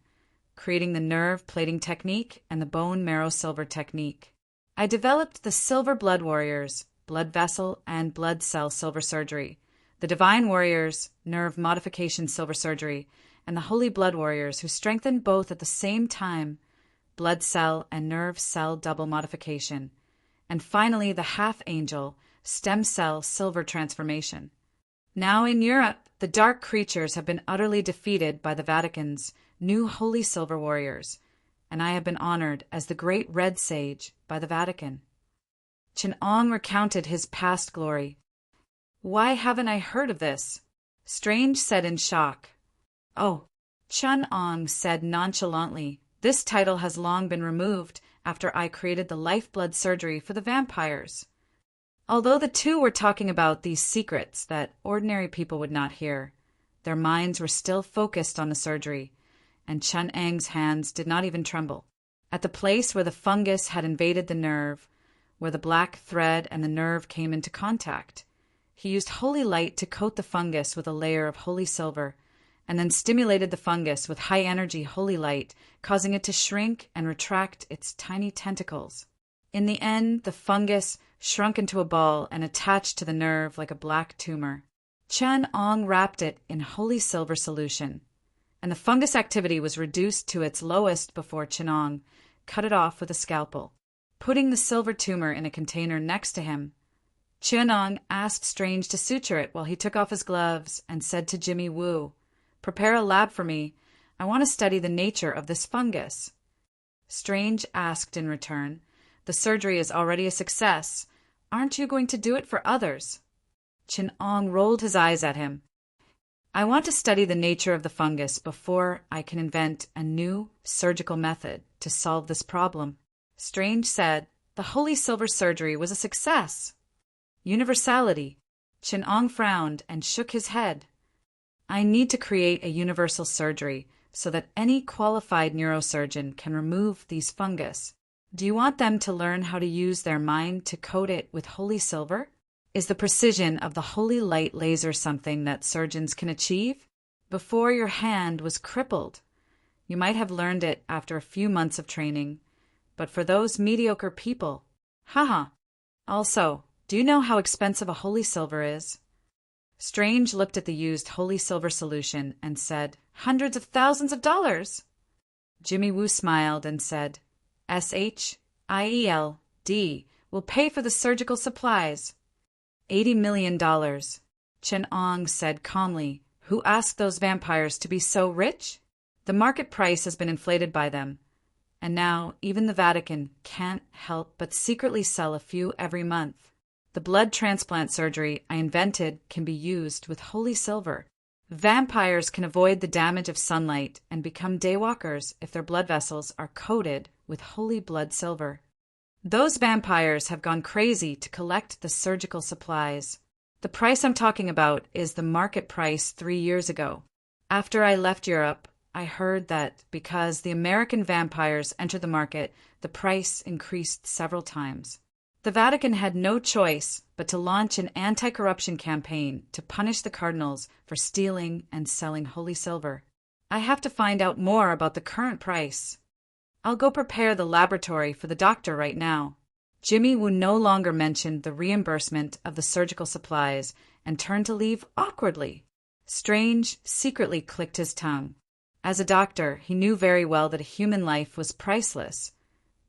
creating the nerve plating technique and the bone marrow silver technique. I developed the Silver Blood Warriors, blood vessel and blood cell silver surgery, the Divine Warriors, nerve modification silver surgery, and the Holy Blood Warriors who strengthen both at the same time, blood cell and nerve cell double modification, and finally the Half Angel, stem cell silver transformation. Now in Europe, the dark creatures have been utterly defeated by the Vatican's new Holy Silver Warriors, and I have been honored as the Great Red Sage by the Vatican. Chun-Ong recounted his past glory. Why haven't I heard of this? Strange said in shock. Oh, Chun-Ong said nonchalantly, this title has long been removed after I created the lifeblood surgery for the vampires. Although the two were talking about these secrets that ordinary people would not hear, their minds were still focused on the surgery, and Chun-Ang's hands did not even tremble. At the place where the fungus had invaded the nerve, where the black thread and the nerve came into contact, he used holy light to coat the fungus with a layer of holy silver, and then stimulated the fungus with high-energy holy light, causing it to shrink and retract its tiny tentacles. In the end, the fungus shrunk into a ball and attached to the nerve like a black tumor. Chun-Ong wrapped it in holy silver solution, and the fungus activity was reduced to its lowest before Chun-Ong cut it off with a scalpel. Putting the silver tumor in a container next to him, Chun-Ong asked Strange to suture it while he took off his gloves and said to Jimmy Woo, "Prepare a lab for me. I want to study the nature of this fungus." Strange asked in return, "The surgery is already a success. Aren't you going to do it for others?" Chun-Ong rolled his eyes at him. "I want to study the nature of the fungus before I can invent a new surgical method to solve this problem." Strange said, "The Holy Silver surgery was a success." Universality. Chun-Ong frowned and shook his head. "I need to create a universal surgery so that any qualified neurosurgeon can remove these fungus. Do you want them to learn how to use their mind to coat it with holy silver? Is the precision of the holy light laser something that surgeons can achieve? Before your hand was crippled. You might have learned it after a few months of training, but for those mediocre people, haha. Also, do you know how expensive a holy silver is?" Strange looked at the used holy silver solution and said, "Hundreds of thousands of dollars." Jimmy Woo smiled and said, "SHIELD will pay for the surgical supplies. $80 million. Chun-Ong said calmly, "Who asked those vampires to be so rich? The market price has been inflated by them, and now even the Vatican can't help but secretly sell a few every month. The blood transplant surgery I invented can be used with holy silver. Vampires can avoid the damage of sunlight and become daywalkers if their blood vessels are coated with holy blood silver. Those vampires have gone crazy to collect the surgical supplies. The price I'm talking about is the market price 3 years ago. After I left Europe, I heard that because the American vampires entered the market, the price increased several times. The Vatican had no choice but to launch an anti-corruption campaign to punish the cardinals for stealing and selling holy silver. I have to find out more about the current price. I'll go prepare the laboratory for the doctor right now." Jimmy Woo no longer mentioned the reimbursement of the surgical supplies and turned to leave awkwardly. Strange secretly clicked his tongue. As a doctor, he knew very well that a human life was priceless,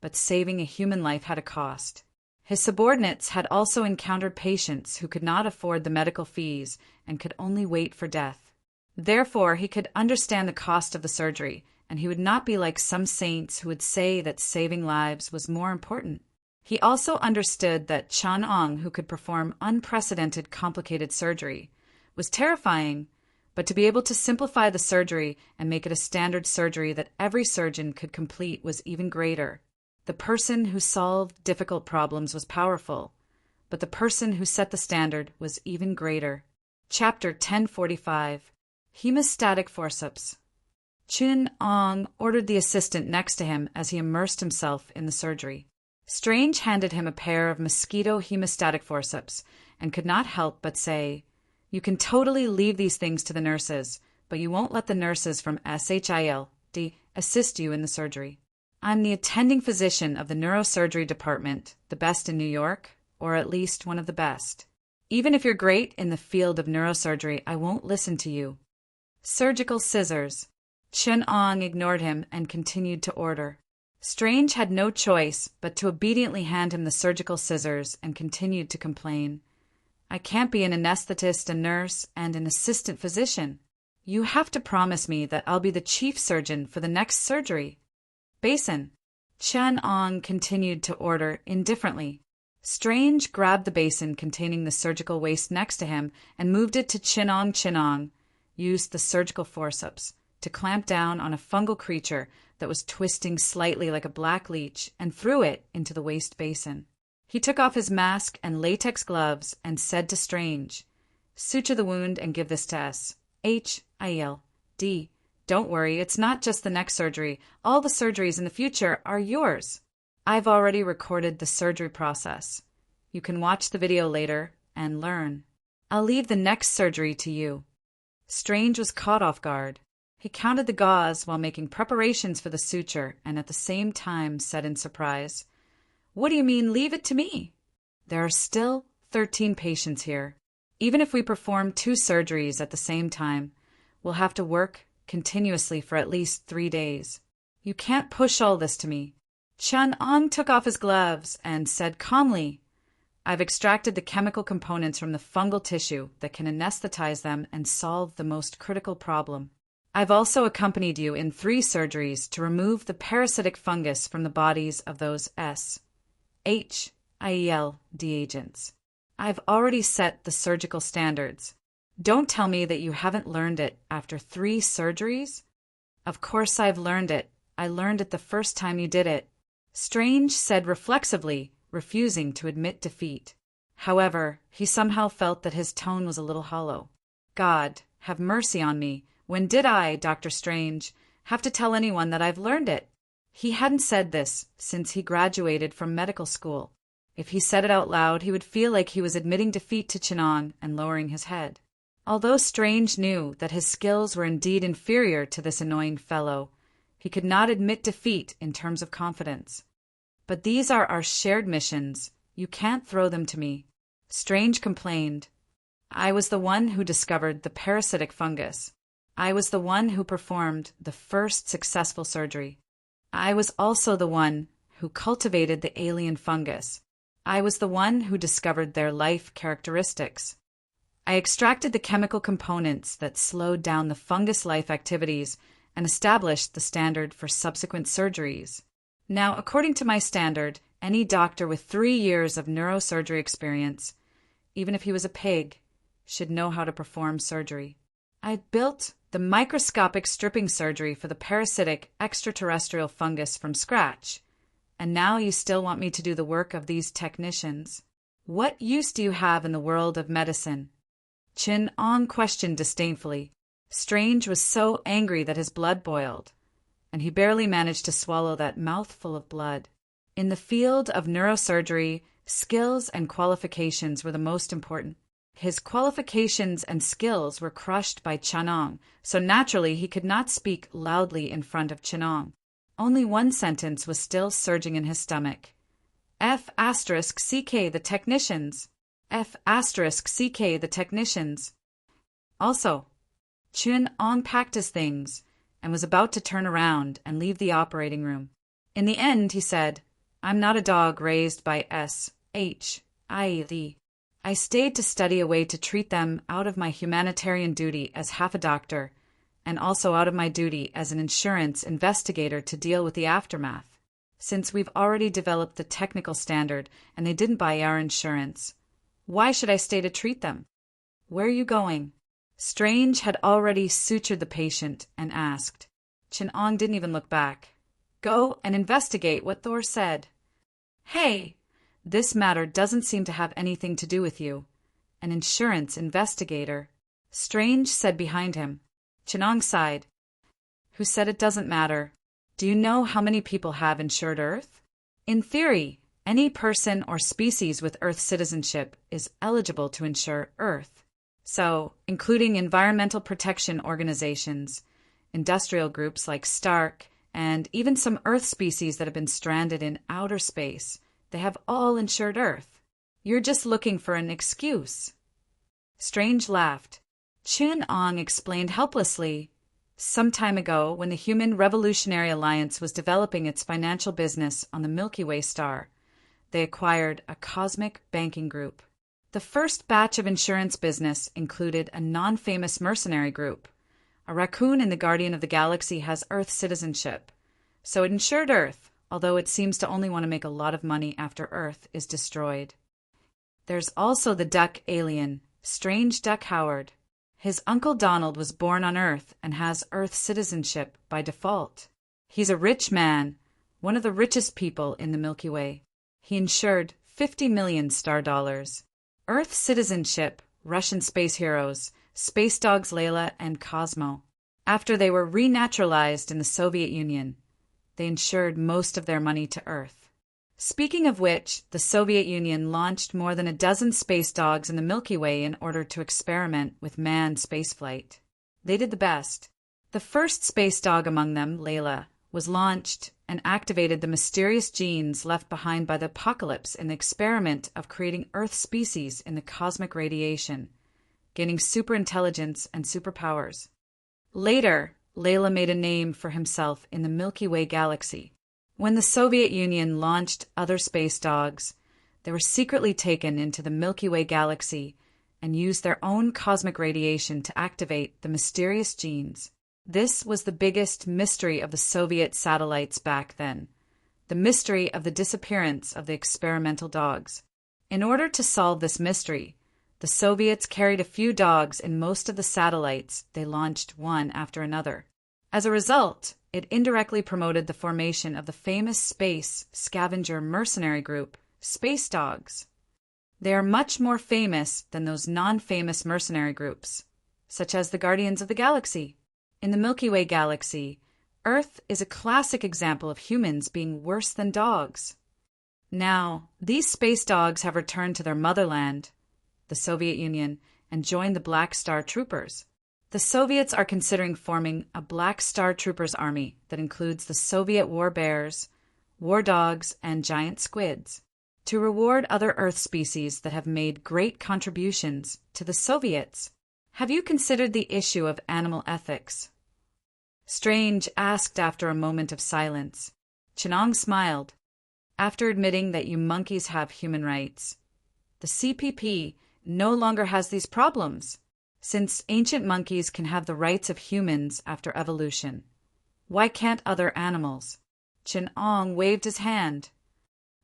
but saving a human life had a cost. His subordinates had also encountered patients who could not afford the medical fees and could only wait for death. Therefore, he could understand the cost of the surgery, and he would not be like some saints who would say that saving lives was more important. He also understood that Chang'an, who could perform unprecedented complicated surgery, was terrifying, but to be able to simplify the surgery and make it a standard surgery that every surgeon could complete was even greater. The person who solved difficult problems was powerful, but the person who set the standard was even greater. Chapter 1045. Hemostatic Forceps. Chang'an ordered the assistant next to him as he immersed himself in the surgery. Strange handed him a pair of mosquito hemostatic forceps and could not help but say, "You can totally leave these things to the nurses, but you won't let the nurses from SHILD assist you in the surgery. I'm the attending physician of the neurosurgery department, the best in New York, or at least one of the best. Even if you're great in the field of neurosurgery, I won't listen to you." Surgical scissors. Chang'an ignored him and continued to order. Strange had no choice but to obediently hand him the surgical scissors and continued to complain. "I can't be an anesthetist, a nurse, and an assistant physician. You have to promise me that I'll be the chief surgeon for the next surgery." Basin. Chang'an continued to order indifferently. Strange grabbed the basin containing the surgical waste next to him and moved it to Chang'an used the surgical forceps to clamp down on a fungal creature that was twisting slightly like a black leech and threw it into the waste basin. He took off his mask and latex gloves and said to Strange, "Suture the wound and give this to SHILD. Don't worry, it's not just the neck surgery. All the surgeries in the future are yours. I've already recorded the surgery process. You can watch the video later and learn. I'll leave the next surgery to you." Strange was caught off guard. He counted the gauze while making preparations for the suture and at the same time said in surprise, "What do you mean, leave it to me? There are still 13 patients here. Even if we perform 2 surgeries at the same time, we'll have to work continuously for at least 3 days. You can't push all this to me." Chang'an took off his gloves and said calmly, "I've extracted the chemical components from the fungal tissue that can anesthetize them and solve the most critical problem. I've also accompanied you in 3 surgeries to remove the parasitic fungus from the bodies of those SHILD agents. I've already set the surgical standards. Don't tell me that you haven't learned it after 3 surgeries." "Of course I've learned it. I learned it the first time you did it," Strange said reflexively, refusing to admit defeat. However, he somehow felt that his tone was a little hollow. "God, have mercy on me. When did I, Dr. Strange, have to tell anyone that I've learned it?" He hadn't said this since he graduated from medical school. If he said it out loud, he would feel like he was admitting defeat to Chang'an and lowering his head. Although Strange knew that his skills were indeed inferior to this annoying fellow, he could not admit defeat in terms of confidence. "But these are our shared missions. You can't throw them to me." Strange complained. "I was the one who discovered the parasitic fungus. I was the one who performed the first successful surgery. I was also the one who cultivated the alien fungus. I was the one who discovered their life characteristics. I extracted the chemical components that slowed down the fungus life activities and established the standard for subsequent surgeries. Now, according to my standard, any doctor with 3 years of neurosurgery experience, even if he was a pig, should know how to perform surgery. I built the microscopic stripping surgery for the parasitic extraterrestrial fungus from scratch, and now you still want me to do the work of these technicians. What use do you have in the world of medicine?" Chang'an questioned disdainfully. Strange was so angry that his blood boiled, and he barely managed to swallow that mouthful of blood. In the field of neurosurgery, skills and qualifications were the most important. His qualifications and skills were crushed by Chang'an, so naturally he could not speak loudly in front of Chang'an. Only one sentence was still surging in his stomach. F*CK the technicians. F*CK the technicians. Also, Chun Ong packed his things and was about to turn around and leave the operating room. In the end, he said, "I'm not a dog raised by S.H.I.L. I stayed to study a way to treat them out of my humanitarian duty as half a doctor, and also out of my duty as an insurance investigator to deal with the aftermath. Since we've already developed the technical standard and they didn't buy our insurance, why should I stay to treat them? Where are you going?" Strange had already sutured the patient and asked. Chun Ong didn't even look back. "Go and investigate what Thor said." "Hey, this matter doesn't seem to have anything to do with you. An insurance investigator," Strange said behind him. Chun Ong sighed. "Who said it doesn't matter? Do you know how many people have insured Earth? In theory, any person or species with Earth citizenship is eligible to insure Earth. So, including environmental protection organizations, industrial groups like Stark, and even some Earth species that have been stranded in outer space, they have all insured Earth. You're just looking for an excuse." Strange laughed. Chun Ong explained helplessly. Some time ago, when the Human Revolutionary Alliance was developing its financial business on the Milky Way star, they acquired a cosmic banking group. The first batch of insurance business included a non-famous mercenary group. A raccoon in the Guardian of the Galaxy has Earth citizenship, so it insured Earth, although it seems to only want to make a lot of money after Earth is destroyed. There's also the duck alien, Strange Duck Howard. His uncle Donald was born on Earth and has Earth citizenship by default. He's a rich man, one of the richest people in the Milky Way. He insured 50 million star dollars. Earth citizenship, Russian space heroes, space dogs Layla and Cosmo. After they were renaturalized in the Soviet Union, they insured most of their money to Earth. Speaking of which, the Soviet Union launched more than a dozen space dogs in the Milky Way in order to experiment with manned spaceflight. They did the best. The first space dog among them, Layla, was launched and activated the mysterious genes left behind by the apocalypse in the experiment of creating Earth species in the cosmic radiation, gaining superintelligence and superpowers. Later, Layla made a name for himself in the Milky Way galaxy. When the Soviet Union launched other space dogs, they were secretly taken into the Milky Way galaxy and used their own cosmic radiation to activate the mysterious genes. This was the biggest mystery of the Soviet satellites back then, the mystery of the disappearance of the experimental dogs. In order to solve this mystery, the Soviets carried a few dogs in most of the satellites they launched one after another. As a result, it indirectly promoted the formation of the famous space scavenger mercenary group, Space Dogs. They are much more famous than those non-famous mercenary groups, such as the Guardians of the Galaxy. In the Milky Way galaxy, Earth is a classic example of humans being worse than dogs. Now, these space dogs have returned to their motherland, the Soviet Union, and joined the Black Star Troopers. The Soviets are considering forming a Black Star Troopers army that includes the Soviet war bears, war dogs, and giant squids, to reward other Earth species that have made great contributions to the Soviets. Have you considered the issue of animal ethics? Strange asked after a moment of silence. Chun Ong smiled. After admitting that you monkeys have human rights, the CPP no longer has these problems, since ancient monkeys can have the rights of humans after evolution. Why can't other animals? Chun Ong waved his hand.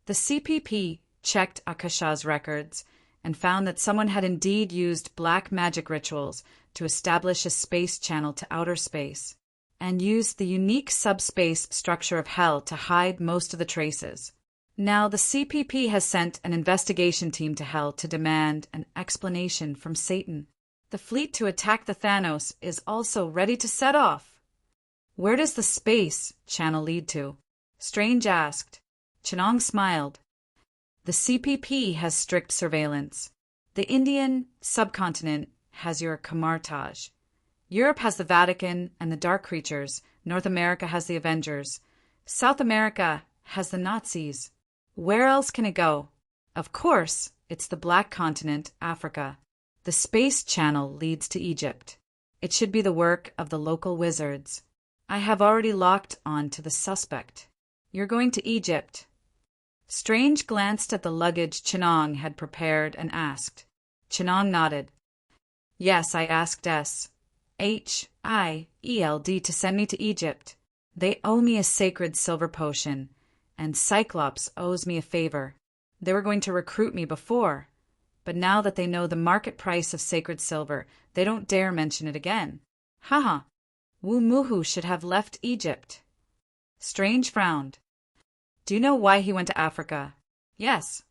The CPP checked Akasha's records and found that someone had indeed used black magic rituals to establish a space channel to outer space, and used the unique subspace structure of Hell to hide most of the traces. Now the CPP has sent an investigation team to Hell to demand an explanation from Satan. The fleet to attack the Thanos is also ready to set off. Where does the space channel lead to? Strange asked. Chun Ong smiled. The CPP has strict surveillance. The Indian subcontinent has your Kamartaj. Europe has the Vatican and the Dark Creatures. North America has the Avengers. South America has the Nazis. Where else can it go? Of course, it's the Black Continent, Africa. The space channel leads to Egypt. It should be the work of the local wizards. I have already locked on to the suspect. You're going to Egypt. Strange glanced at the luggage Chenong had prepared and asked. Chenong nodded. Yes, I asked SHIELD to send me to Egypt. They owe me a sacred silver potion, and Cyclops owes me a favor. They were going to recruit me before, but now that they know the market price of sacred silver, they don't dare mention it again. Haha. Wu Muhu should have left Egypt. Strange frowned. Do you know why he went to Africa? Yes.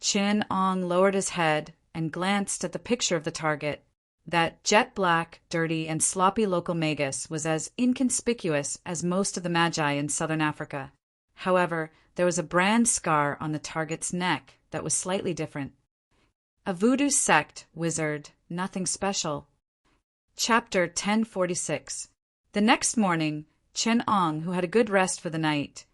Chin Ong lowered his head and glanced at the picture of the target. That jet-black, dirty, and sloppy local magus was as inconspicuous as most of the magi in southern Africa. However, there was a brand scar on the target's neck that was slightly different. A voodoo sect, wizard, nothing special. Chapter 1046. The next morning, Chen Ong, who had a good rest for the night,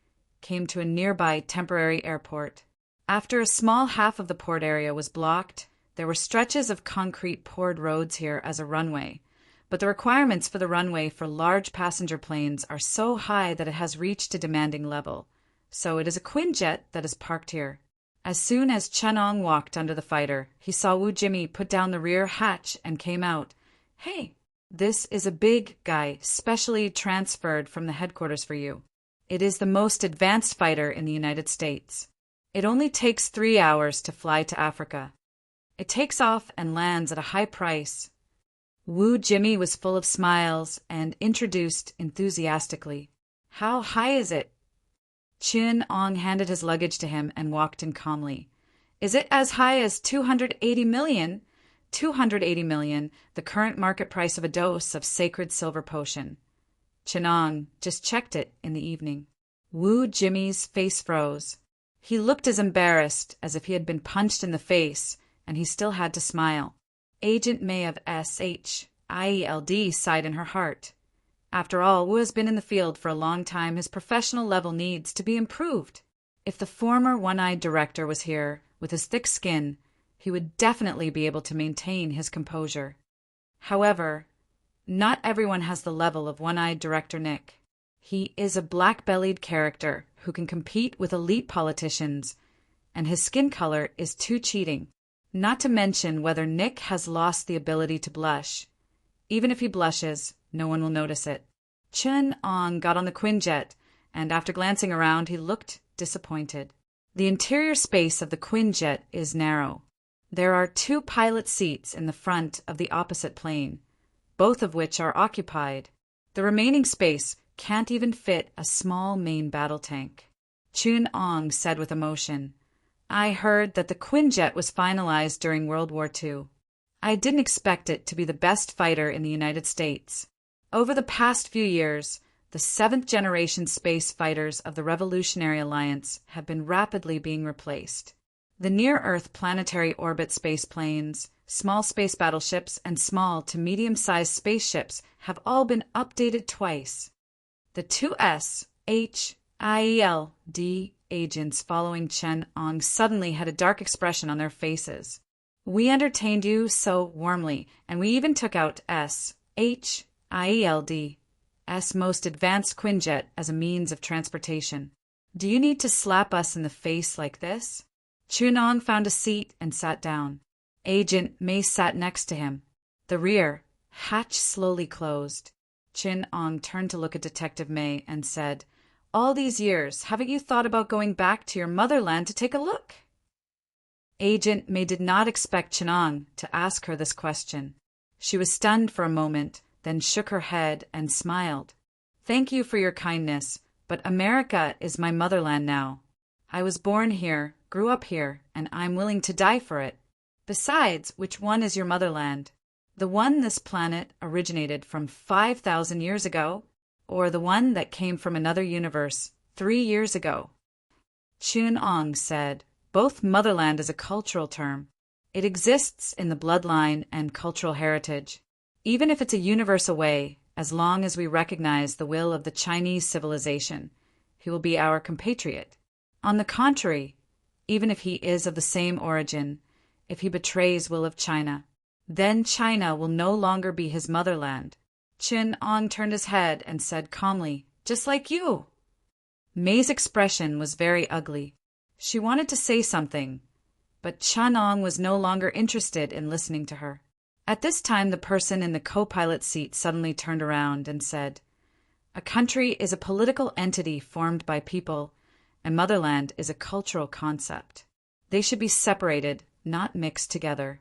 came to a nearby temporary airport. After a small half of the port area was blocked, there were stretches of concrete poured roads here as a runway, but the requirements for the runway for large passenger planes are so high that it has reached a demanding level, so it is a Quinjet that is parked here. As soon as Chen Ong walked under the fighter, he saw Wu Jimmy put down the rear hatch and came out. Hey, this is a big guy, specially transferred from the headquarters for you. It is the most advanced fighter in the United States. It only takes 3 hours to fly to Africa. It takes off and lands at a high price. Wu Jimmy was full of smiles and introduced enthusiastically. How high is it? Chin Ong handed his luggage to him and walked in calmly. Is it as high as 280 million? 280 million, the current market price of a dose of sacred silver potion. Chin Ong just checked it in the evening. Wu Jimmy's face froze. He looked as embarrassed as if he had been punched in the face, and he still had to smile. Agent May of SHIELD sighed in her heart. After all, Wu has been in the field for a long time. His professional level needs to be improved. If the former one-eyed director was here, with his thick skin, he would definitely be able to maintain his composure. However, not everyone has the level of one-eyed director Nick. He is a black-bellied character who can compete with elite politicians, and his skin color is too cheating. Not to mention whether Nick has lost the ability to blush. Even if he blushes, no one will notice it. Chen Ong got on the Quinjet, and after glancing around, he looked disappointed. The interior space of the Quinjet is narrow. There are 2 pilot seats in the front of the opposite plane, both of which are occupied. The remaining space can't even fit a small main battle tank. Chun Ong said with emotion, I heard that the Quinjet was finalized during World War II. I didn't expect it to be the best fighter in the United States. Over the past few years, the 7th-generation space fighters of the Revolutionary Alliance have been rapidly being replaced. The near-Earth planetary orbit space planes, small space battleships, and small to medium-sized spaceships have all been updated twice. The 2 SHIELD agents following Chen Ong suddenly had a dark expression on their faces. We entertained you so warmly, and we even took out SHIELD's most advanced Quinjet as a means of transportation. Do you need to slap us in the face like this? Chun Ong found a seat and sat down. Agent May sat next to him. The rear hatch slowly closed. Chin Ong turned to look at Detective May and said, All these years, haven't you thought about going back to your motherland to take a look? Agent May did not expect Chin Ong to ask her this question. She was stunned for a moment, then shook her head and smiled. Thank you for your kindness, but America is my motherland now. I was born here, grew up here, and I'm willing to die for it. Besides, which one is your motherland? The one this planet originated from 5,000 years ago, or the one that came from another universe 3 years ago? Chun Ong said, both motherland is a cultural term. It exists in the bloodline and cultural heritage. Even if it's a universe away, as long as we recognize the will of the Chinese civilization, he will be our compatriot. On the contrary, even if he is of the same origin, if he betrays will of China, Then China will no longer be his motherland. Chin Ong turned his head and said calmly, "Just like you." May's expression was very ugly. She wanted to say something, but Chin Ong was no longer interested in listening to her. At this time, the person in the co-pilot seat suddenly turned around and said, "A country is a political entity formed by people, and motherland is a cultural concept. They should be separated, not mixed together."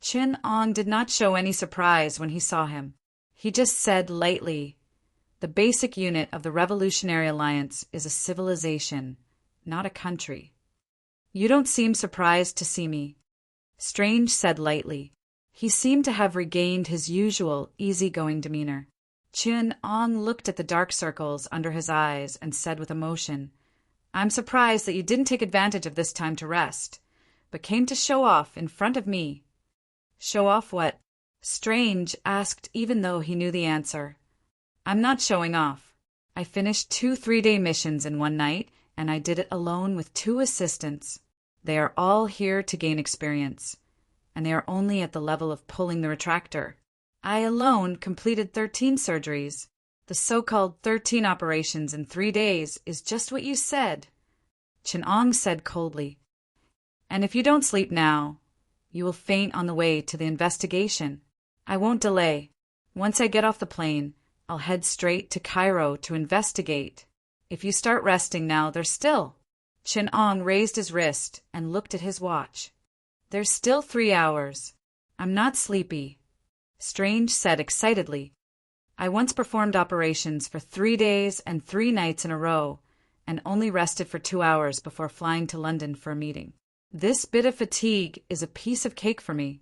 Chin Ong did not show any surprise when he saw him. He just said lightly, "The basic unit of the Revolutionary Alliance is a civilization, not a country." "You don't seem surprised to see me," Strange said lightly. He seemed to have regained his usual easygoing demeanor. Chin Ong looked at the dark circles under his eyes and said with emotion, "I'm surprised that you didn't take advantage of this time to rest, but came to show off in front of me." "Show off what?" Strange asked, even though he knew the answer. "I'm not showing off. I finished 2 3-day missions in one night, and I did it alone with 2 assistants. They are all here to gain experience, and they are only at the level of pulling the retractor. I alone completed 13 surgeries. The so-called 13 operations in 3 days is just what you said," Chin Ong said coldly. "And if you don't sleep now, you will faint on the way to the investigation. I won't delay. Once I get off the plane, I'll head straight to Cairo to investigate. If you start resting now, there's still—" Chin Ong raised his wrist and looked at his watch. "There's still 3 hours. I'm not sleepy," Strange said excitedly. "I once performed operations for 3 days and 3 nights in a row, and only rested for 2 hours before flying to London for a meeting. This bit of fatigue is a piece of cake for me.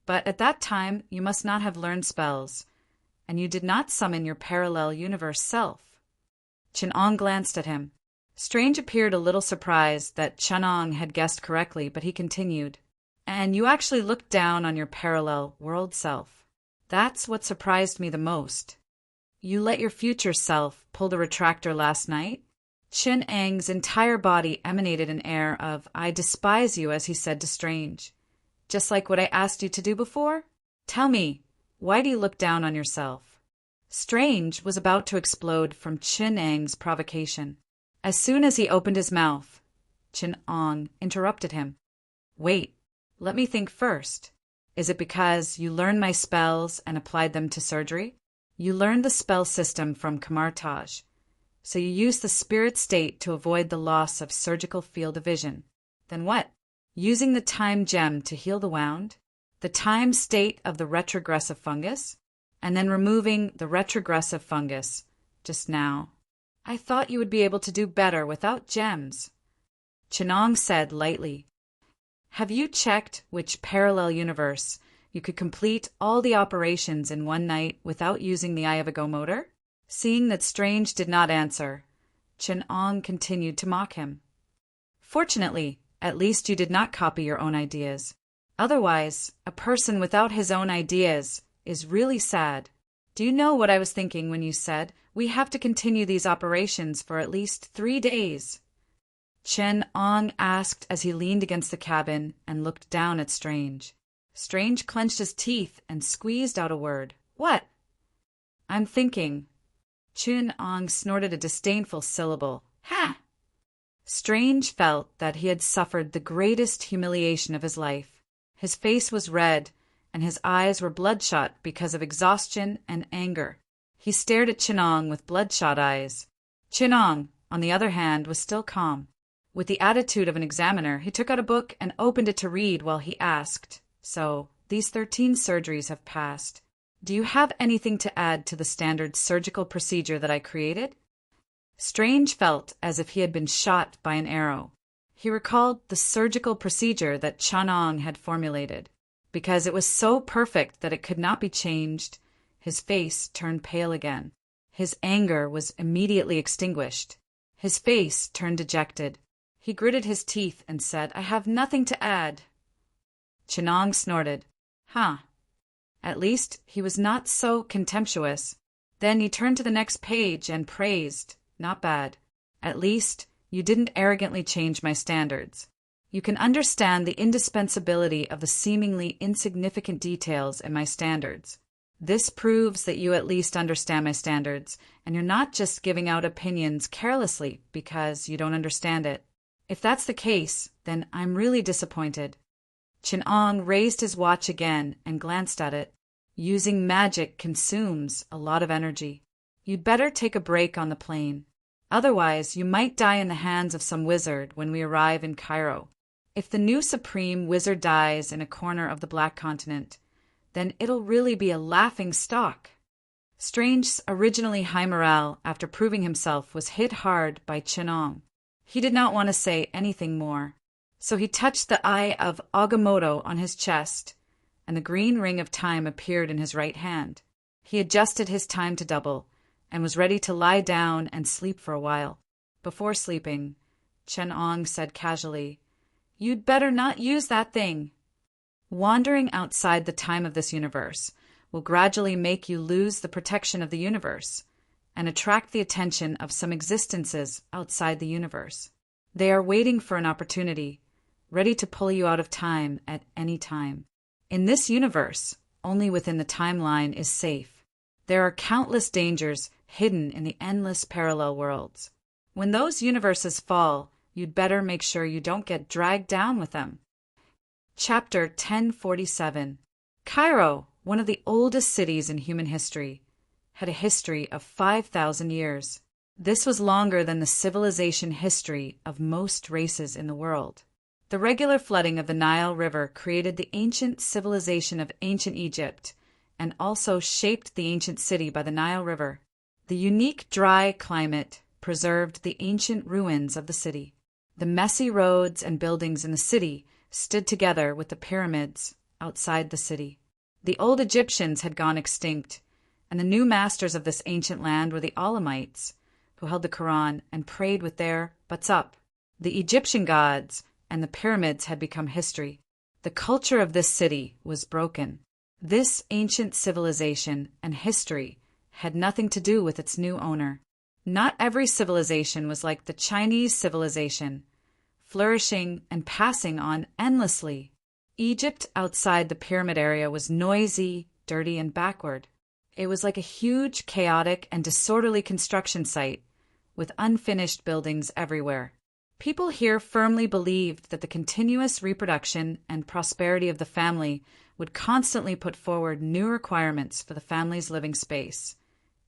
But at that time you must not have learned spells, and you did not summon your parallel universe self." Chin Ong glanced at him. Strange appeared a little surprised that Chin Ong had guessed correctly, but he continued, "And you actually looked down on your parallel world self. That's what surprised me the most. You let your future self pull the retractor last night?" Chin Ang's entire body emanated an air of "I despise you," as he said to Strange. "Just like what I asked you to do before? Tell me, why do you look down on yourself?" Strange was about to explode from Chin Ang's provocation. As soon as he opened his mouth, Chin Ong interrupted him. "Wait, let me think first. Is it because you learned my spells and applied them to surgery? You learned the spell system from Kamartaj, so you used the spirit state to avoid the loss of surgical field of vision. Then what? Using the time gem to heal the wound, the time state of the retrogressive fungus, and then removing the retrogressive fungus just now. I thought you would be able to do better without gems," Chin Ong said lightly. "Have you checked which parallel universe you could complete all the operations in one night without using the Eye of a Go motor?" Seeing that Strange did not answer, Chin Ong continued to mock him. "Fortunately, at least you did not copy your own ideas. Otherwise, a person without his own ideas is really sad. Do you know what I was thinking when you said, we have to continue these operations for at least 3 days? Chin Ong asked as he leaned against the cabin and looked down at Strange. Strange clenched his teeth and squeezed out a word. "What?" "I'm thinking." Chin Ong snorted a disdainful syllable. "Ha!" Strange felt that he had suffered the greatest humiliation of his life. His face was red, and his eyes were bloodshot because of exhaustion and anger. He stared at Chin Ong with bloodshot eyes. Chin Ong, on the other hand, was still calm. With the attitude of an examiner, he took out a book and opened it to read while he asked, "So, these 13 surgeries have passed. Do you have anything to add to the standard surgical procedure that I created?" Strange felt as if he had been shot by an arrow. He recalled the surgical procedure that Chin Ong had formulated. Because it was so perfect that it could not be changed, his face turned pale again. His anger was immediately extinguished. His face turned dejected. He gritted his teeth and said, "I have nothing to add." Chin Ong snorted. "Huh." At least he was not so contemptuous. Then he turned to the next page and praised. "Not bad. At least you didn't arrogantly change my standards." You can understand the indispensability of the seemingly insignificant details in my standards. This proves that you at least understand my standards, and you're not just giving out opinions carelessly because you don't understand it. If that's the case, then I'm really disappointed. Chin-Ong raised his watch again and glanced at it. Using magic consumes a lot of energy. You'd better take a break on the plane. Otherwise, you might die in the hands of some wizard when we arrive in Cairo. If the new supreme wizard dies in a corner of the Black Continent, then it'll really be a laughing stock. Strange's originally high morale after proving himself was hit hard by Chin-Ong. He did not want to say anything more, so he touched the eye of Agamotto on his chest, and the green ring of time appeared in his right hand. He adjusted his time to double, and was ready to lie down and sleep for a while. Before sleeping, Chin-Ong said casually, "You'd better not use that thing. Wandering outside the time of this universe will gradually make you lose the protection of the universe and attract the attention of some existences outside the universe. They are waiting for an opportunity, ready to pull you out of time at any time. In this universe, only within the timeline is safe. There are countless dangers hidden in the endless parallel worlds. When those universes fall, you'd better make sure you don't get dragged down with them." Chapter 1047. Cairo, one of the oldest cities in human history, had a history of 5,000 years. This was longer than the civilization history of most races in the world. The regular flooding of the Nile River created the ancient civilization of ancient Egypt and also shaped the ancient city by the Nile River. The unique dry climate preserved the ancient ruins of the city. The messy roads and buildings in the city stood together with the pyramids outside the city. The old Egyptians had gone extinct, and the new masters of this ancient land were the Alamites, who held the Quran and prayed with their butts up. The Egyptian gods and the pyramids had become history. The culture of this city was broken. This ancient civilization and history had nothing to do with its new owner. Not every civilization was like the Chinese civilization, flourishing and passing on endlessly. Egypt outside the pyramid area was noisy, dirty, and backward. It was like a huge, chaotic, and disorderly construction site with unfinished buildings everywhere. People here firmly believed that the continuous reproduction and prosperity of the family would constantly put forward new requirements for the family's living space,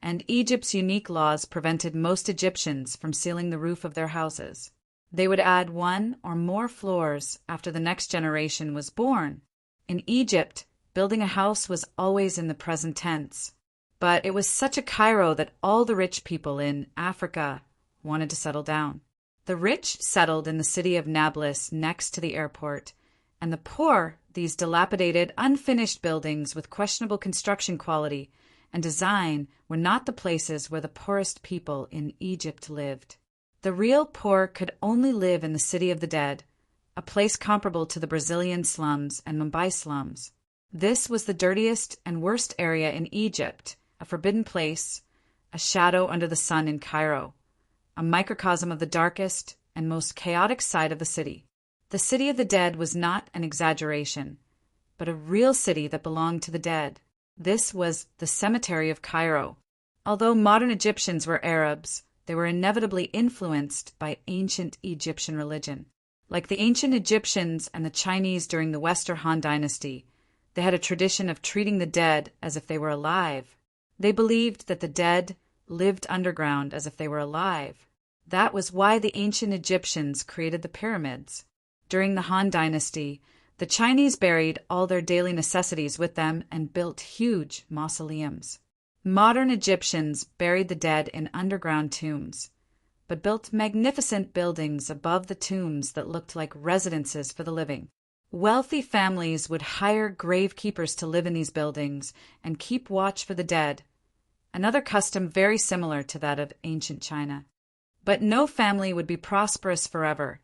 and Egypt's unique laws prevented most Egyptians from sealing the roof of their houses. They would add one or more floors after the next generation was born. In Egypt, building a house was always in the present tense. But it was such a Cairo that all the rich people in Africa wanted to settle down. The rich settled in the city of Nablus next to the airport, and the poor these dilapidated, unfinished buildings with questionable construction quality and design were not the places where the poorest people in Egypt lived. The real poor could only live in the city of the dead, a place comparable to the Brazilian slums and Mumbai slums. This was the dirtiest and worst area in Egypt, a forbidden place, a shadow under the sun in Cairo, a microcosm of the darkest and most chaotic side of the city. The city of the dead was not an exaggeration, but a real city that belonged to the dead. This was the cemetery of Cairo. Although modern Egyptians were Arabs, they were inevitably influenced by ancient Egyptian religion. Like the ancient Egyptians and the Chinese during the Western Han Dynasty, they had a tradition of treating the dead as if they were alive. They believed that the dead lived underground as if they were alive. That was why the ancient Egyptians created the pyramids. During the Han Dynasty, the Chinese buried all their daily necessities with them and built huge mausoleums. Modern Egyptians buried the dead in underground tombs, but built magnificent buildings above the tombs that looked like residences for the living. Wealthy families would hire gravekeepers to live in these buildings and keep watch for the dead, another custom very similar to that of ancient China. But no family would be prosperous forever,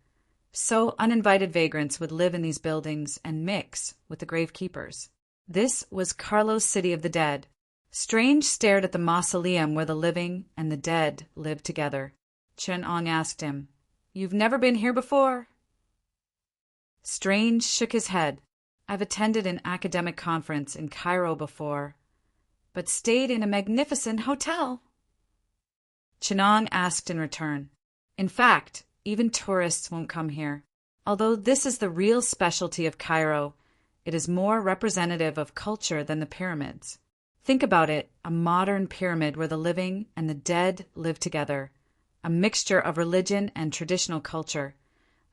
so uninvited vagrants would live in these buildings and mix with the gravekeepers. This was Carlo's city of the dead. Strange stared at the mausoleum where the living and the dead lived together. Chin-Ong asked him, "You've never been here before?" Strange shook his head. I've attended an academic conference in Cairo before, but stayed in a magnificent hotel. Chinong asked in return. In fact, even tourists won't come here. Although this is the real specialty of Cairo, it is more representative of culture than the pyramids. Think about it, a modern pyramid where the living and the dead live together, a mixture of religion and traditional culture,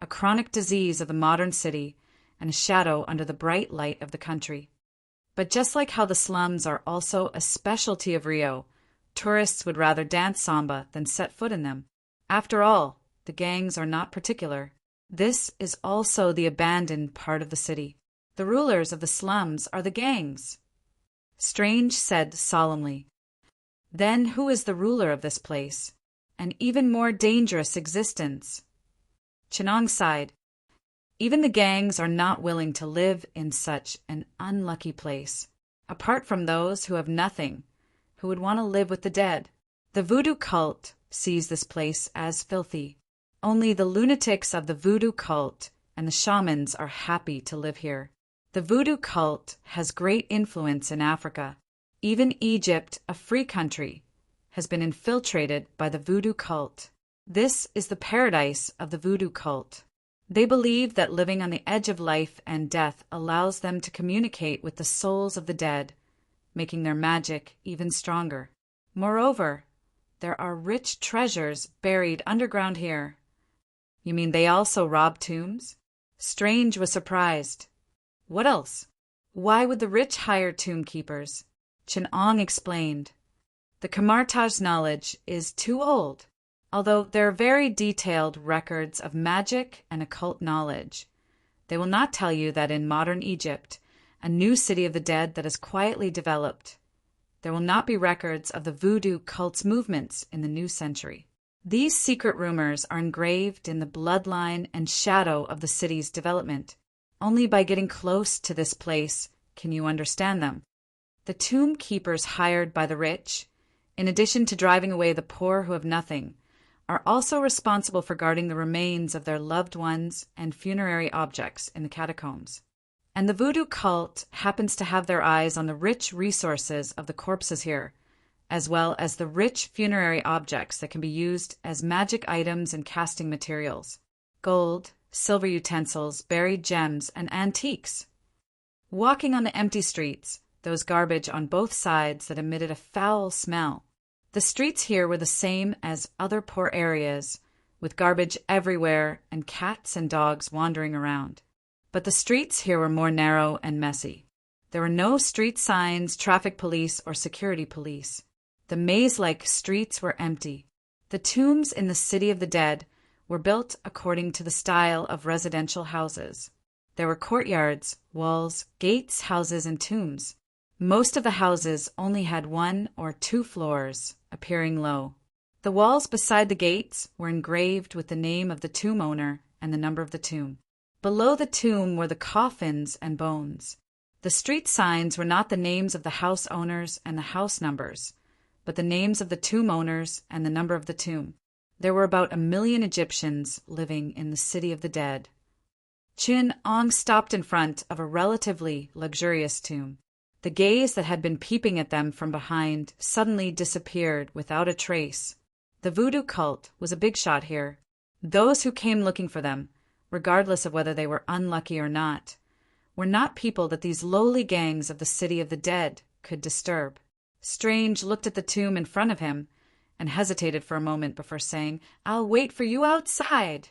a chronic disease of the modern city, and a shadow under the bright light of the country. But just like how the slums are also a specialty of Rio, tourists would rather dance samba than set foot in them. After all, the gangs are not particular. This is also the abandoned part of the city. The rulers of the slums are the gangs. Strange said solemnly. Then who is the ruler of this place? An even more dangerous existence. Chinong sighed. Even the gangs are not willing to live in such an unlucky place, apart from those who have nothing, who would want to live with the dead. The voodoo cult sees this place as filthy. Only the lunatics of the voodoo cult and the shamans are happy to live here. The voodoo cult has great influence in Africa. Even Egypt, a free country, has been infiltrated by the voodoo cult. This is the paradise of the voodoo cult. They believe that living on the edge of life and death allows them to communicate with the souls of the dead, making their magic even stronger. Moreover, there are rich treasures buried underground here. You mean they also rob tombs? Strange was surprised. What else? Why would the rich hire tomb keepers? Chinong explained. The Kamartaj's knowledge is too old. Although there are very detailed records of magic and occult knowledge, they will not tell you that in modern Egypt, a new city of the dead that has quietly developed, there will not be records of the voodoo cult's movements in the new century. These secret rumors are engraved in the bloodline and shadow of the city's development. Only by getting close to this place can you understand them. The tomb keepers hired by the rich, in addition to driving away the poor who have nothing, are also responsible for guarding the remains of their loved ones and funerary objects in the catacombs. And the voodoo cult happens to have their eyes on the rich resources of the corpses here, as well as the rich funerary objects that can be used as magic items and casting materials. Gold, silver utensils, buried gems, and antiques. Walking on the empty streets, there was garbage on both sides that emitted a foul smell. The streets here were the same as other poor areas, with garbage everywhere and cats and dogs wandering around. But the streets here were more narrow and messy. There were no street signs, traffic police, or security police. The maze-like streets were empty. The tombs in the city of the dead were built according to the style of residential houses. There were courtyards, walls, gates, houses, and tombs. Most of the houses only had 1 or 2 floors, appearing low. The walls beside the gates were engraved with the name of the tomb owner and the number of the tomb. Below the tomb were the coffins and bones. The street signs were not the names of the house owners and the house numbers, but the names of the tomb owners and the number of the tomb. There were about 1 million Egyptians living in the city of the dead. Chinong stopped in front of a relatively luxurious tomb. The gaze that had been peeping at them from behind suddenly disappeared without a trace. The voodoo cult was a big shot here. Those who came looking for them, regardless of whether they were unlucky or not, were not people that these lowly gangs of the city of the dead could disturb. Strange looked at the tomb in front of him and hesitated for a moment before saying, "I'll wait for you outside."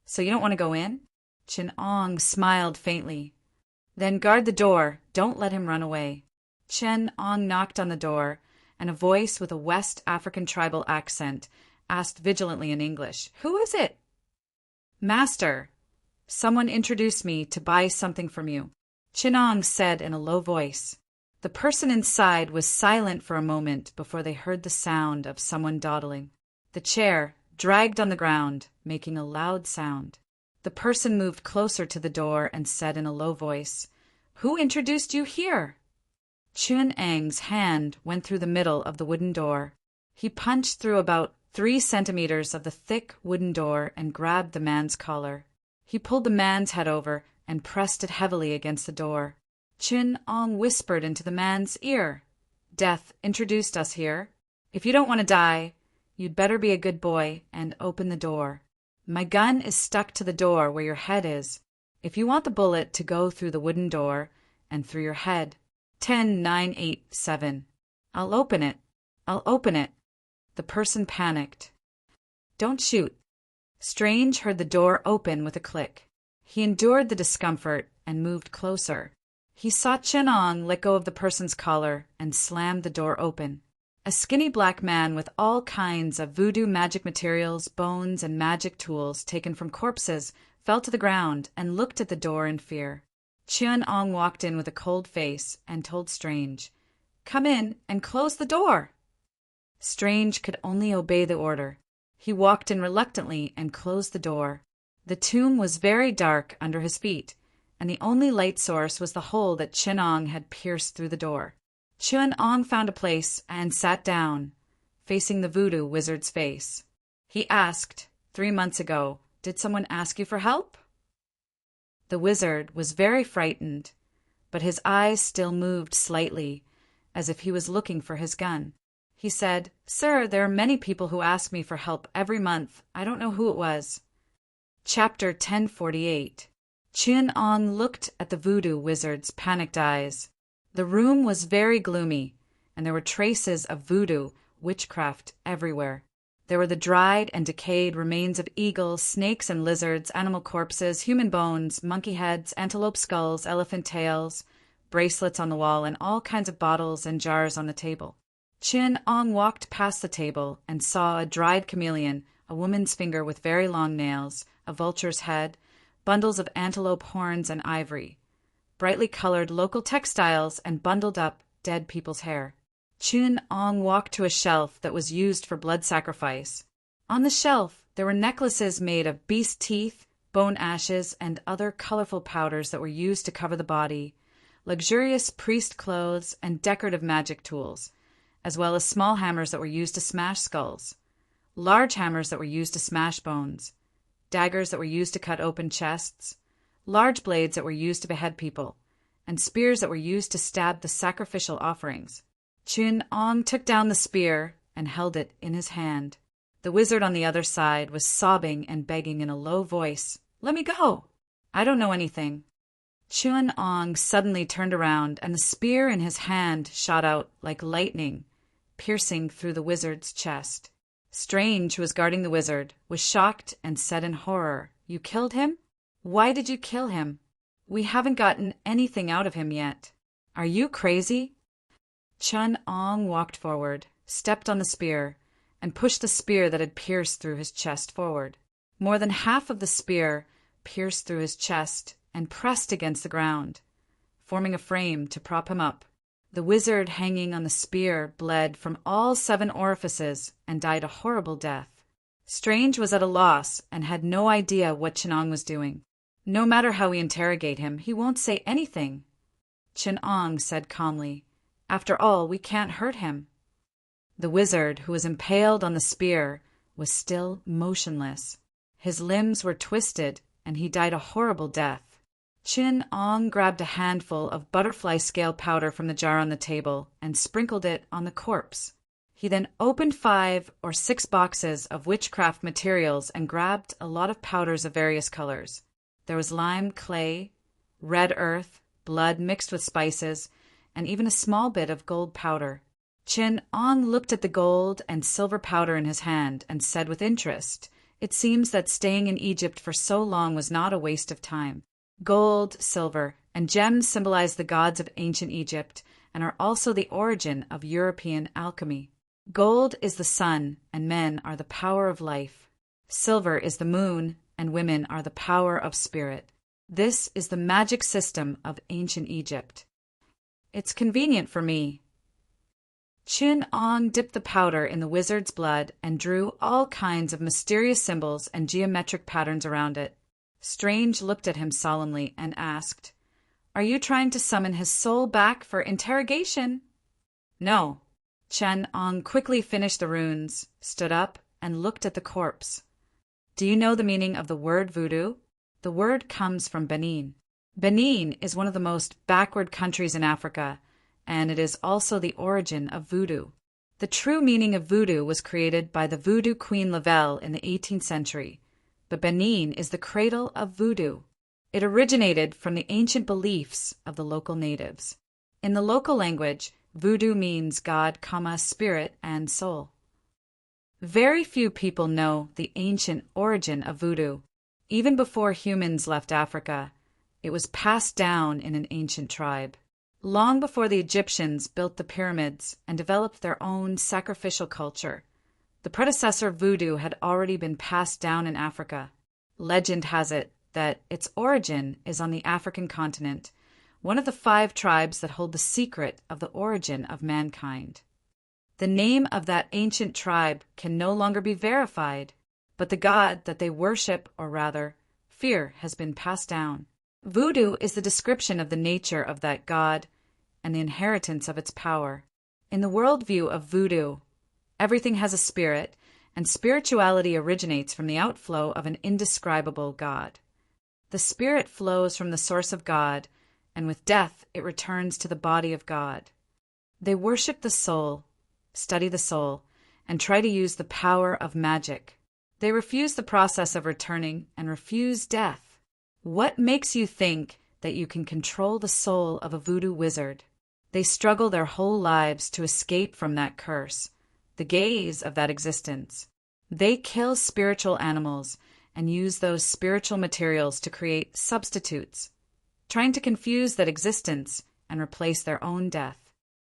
"So you don't want to go in?" Chinong smiled faintly. "Then guard the door. Don't let him run away." Chinong knocked on the door, and a voice with a West African tribal accent asked vigilantly in English, "Who is it?" "Master, someone introduced me to buy something from you," Chinong said in a low voice. The person inside was silent for a moment before they heard the sound of someone dawdling. The chair dragged on the ground, making a loud sound. The person moved closer to the door and said in a low voice, "Who introduced you here?" Chunang's hand went through the middle of the wooden door. He punched through about 3 centimeters of the thick wooden door and grabbed the man's collar. He pulled the man's head over and pressed it heavily against the door. Chin Ong whispered into the man's ear, "Death introduced us here. If you don't want to die, you'd better be a good boy and open the door. My gun is stuck to the door where your head is. If you want the bullet to go through the wooden door and through your head, 10987. I'll open it. I'll open it." The person panicked. "Don't shoot." Strange heard the door open with a click. He endured the discomfort and moved closer. He saw Chin Ong let go of the person's collar and slammed the door open. A skinny black man with all kinds of voodoo magic materials, bones, and magic tools taken from corpses fell to the ground and looked at the door in fear. Chin Ong walked in with a cold face and told Strange, "Come in and close the door." Strange could only obey the order. He walked in reluctantly and closed the door. The tomb was very dark under his feet, and the only light source was the hole that Chin Ong had pierced through the door. Chin Ong found a place and sat down, facing the voodoo wizard's face. He asked, 3 months ago, "Did someone ask you for help?" The wizard was very frightened, but his eyes still moved slightly, as if he was looking for his gun. He said, "Sir, there are many people who ask me for help every month. I don't know who it was." Chapter 1048. Chin Ong looked at the voodoo wizard's panicked eyes. The room was very gloomy, and there were traces of voodoo witchcraft everywhere. There were the dried and decayed remains of eagles, snakes and lizards, animal corpses, human bones, monkey heads, antelope skulls, elephant tails, bracelets on the wall, and all kinds of bottles and jars on the table. Chin Ong walked past the table and saw a dried chameleon, a woman's finger with very long nails, a vulture's head, bundles of antelope horns and ivory, brightly colored local textiles, and bundled up dead people's hair. Chin Ong walked to a shelf that was used for blood sacrifice. On the shelf, there were necklaces made of beast teeth, bone ashes, and other colorful powders that were used to cover the body, luxurious priest clothes, and decorative magic tools, as well as small hammers that were used to smash skulls, large hammers that were used to smash bones, daggers that were used to cut open chests, large blades that were used to behead people, and spears that were used to stab the sacrificial offerings. Chin Ong took down the spear and held it in his hand. The wizard on the other side was sobbing and begging in a low voice, "Let me go! I don't know anything." Chin Ong suddenly turned around, and the spear in his hand shot out like lightning, piercing through the wizard's chest. Strange, who was guarding the wizard, was shocked and said in horror, "You killed him? Why did you kill him? We haven't gotten anything out of him yet. Are you crazy?" Chin Ong walked forward, stepped on the spear, and pushed the spear that had pierced through his chest forward. More than half of the spear pierced through his chest and pressed against the ground, forming a frame to prop him up. The wizard hanging on the spear bled from all 7 orifices and died a horrible death. Strange was at a loss and had no idea what Chin Ong was doing. "No matter how we interrogate him, he won't say anything." Chin Ong said calmly, "After all, we can't hurt him." The wizard, who was impaled on the spear, was still motionless. His limbs were twisted, and he died a horrible death. Chin Ong grabbed a handful of butterfly scale powder from the jar on the table and sprinkled it on the corpse. He then opened 5 or 6 boxes of witchcraft materials and grabbed a lot of powders of various colors. There was lime clay, red earth, blood mixed with spices, and even a small bit of gold powder. Chin Ong looked at the gold and silver powder in his hand and said with interest, "It seems that staying in Egypt for so long was not a waste of time." Gold, silver, and gems symbolize the gods of ancient Egypt and are also the origin of European alchemy. Gold is the sun, and men are the power of life. Silver is the moon, and women are the power of spirit. This is the magic system of ancient Egypt. It's convenient for me. Chin Ong dipped the powder in the wizard's blood and drew all kinds of mysterious symbols and geometric patterns around it. Strange looked at him solemnly and asked, "Are you trying to summon his soul back for interrogation?" "No." Chin Ong quickly finished the runes, stood up, and looked at the corpse. "Do you know the meaning of the word voodoo?" The word comes from Benin. Benin is one of the most backward countries in Africa, and it is also the origin of voodoo. The true meaning of voodoo was created by the voodoo queen Lavelle in the 18th century, but Benin is the cradle of voodoo. It originated from the ancient beliefs of the local natives. In the local language, voodoo means God, spirit, and soul. Very few people know the ancient origin of voodoo. Even before humans left Africa, it was passed down in an ancient tribe. Long before the Egyptians built the pyramids and developed their own sacrificial culture, the predecessor voodoo had already been passed down in Africa. Legend has it that its origin is on the African continent, one of the 5 tribes that hold the secret of the origin of mankind. The name of that ancient tribe can no longer be verified, but the god that they worship, or rather, fear, has been passed down. Voodoo is the description of the nature of that god and the inheritance of its power. In the worldview of voodoo, everything has a spirit, and spirituality originates from the outflow of an indescribable God. The spirit flows from the source of God, and with death it returns to the body of God. They worship the soul, study the soul, and try to use the power of magic. They refuse the process of returning and refuse death. What makes you think that you can control the soul of a voodoo wizard? They struggle their whole lives to escape from that curse, the gaze of that existence. They kill spiritual animals and use those spiritual materials to create substitutes, trying to confuse that existence and replace their own death.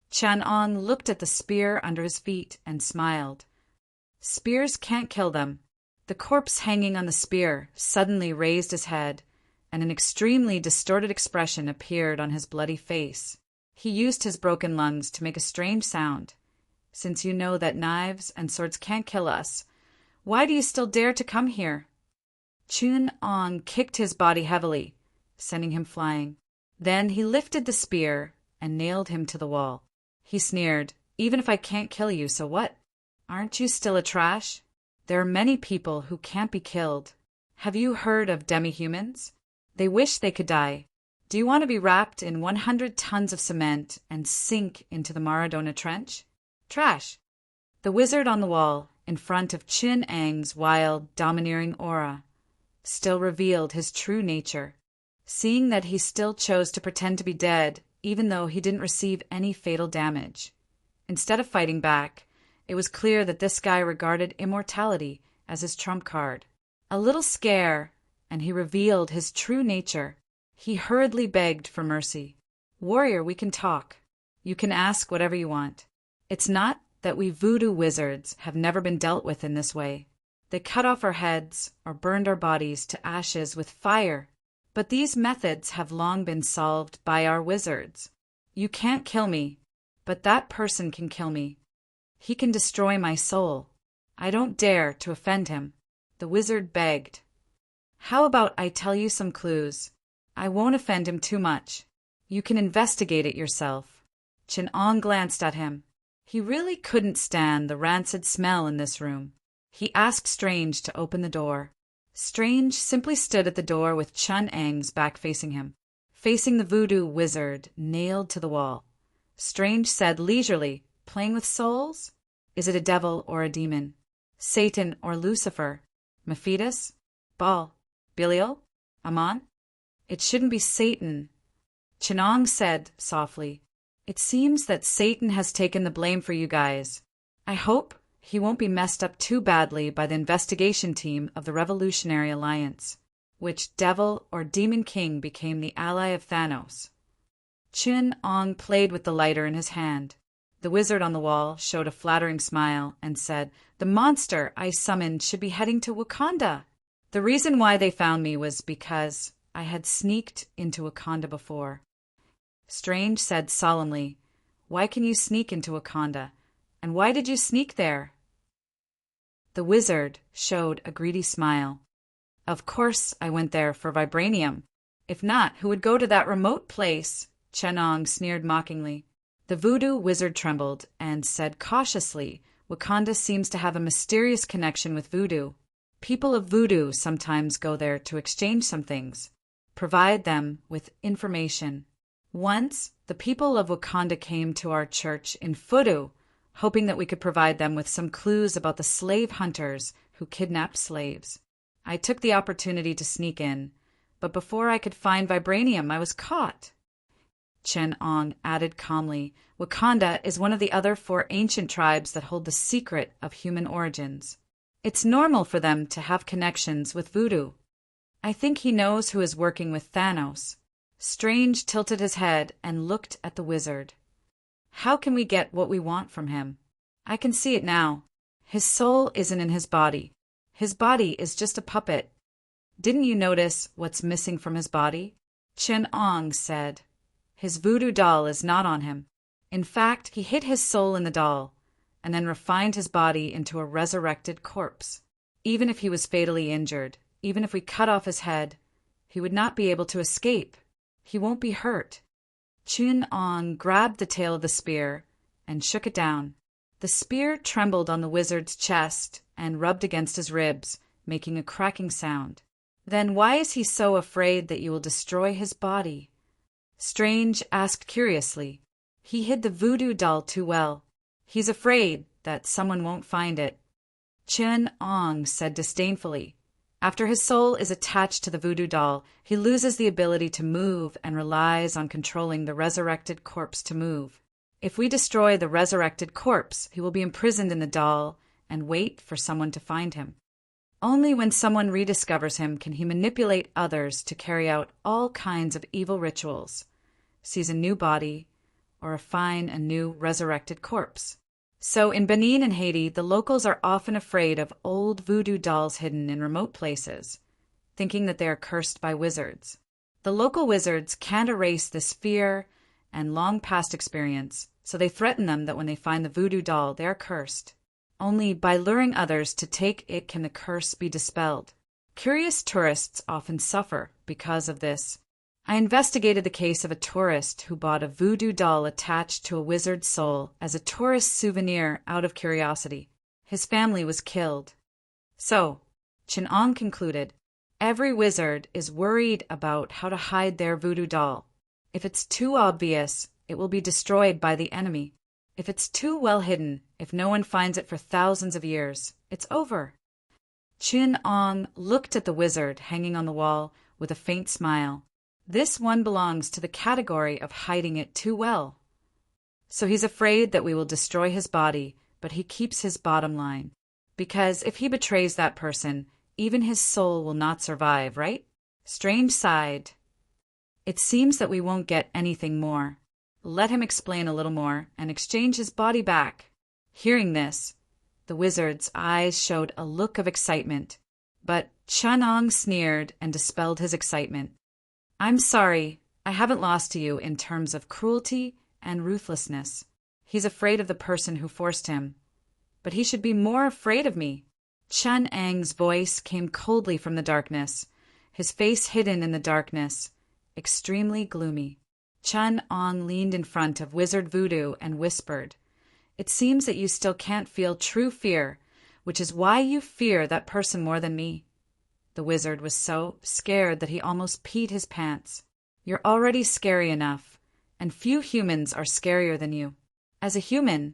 Chan-Ong looked at the spear under his feet and smiled. Spears can't kill them. The corpse hanging on the spear suddenly raised his head, and an extremely distorted expression appeared on his bloody face. He used his broken lungs to make a strange sound. Since you know that knives and swords can't kill us, why do you still dare to come here? Chun-Ong kicked his body heavily, sending him flying. Then he lifted the spear and nailed him to the wall. He sneered, Even if I can't kill you, so what? Aren't you still a trash? There are many people who can't be killed. Have you heard of demi-humans? They wish they could die. Do you want to be wrapped in 100 tons of cement and sink into the Maradona Trench? Trash. The wizard on the wall, in front of Chin-Ang's wild, domineering aura, still revealed his true nature. Seeing that he still chose to pretend to be dead, even though he didn't receive any fatal damage. Instead of fighting back, it was clear that this guy regarded immortality as his trump card. A little scare, and he revealed his true nature. He hurriedly begged for mercy. Warrior, we can talk. You can ask whatever you want. It's not that we voodoo wizards have never been dealt with in this way. They cut off our heads or burned our bodies to ashes with fire. But these methods have long been solved by our wizards. You can't kill me, but that person can kill me. He can destroy my soul. I don't dare to offend him. The wizard begged. How about I tell you some clues? I won't offend him too much. You can investigate it yourself. Chin-Ong glanced at him. He really couldn't stand the rancid smell in this room. He asked Strange to open the door. Strange simply stood at the door with Chun-Ang's back facing him, facing the voodoo wizard nailed to the wall. Strange said leisurely, Playing with souls? Is it a devil or a demon? Satan or Lucifer? Mephitis? Baal? Belial? Ammon? It shouldn't be Satan. Chin-Ong said softly, It seems that Satan has taken the blame for you guys. I hope he won't be messed up too badly by the investigation team of the Revolutionary Alliance, which devil or demon king became the ally of Thanos. Chin-Ong played with the lighter in his hand. The wizard on the wall showed a flattering smile and said, The monster I summoned should be heading to Wakanda. The reason why they found me was because I had sneaked into Wakanda before. Strange said solemnly, Why can you sneak into Wakanda? And why did you sneak there? The wizard showed a greedy smile. Of course I went there for vibranium. If not, who would go to that remote place? Chin-Ong sneered mockingly. The voodoo wizard trembled and said cautiously, Wakanda seems to have a mysterious connection with voodoo. People of voodoo sometimes go there to exchange some things, provide them with information. Once, the people of Wakanda came to our church in Fudu, hoping that we could provide them with some clues about the slave hunters who kidnapped slaves. I took the opportunity to sneak in, but before I could find vibranium, I was caught. Chen Ong added calmly, Wakanda is one of the other 4 ancient tribes that hold the secret of human origins. It's normal for them to have connections with voodoo. I think he knows who is working with Thanos. Strange tilted his head and looked at the wizard. How can we get what we want from him? I can see it now. His soul isn't in his body. His body is just a puppet. Didn't you notice what's missing from his body? Chen Ong said. His voodoo doll is not on him. In fact, he hid his soul in the doll, and then refined his body into a resurrected corpse. Even if he was fatally injured, even if we cut off his head, he would not be able to escape. He won't be hurt. Chen Ong grabbed the tail of the spear and shook it down. The spear trembled on the wizard's chest and rubbed against his ribs, making a cracking sound. Then why is he so afraid that you will destroy his body? Strange asked curiously. He hid the voodoo doll too well. He's afraid that someone won't find it. Chen Ong said disdainfully. After his soul is attached to the voodoo doll, he loses the ability to move and relies on controlling the resurrected corpse to move. If we destroy the resurrected corpse, he will be imprisoned in the doll and wait for someone to find him. Only when someone rediscovers him can he manipulate others to carry out all kinds of evil rituals, seize a new body, or refine a new resurrected corpse. So in Benin and Haiti, the locals are often afraid of old voodoo dolls hidden in remote places, thinking that they are cursed by wizards. The local wizards can't erase this fear and long past experience, so they threaten them that when they find the voodoo doll, they are cursed. Only by luring others to take it can the curse be dispelled. Curious tourists often suffer because of this. I investigated the case of a tourist who bought a voodoo doll attached to a wizard's soul as a tourist souvenir out of curiosity. His family was killed. So, Chen Ong concluded, every wizard is worried about how to hide their voodoo doll. If it's too obvious, it will be destroyed by the enemy. If it's too well hidden, if no one finds it for thousands of years, it's over. Chen Ong looked at the wizard hanging on the wall with a faint smile. This one belongs to the category of hiding it too well. So he's afraid that we will destroy his body, but he keeps his bottom line. Because if he betrays that person, even his soul will not survive, right? Strange sighed. It seems that we won't get anything more. Let him explain a little more and exchange his body back. Hearing this, the wizard's eyes showed a look of excitement, but Chen Ong sneered and dispelled his excitement. I'm sorry, I haven't lost to you in terms of cruelty and ruthlessness. He's afraid of the person who forced him, but he should be more afraid of me. Chen Ang's voice came coldly from the darkness, his face hidden in the darkness, extremely gloomy. Chen Ong leaned in front of Wizard Voodoo and whispered, It seems that you still can't feel true fear, which is why you fear that person more than me. The wizard was so scared that he almost peed his pants. You're already scary enough, and few humans are scarier than you. As a human,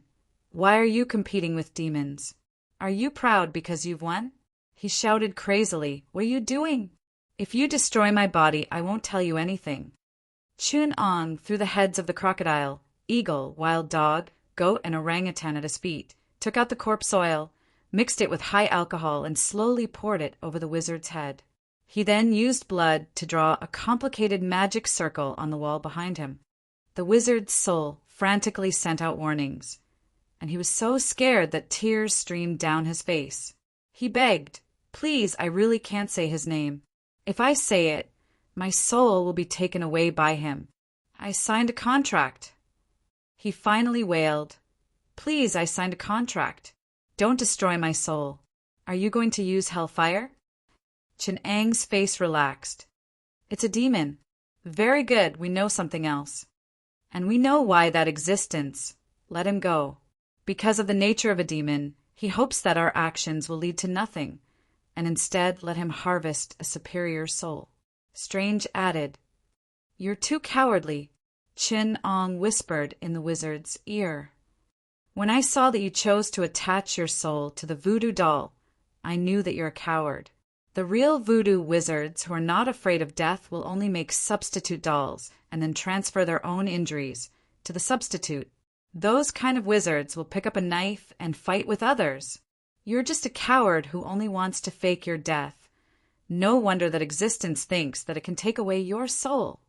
why are you competing with demons? Are you proud because you've won? He shouted crazily, What are you doing? If you destroy my body, I won't tell you anything. Chen Ong threw the heads of the crocodile, eagle, wild dog, goat, and orangutan at his feet, took out the corpse oil, mixed it with high alcohol, and slowly poured it over the wizard's head. He then used blood to draw a complicated magic circle on the wall behind him. The wizard's soul frantically sent out warnings, and he was so scared that tears streamed down his face. He begged, Please, I really can't say his name. If I say it, my soul will be taken away by him. I signed a contract. He finally wailed, Please, I signed a contract. Don't destroy my soul. Are you going to use hellfire? Chen Ang's face relaxed. It's a demon. Very good, we know something else. And we know why that existence. Let him go. Because of the nature of a demon, he hopes that our actions will lead to nothing, and instead let him harvest a superior soul. Strange added, "You're too cowardly," Chin Ong whispered in the wizard's ear. "When I saw that you chose to attach your soul to the voodoo doll, I knew that you're a coward. The real voodoo wizards who are not afraid of death will only make substitute dolls and then transfer their own injuries to the substitute. Those kind of wizards will pick up a knife and fight with others. You're just a coward who only wants to fake your death. No wonder that existence thinks that it can take away your soul."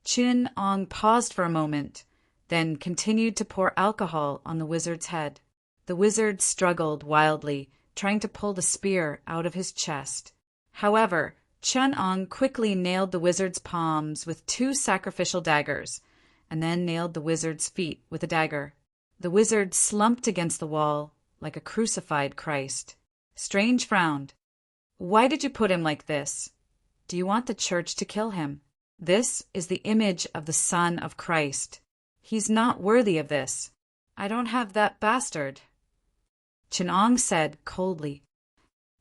Chin Ong paused for a moment, then continued to pour alcohol on the wizard's head. The wizard struggled wildly, trying to pull the spear out of his chest. However, Chin Ong quickly nailed the wizard's palms with 2 sacrificial daggers, and then nailed the wizard's feet with a dagger. The wizard slumped against the wall like a crucified Christ. Strange frowned. "Why did you put him like this? Do you want the church to kill him? This is the image of the Son of Christ. He's not worthy of this. I don't have that bastard." Chin Ong said coldly,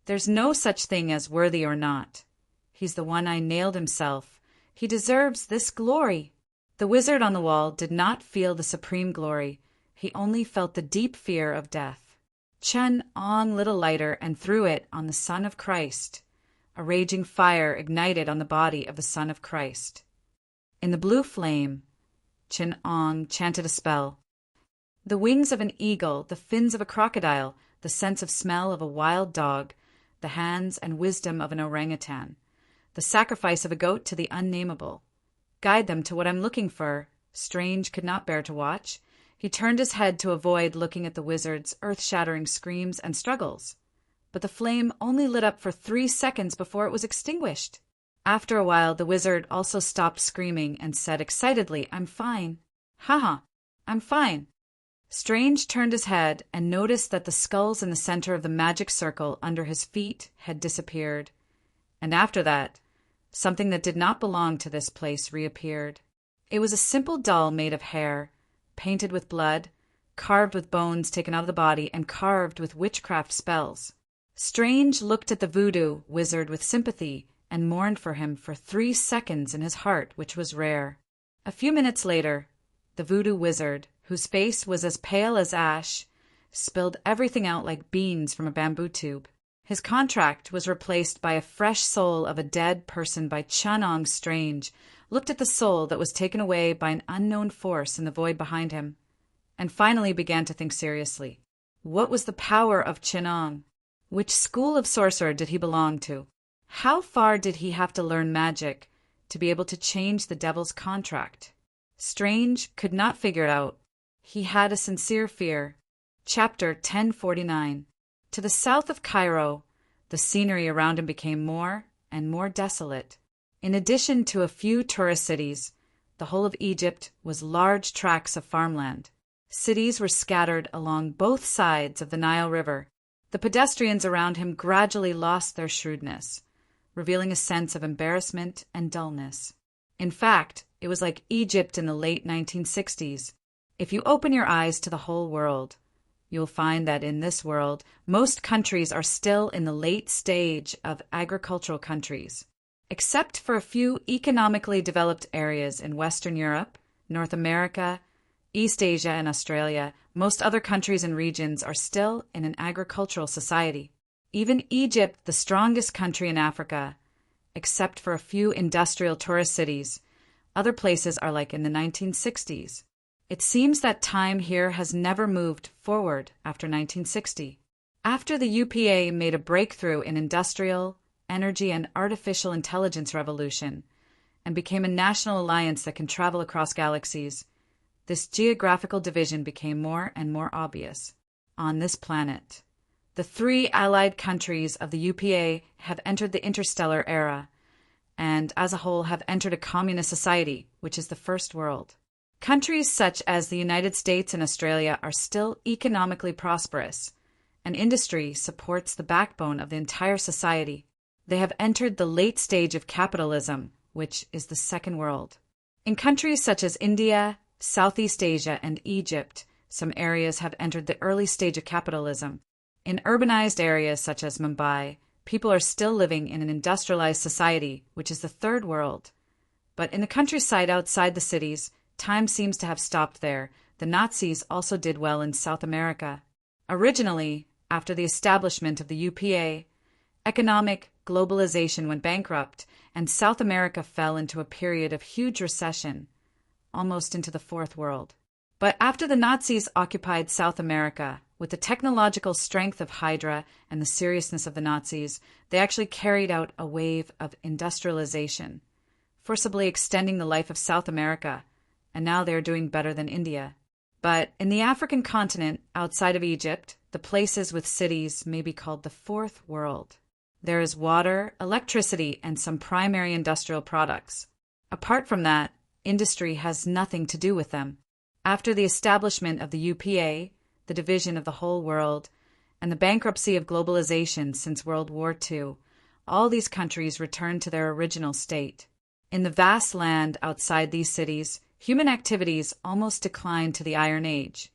"There's no such thing as worthy or not. He's the one I nailed himself. He deserves this glory." The wizard on the wall did not feel the supreme glory. He only felt the deep fear of death. Chin Ong lit a lighter and threw it on the Son of Christ. A raging fire ignited on the body of the Son of Christ. In the blue flame, Chin Ong chanted a spell. The wings of an eagle, the fins of a crocodile, the sense of smell of a wild dog, the hands and wisdom of an orangutan, the sacrifice of a goat to the unnameable. Guide them to what I'm looking for. Strange could not bear to watch. He turned his head to avoid looking at the wizard's earth-shattering screams and struggles. But the flame only lit up for 3 seconds before it was extinguished. After a while, the wizard also stopped screaming and said excitedly, "I'm fine. Haha, I'm fine." Strange turned his head and noticed that the skulls in the center of the magic circle under his feet had disappeared. And after that, something that did not belong to this place reappeared. It was a simple doll made of hair, painted with blood, carved with bones taken out of the body, and carved with witchcraft spells. Strange looked at the voodoo wizard with sympathy and mourned for him for 3 seconds in his heart, which was rare. A few minutes later, the voodoo wizard, whose face was as pale as ash, spilled everything out like beans from a bamboo tube. His contract was replaced by a fresh soul of a dead person by Chin Ong. Strange looked at the soul that was taken away by an unknown force in the void behind him, and finally began to think seriously. What was the power of Chin Ong? Which school of sorcerer did he belong to? How far did he have to learn magic to be able to change the devil's contract? Strange could not figure it out. He had a sincere fear. Chapter 1049. To the south of Cairo, the scenery around him became more and more desolate. In addition to a few tourist cities, the whole of Egypt was large tracts of farmland. Cities were scattered along both sides of the Nile River. The pedestrians around him gradually lost their shrewdness, revealing a sense of embarrassment and dullness. In fact, it was like Egypt in the late 1960s. If you open your eyes to the whole world, you'll find that in this world, most countries are still in the late stage of agricultural countries. Except for a few economically developed areas in Western Europe, North America, East Asia, and Australia, most other countries and regions are still in an agricultural society. Even Egypt, the strongest country in Africa, except for a few industrial tourist cities, other places are like in the 1960s. It seems that time here has never moved forward after 1960. After the UPA made a breakthrough in industrial, energy, and artificial intelligence revolution, and became a national alliance that can travel across galaxies, this geographical division became more and more obvious. On this planet, the 3 allied countries of the UPA have entered the interstellar era, and as a whole have entered a communist society, which is the first world. Countries such as the United States and Australia are still economically prosperous, and industry supports the backbone of the entire society. They have entered the late stage of capitalism, which is the second world. In countries such as India, Southeast Asia, and Egypt, some areas have entered the early stage of capitalism. In urbanized areas such as Mumbai, people are still living in an industrialized society, which is the third world. But in the countryside outside the cities, time seems to have stopped there. The Nazis also did well in South America. Originally, after the establishment of the UPA, economic globalization went bankrupt, and South America fell into a period of huge recession, almost into the fourth world. But after the Nazis occupied South America, with the technological strength of Hydra and the seriousness of the Nazis, they actually carried out a wave of industrialization, forcibly extending the life of South America, and now they are doing better than India. But in the African continent, outside of Egypt, the places with cities may be called the fourth world. There is water, electricity, and some primary industrial products. Apart from that, industry has nothing to do with them. After the establishment of the UPA, the division of the whole world, and the bankruptcy of globalization since World War II, all these countries returned to their original state. In the vast land outside these cities, human activities almost declined to the Iron Age.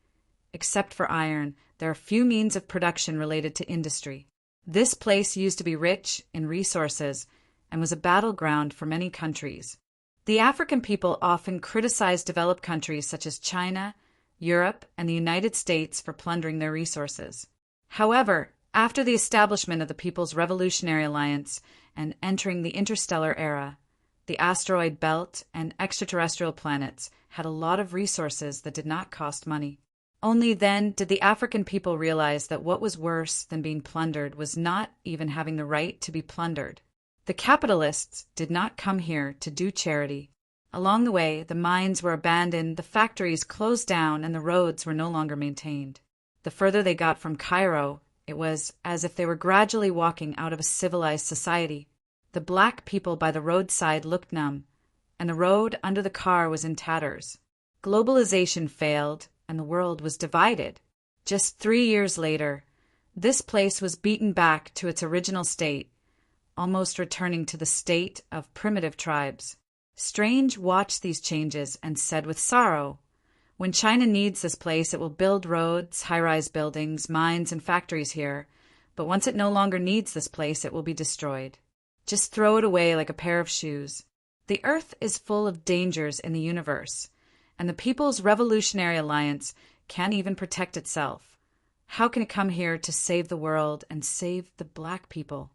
Except for iron, there are few means of production related to industry. This place used to be rich in resources and was a battleground for many countries. The African people often criticize developed countries such as China, Europe, and the United States for plundering their resources. However, after the establishment of the People's Revolutionary Alliance and entering the interstellar era, the asteroid belt and extraterrestrial planets had a lot of resources that did not cost money. Only then did the African people realize that what was worse than being plundered was not even having the right to be plundered. The capitalists did not come here to do charity. Along the way, the mines were abandoned, the factories closed down, and the roads were no longer maintained. The further they got from Cairo, it was as if they were gradually walking out of a civilized society. The black people by the roadside looked numb, and the road under the car was in tatters. Globalization failed, and the world was divided. Just 3 years later, this place was beaten back to its original state, almost returning to the state of primitive tribes. Strange watched these changes and said with sorrow, "When China needs this place, it will build roads, high-rise buildings, mines, and factories here. But once it no longer needs this place, it will be destroyed. Just throw it away like a pair of shoes." The Earth is full of dangers in the universe, and the People's Revolutionary Alliance can't even protect itself. How can it come here to save the world and save the black people?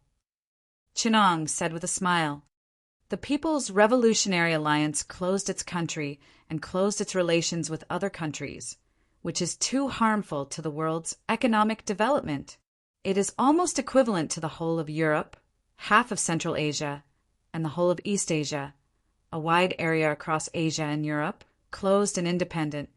Chinong said with a smile, "The People's Revolutionary Alliance closed its country and closed its relations with other countries, which is too harmful to the world's economic development. It is almost equivalent to the whole of Europe, half of Central Asia, and the whole of East Asia, a wide area across Asia and Europe, closed and independent,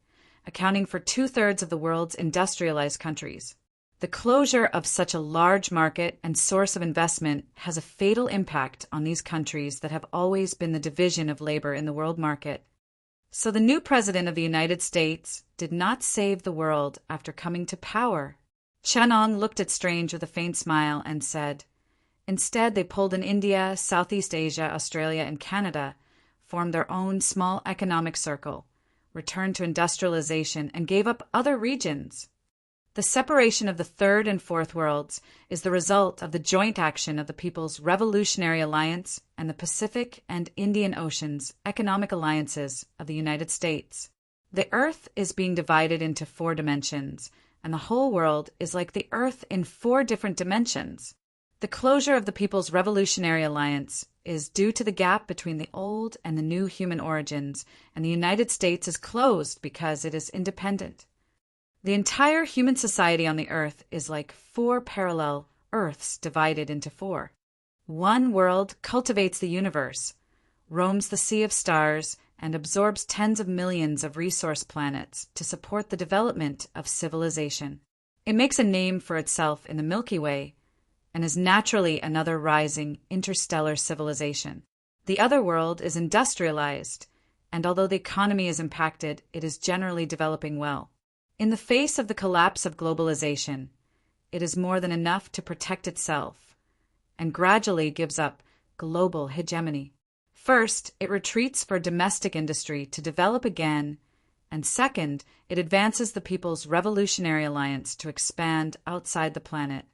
accounting for 2/3 of the world's industrialized countries. The closure of such a large market and source of investment has a fatal impact on these countries that have always been the division of labor in the world market. So the new president of the United States did not save the world after coming to power." Chinong looked at Strange with a faint smile and said, "Instead, they pulled in India, Southeast Asia, Australia, and Canada, formed their own small economic circle, returned to industrialization, and gave up other regions. The separation of the third and fourth worlds is the result of the joint action of the People's Revolutionary Alliance and the Pacific and Indian Oceans Economic Alliances of the United States. The Earth is being divided into 4 dimensions, and the whole world is like the Earth in 4 different dimensions. The closure of the People's Revolutionary Alliance is due to the gap between the old and the new human origins, and the United States is closed because it is independent. The entire human society on the Earth is like 4 parallel Earths divided into 4. One world cultivates the universe, roams the sea of stars, and absorbs tens of millions of resource planets to support the development of civilization. It makes a name for itself in the Milky Way and is naturally another rising interstellar civilization. The other world is industrialized, and although the economy is impacted, it is generally developing well. In the face of the collapse of globalization, it is more than enough to protect itself, and gradually gives up global hegemony. First, it retreats for domestic industry to develop again, and second, it advances the People's Revolutionary Alliance to expand outside the planet.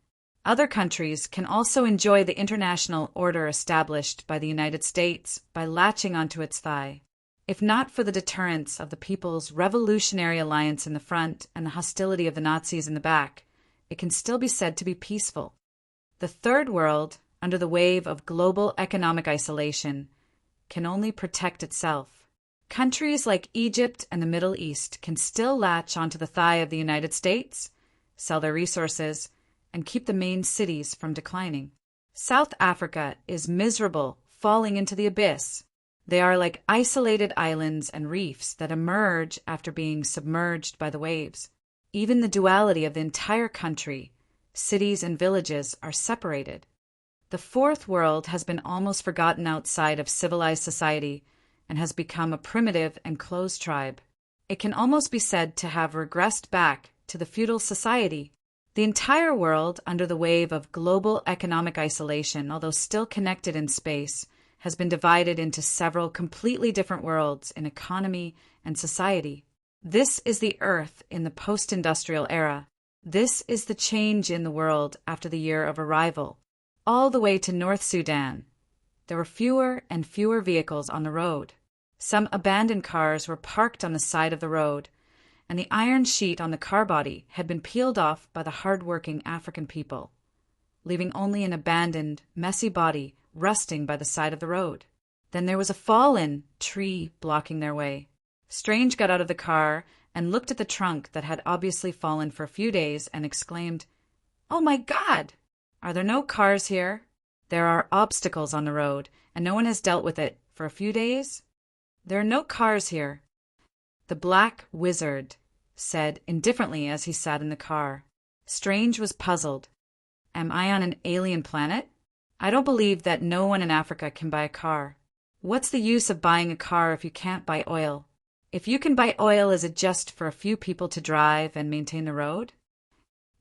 Other countries can also enjoy the international order established by the United States by latching onto its thigh. If not for the deterrence of the People's Revolutionary Alliance in the front and the hostility of the Nazis in the back, it can still be said to be peaceful. The Third World, under the wave of global economic isolation, can only protect itself. Countries like Egypt and the Middle East can still latch onto the thigh of the United States, sell their resources, and keep the main cities from declining. South Africa is miserable, falling into the abyss. They are like isolated islands and reefs that emerge after being submerged by the waves. Even the duality of the entire country, cities and villages, are separated. The Fourth World has been almost forgotten outside of civilized society and has become a primitive and closed tribe. It can almost be said to have regressed back to the feudal society. The entire world, under the wave of global economic isolation, although still connected in space, has been divided into several completely different worlds in economy and society. This is the Earth in the post-industrial era. This is the change in the world after the year of arrival. All the way to North Sudan, there were fewer and fewer vehicles on the road. Some abandoned cars were parked on the side of the road, and the iron sheet on the car body had been peeled off by the hard-working African people, leaving only an abandoned, messy body rusting by the side of the road. Then there was a fallen tree blocking their way. Strange got out of the car and looked at the trunk that had obviously fallen for a few days and exclaimed, "Oh my God! Are there no cars here? There are obstacles on the road, and no one has dealt with it for a few days? There are no cars here." The Black Wizard said indifferently as he sat in the car. Strange was puzzled. Am I on an alien planet? I don't believe that no one in Africa can buy a car. What's the use of buying a car if you can't buy oil? If you can buy oil, is it just for a few people to drive and maintain the road?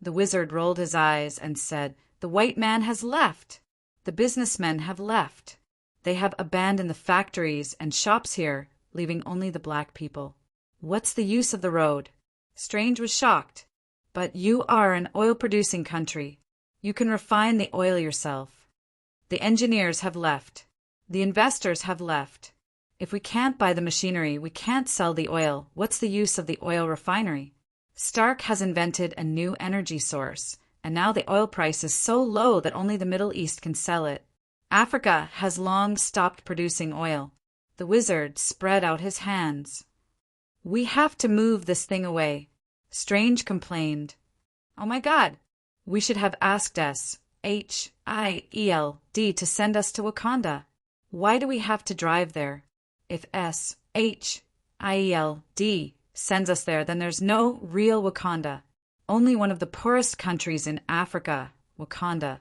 The wizard rolled his eyes and said, "The white man has left. The businessmen have left. They have abandoned the factories and shops here, leaving only the black people. What's the use of the road?" Strange was shocked. "But you are an oil-producing country. You can refine the oil yourself. The engineers have left. The investors have left. If we can't buy the machinery, we can't sell the oil. What's the use of the oil refinery? Stark has invented a new energy source, and now the oil price is so low that only the Middle East can sell it. Africa has long stopped producing oil." The wizard spread out his hands. "We have to move this thing away." Strange complained, "Oh my God, we should have asked SHIELD to send us to Wakanda. Why do we have to drive there? If SHIELD sends us there, then there's no real Wakanda. Only one of the poorest countries in Africa, Wakanda.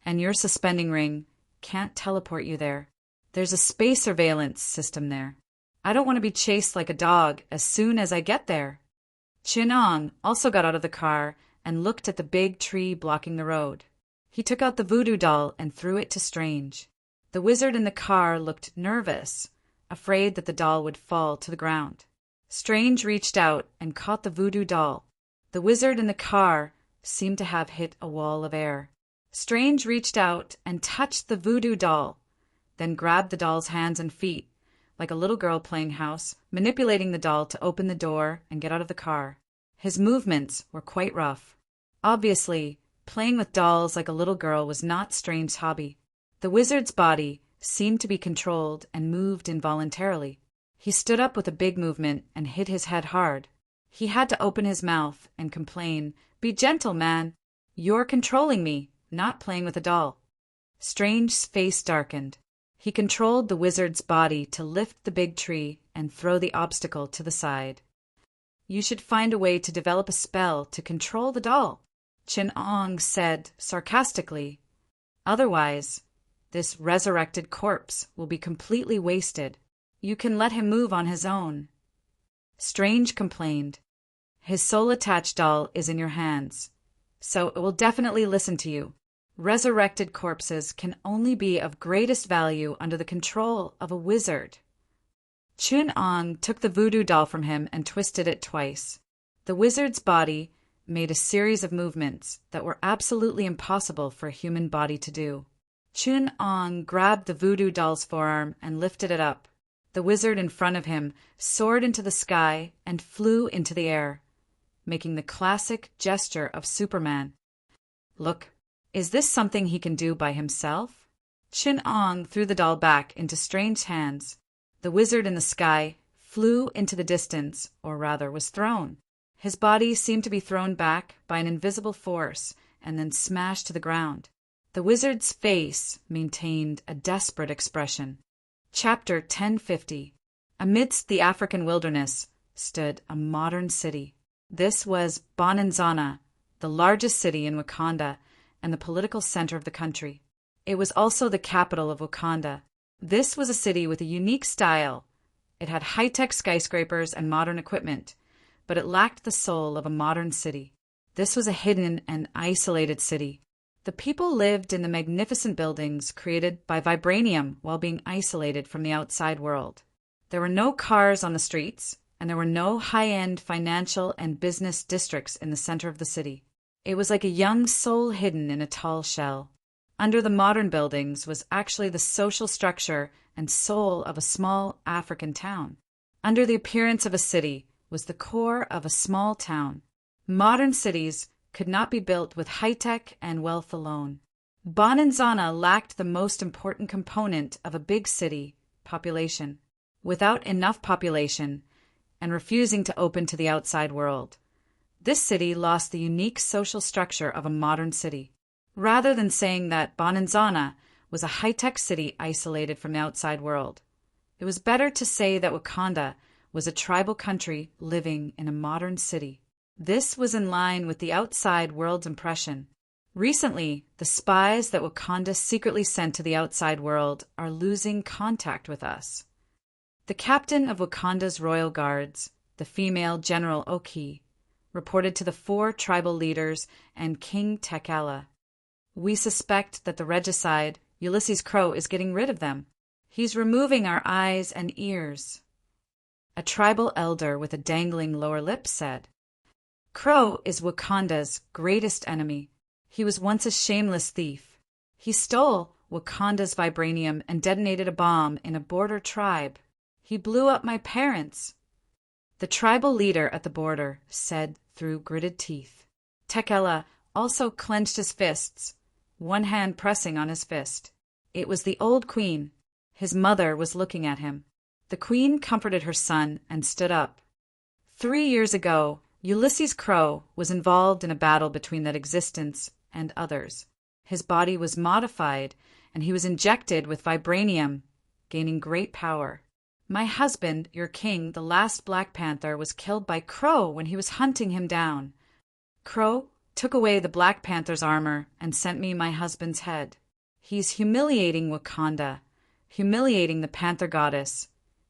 And your suspending ring can't teleport you there. There's a space surveillance system there. I don't want to be chased like a dog as soon as I get there." Chinong also got out of the car and looked at the big tree blocking the road. He took out the voodoo doll and threw it to Strange. The wizard in the car looked nervous, afraid that the doll would fall to the ground. Strange reached out and caught the voodoo doll. The wizard in the car seemed to have hit a wall of air. Strange reached out and touched the voodoo doll, then grabbed the doll's hands and feet, like a little girl playing house, manipulating the doll to open the door and get out of the car. His movements were quite rough. Obviously, playing with dolls like a little girl was not Strange's hobby. The wizard's body seemed to be controlled and moved involuntarily. He stood up with a big movement and hit his head hard. He had to open his mouth and complain, "Be gentle, man. You're controlling me, not playing with a doll." Strange's face darkened. He controlled the wizard's body to lift the big tree and throw the obstacle to the side. "You should find a way to develop a spell to control the doll," Chin-Ong said sarcastically. "Otherwise, this resurrected corpse will be completely wasted. You can let him move on his own." Strange complained, "His soul-attached doll is in your hands, so it will definitely listen to you. Resurrected corpses can only be of greatest value under the control of a wizard." Chun-Ong took the voodoo doll from him and twisted it twice. The wizard's body made a series of movements that were absolutely impossible for a human body to do. Chun-Ong grabbed the voodoo doll's forearm and lifted it up. The wizard in front of him soared into the sky and flew into the air, making the classic gesture of Superman. Look, is this something he can do by himself? Chun-Ong threw the doll back into Strange's hands. The wizard in the sky flew into the distance, or rather was thrown. His body seemed to be thrown back by an invisible force and then smashed to the ground. The wizard's face maintained a desperate expression. Chapter 1050. Amidst the African wilderness stood a modern city. This was Bonanzana, the largest city in Wakanda and the political center of the country. It was also the capital of Wakanda. This was a city with a unique style. It had high-tech skyscrapers and modern equipment, but it lacked the soul of a modern city. This was a hidden and isolated city. The people lived in the magnificent buildings created by vibranium while being isolated from the outside world. There were no cars on the streets, and there were no high-end financial and business districts in the center of the city. It was like a young soul hidden in a tall shell. Under the modern buildings was actually the social structure and soul of a small African town. Under the appearance of a city was the core of a small town. Modern cities could not be built with high-tech and wealth alone. Bonanzana lacked the most important component of a big city, population. Without enough population, and refusing to open to the outside world, this city lost the unique social structure of a modern city. Rather than saying that Bonanzana was a high-tech city isolated from the outside world, it was better to say that Wakanda was a tribal country living in a modern city. This was in line with the outside world's impression. Recently, the spies that Wakanda secretly sent to the outside world are losing contact with us. The captain of Wakanda's royal guards, the female General Oki, reported to the 4 tribal leaders and King T'Challa. We suspect that the regicide, Ulysses Crow, is getting rid of them. He's removing our eyes and ears. A tribal elder with a dangling lower lip said, Crow is Wakanda's greatest enemy. He was once a shameless thief. He stole Wakanda's vibranium and detonated a bomb in a border tribe. He blew up my parents. The tribal leader at the border said through gritted teeth. T'Challa also clenched his fists, one hand pressing on his fist. It was the old queen. His mother was looking at him. The queen comforted her son and stood up. 3 years ago, Ulysses Crow was involved in a battle between that existence and others. His body was modified, and he was injected with vibranium, gaining great power. My husband, your king, the last Black Panther, was killed by Crow when he was hunting him down. Crow took away the Black Panther's armor and sent me my husband's head. He's humiliating Wakanda, humiliating the Panther goddess,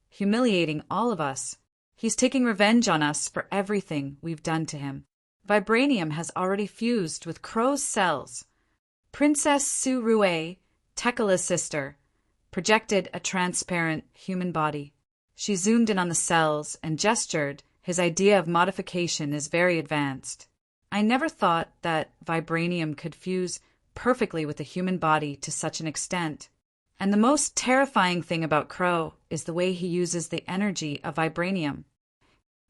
humiliating all of us. He's taking revenge on us for everything we've done to him. Vibranium has already fused with Crow's cells. Princess Surue, T'Challa's sister, projected a transparent human body. She zoomed in on the cells and gestured. His idea of modification is very advanced. I never thought that vibranium could fuse perfectly with the human body to such an extent. And the most terrifying thing about Crow is the way he uses the energy of vibranium.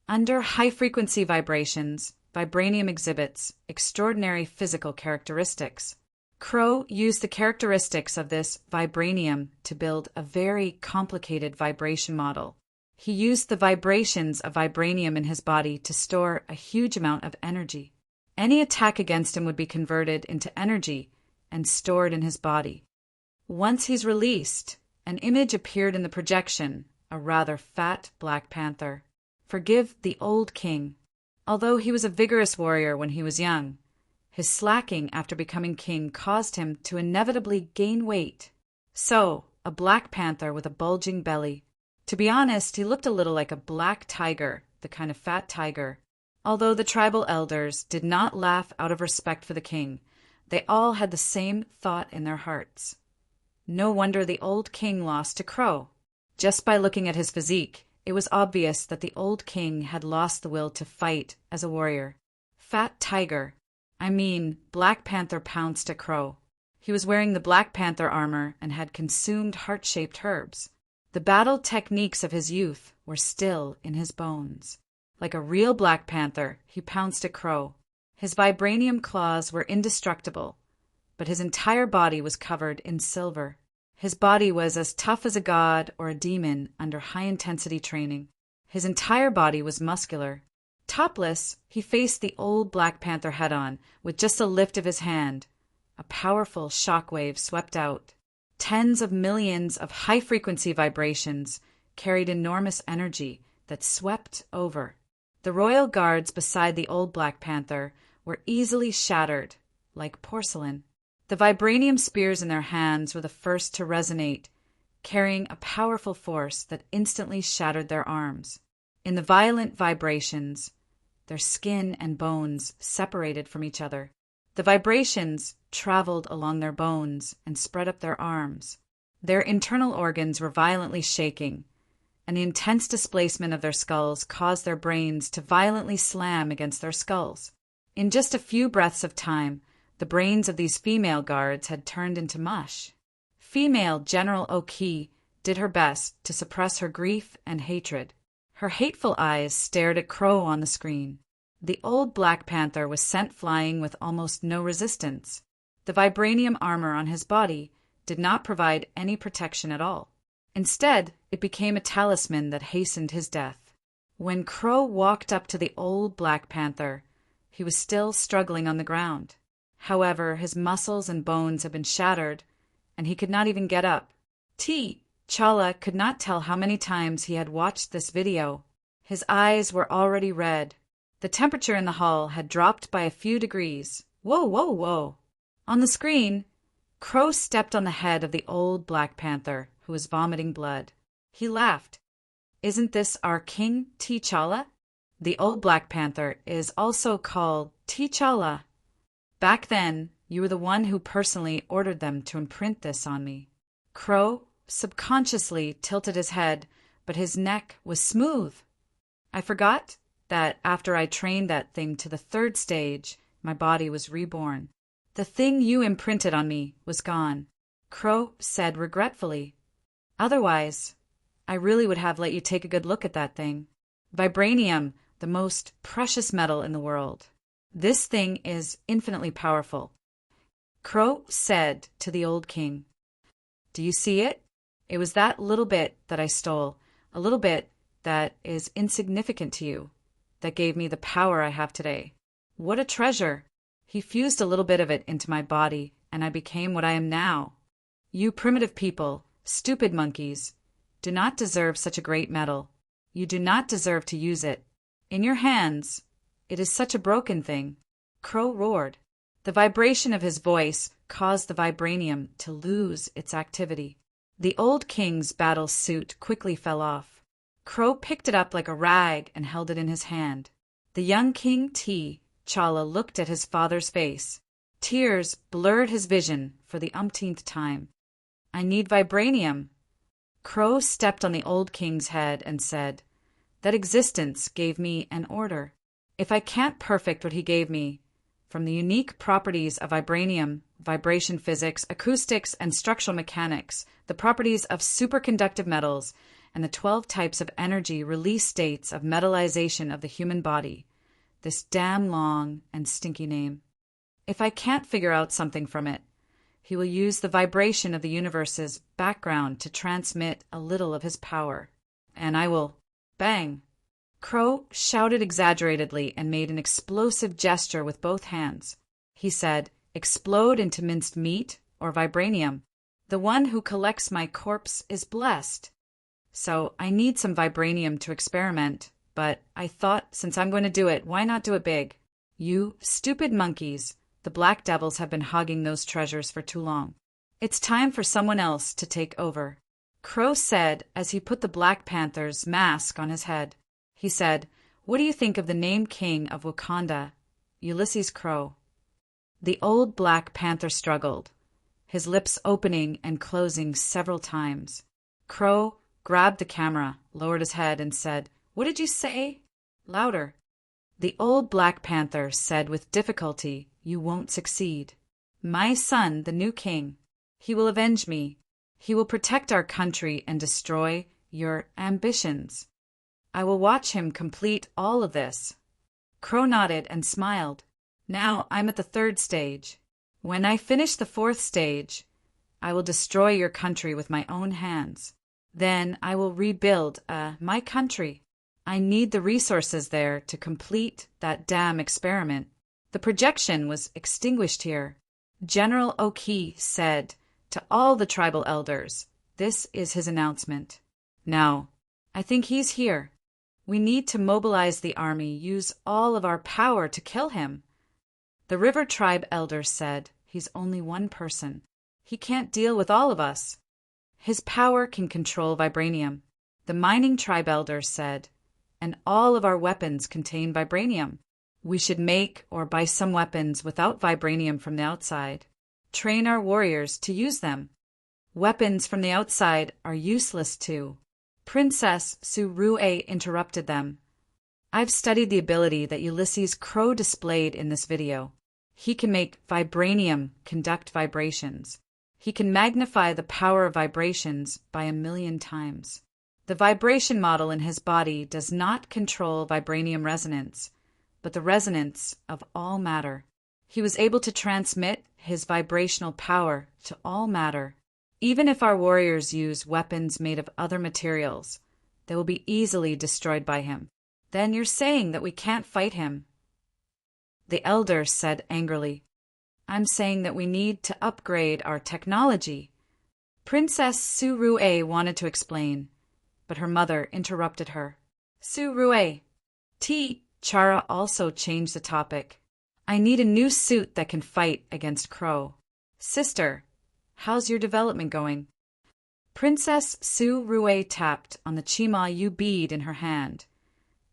Under high-frequency vibrations, vibranium exhibits extraordinary physical characteristics. Crow used the characteristics of this vibranium to build a very complicated vibration model. He used the vibrations of vibranium in his body to store a huge amount of energy. Any attack against him would be converted into energy and stored in his body. Once he's released, an image appeared in the projection, a rather fat Black Panther. Forgive the old king. Although he was a vigorous warrior when he was young, his slacking after becoming king caused him to inevitably gain weight. So, a Black Panther with a bulging belly. To be honest, he looked a little like a black tiger, the kind of fat tiger. Although the tribal elders did not laugh out of respect for the king, they all had the same thought in their hearts. No wonder the old king lost to Crow. Just by looking at his physique, it was obvious that the old king had lost the will to fight as a warrior. fat tiger, Black Panther pounced at Crow. He was wearing the Black Panther armor and had consumed heart-shaped herbs. The battle techniques of his youth were still in his bones. Like a real Black Panther, he pounced at Crow. His vibranium claws were indestructible, but his entire body was covered in silver. His body was as tough as a god or a demon under high-intensity training. His entire body was muscular. Topless, he faced the old Black Panther head-on with just a lift of his hand. A powerful shockwave swept out. Tens of millions of high-frequency vibrations carried enormous energy that swept over. The royal guards beside the old Black Panther were easily shattered, like porcelain. The vibranium spears in their hands were the first to resonate, carrying a powerful force that instantly shattered their arms. In the violent vibrations, their skin and bones separated from each other. The vibrations traveled along their bones and spread up their arms. Their internal organs were violently shaking, and the intense displacement of their skulls caused their brains to violently slam against their skulls. In just a few breaths of time, the brains of these female guards had turned into mush. Female General Oki did her best to suppress her grief and hatred. Her hateful eyes stared at Crow on the screen. The old Black Panther was sent flying with almost no resistance. The vibranium armor on his body did not provide any protection at all. Instead, it became a talisman that hastened his death. When Crow walked up to the old Black Panther, he was still struggling on the ground. However, his muscles and bones had been shattered, and he could not even get up. T'Challa could not tell how many times he had watched this video. His eyes were already red. The temperature in the hall had dropped by a few degrees. Whoa, whoa, whoa. On the screen, Crow stepped on the head of the old Black Panther, who was vomiting blood. He laughed. Isn't this our king, T'Challa? The old Black Panther is also called T'Challa. Back then, you were the one who personally ordered them to imprint this on me. Crow subconsciously tilted his head, but his neck was smooth. I forgot that after I trained that thing to the 3rd stage, my body was reborn. The thing you imprinted on me was gone, Crow said regretfully. Otherwise, I really would have let you take a good look at that thing. Vibranium, the most precious metal in the world. This thing is infinitely powerful, Crow said to the old king. Do you see it? It was that little bit that I stole, a little bit that is insignificant to you, that gave me the power I have today. What a treasure! He fused a little bit of it into my body, and I became what I am now. You primitive people, stupid monkeys, do not deserve such a great metal. You do not deserve to use it. In your hands, it is such a broken thing. Crow roared. The vibration of his voice caused the vibranium to lose its activity. The old king's battle suit quickly fell off. Crow picked it up like a rag and held it in his hand. The young king T'Challa looked at his father's face. Tears blurred his vision for the umpteenth time. I need vibranium. Crow stepped on the old king's head and said, That existence gave me an order. If I can't perfect what he gave me, from the unique properties of vibranium, vibration physics, acoustics, and structural mechanics, the properties of superconductive metals, and the 12 types of energy release states of metallization of the human body, this damn long and stinky name. If I can't figure out something from it, he will use the vibration of the universe's background to transmit a little of his power. And I will... Bang! Crow shouted exaggeratedly and made an explosive gesture with both hands. He said, Explode into minced meat or vibranium. The one who collects my corpse is blessed. So I need some vibranium to experiment, but I thought since I'm going to do it, why not do it big? You stupid monkeys, the black devils have been hogging those treasures for too long. It's time for someone else to take over. Crow said as he put the Black Panther's mask on his head. He said, What do you think of the named king of Wakanda, Ulysses Crow? The old Black Panther struggled, his lips opening and closing several times. Crow grabbed the camera, lowered his head, and said, What did you say? Louder. The old Black Panther said with difficulty, "You won't succeed. My son, the new king, he will avenge me. He will protect our country and destroy your ambitions. I will watch him complete all of this." Crow nodded and smiled. "Now I'm at the third stage. When I finish the fourth stage, I will destroy your country with my own hands. Then I will rebuild my country. I need the resources there to complete that damn experiment." The projection was extinguished here. General Oki said to all the tribal elders, "This is his announcement. Now, I think he's here. We need to mobilize the army, use all of our power to kill him." The River Tribe elders said, "He's only one person. He can't deal with all of us. His power can control vibranium." The Mining Tribe elders said, "And all of our weapons contain vibranium. We should make or buy some weapons without vibranium from the outside. Train our warriors to use them. Weapons from the outside are useless too." Princess Surue interrupted them. "I've studied the ability that Ulysses Crow displayed in this video. He can make vibranium conduct vibrations. He can magnify the power of vibrations by 1,000,000 times. The vibration model in his body does not control vibranium resonance, but the resonance of all matter. He was able to transmit his vibrational power to all matter. Even if our warriors use weapons made of other materials, they will be easily destroyed by him." "Then you're saying that we can't fight him?" The elder said angrily. "I'm saying that we need to upgrade our technology." Princess Surue wanted to explain, but her mother interrupted her. "Surue, Chara also changed the topic. I need a new suit that can fight against Crow. Sister, how's your development going?" Princess Surue tapped on the Chimayu bead in her hand,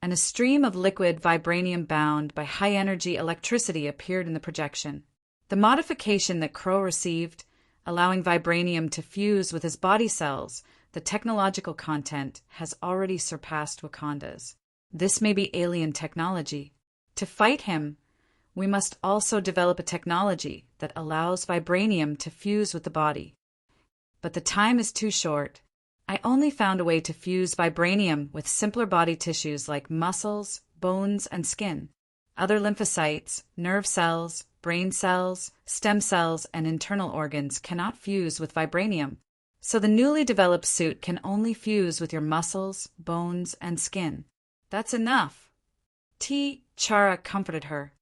and a stream of liquid vibranium bound by high-energy electricity appeared in the projection. The modification that Crow received, allowing vibranium to fuse with his body cells, the technological content has already surpassed Wakanda's. This may be alien technology. To fight him, we must also develop a technology that allows vibranium to fuse with the body. But the time is too short. I only found a way to fuse vibranium with simpler body tissues like muscles, bones, and skin. Other lymphocytes, nerve cells, brain cells, stem cells, and internal organs cannot fuse with vibranium. So the newly developed suit can only fuse with your muscles, bones, and skin. That's enough. Chara comforted her.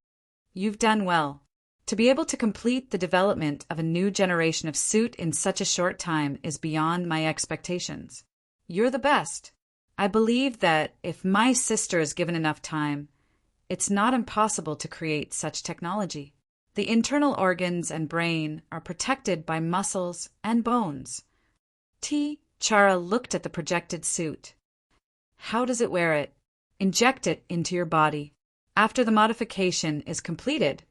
You've done well. To be able to complete the development of a new generation of suit in such a short time is beyond my expectations. You're the best. I believe that if my sister is given enough time, it's not impossible to create such technology. The internal organs and brain are protected by muscles and bones. Chara looked at the projected suit. How does it wear it? Inject it into your body. After the modification is completed,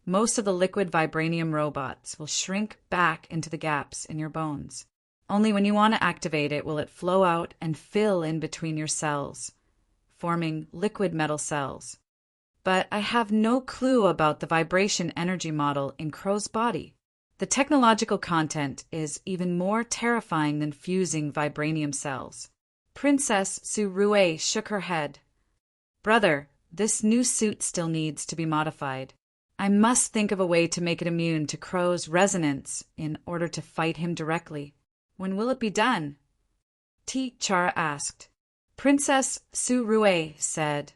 most of the liquid vibranium robots will shrink back into the gaps in your bones. Only when you want to activate it will it flow out and fill in between your cells, forming liquid metal cells. But I have no clue about the vibration energy model in Crow's body. The technological content is even more terrifying than fusing vibranium cells. Princess Surue shook her head. Brother, this new suit still needs to be modified. I must think of a way to make it immune to Crow's resonance in order to fight him directly. When will it be done? Chara asked. Princess Surue said,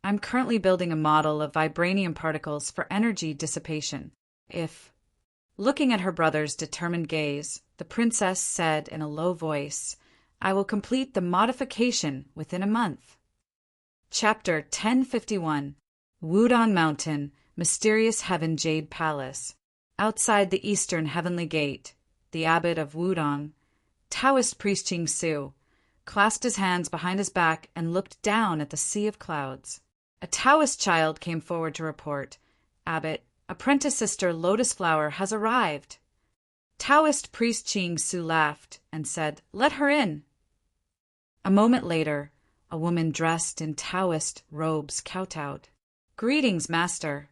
I'm currently building a model of vibranium particles for energy dissipation. Looking at her brother's determined gaze, the princess said in a low voice, I will complete the modification within a month. Chapter 1051 Wudong Mountain, Mysterious Heaven Jade Palace. Outside the eastern heavenly gate, the abbot of Wudong, Taoist priest Ching Su, clasped his hands behind his back and looked down at the sea of clouds. A Taoist child came forward to report, Abbot, apprentice sister Lotus Flower has arrived. Taoist priest Ching Su laughed and said, Let her in. A moment later, a woman dressed in Taoist robes kowtowed. Greetings, master.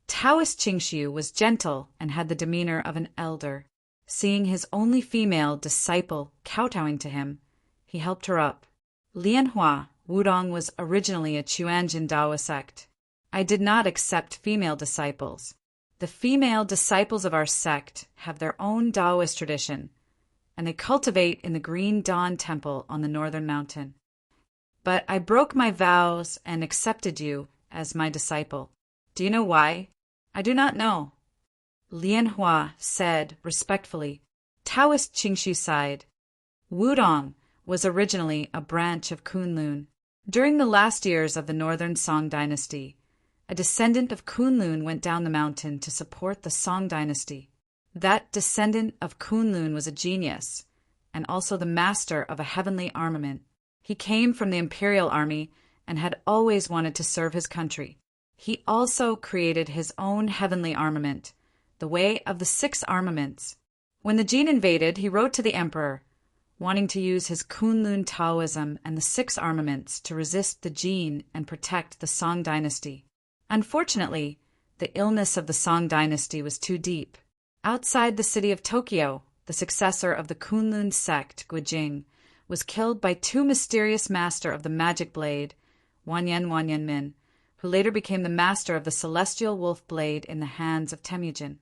Taoist Qingxiu was gentle and had the demeanor of an elder. Seeing his only female disciple kowtowing to him, he helped her up. Lianhua, Wudong was originally a Chuanjin Daoist sect. I did not accept female disciples. The female disciples of our sect have their own Daoist tradition, and they cultivate in the Green Dawn Temple on the northern mountain. But I broke my vows and accepted you as my disciple. Do you know why? I do not know. Lianhua said respectfully. Taoist Qingxiu sighed. Wudong was originally a branch of Kunlun. During the last years of the Northern Song dynasty, a descendant of Kunlun went down the mountain to support the Song dynasty. That descendant of Kunlun was a genius, and also the master of a heavenly armament. He came from the imperial army and had always wanted to serve his country. He also created his own heavenly armament, the way of the 6 armaments. When the Jin invaded, he wrote to the emperor, wanting to use his Kunlun Taoism and the 6 armaments to resist the Jin and protect the Song dynasty. Unfortunately, the illness of the Song dynasty was too deep. Outside the city of Tokyo, the successor of the Kunlun sect, Guijing, was killed by 2 mysterious master of the magic blade, Wanyan Min, who later became the master of the celestial wolf blade in the hands of Temujin.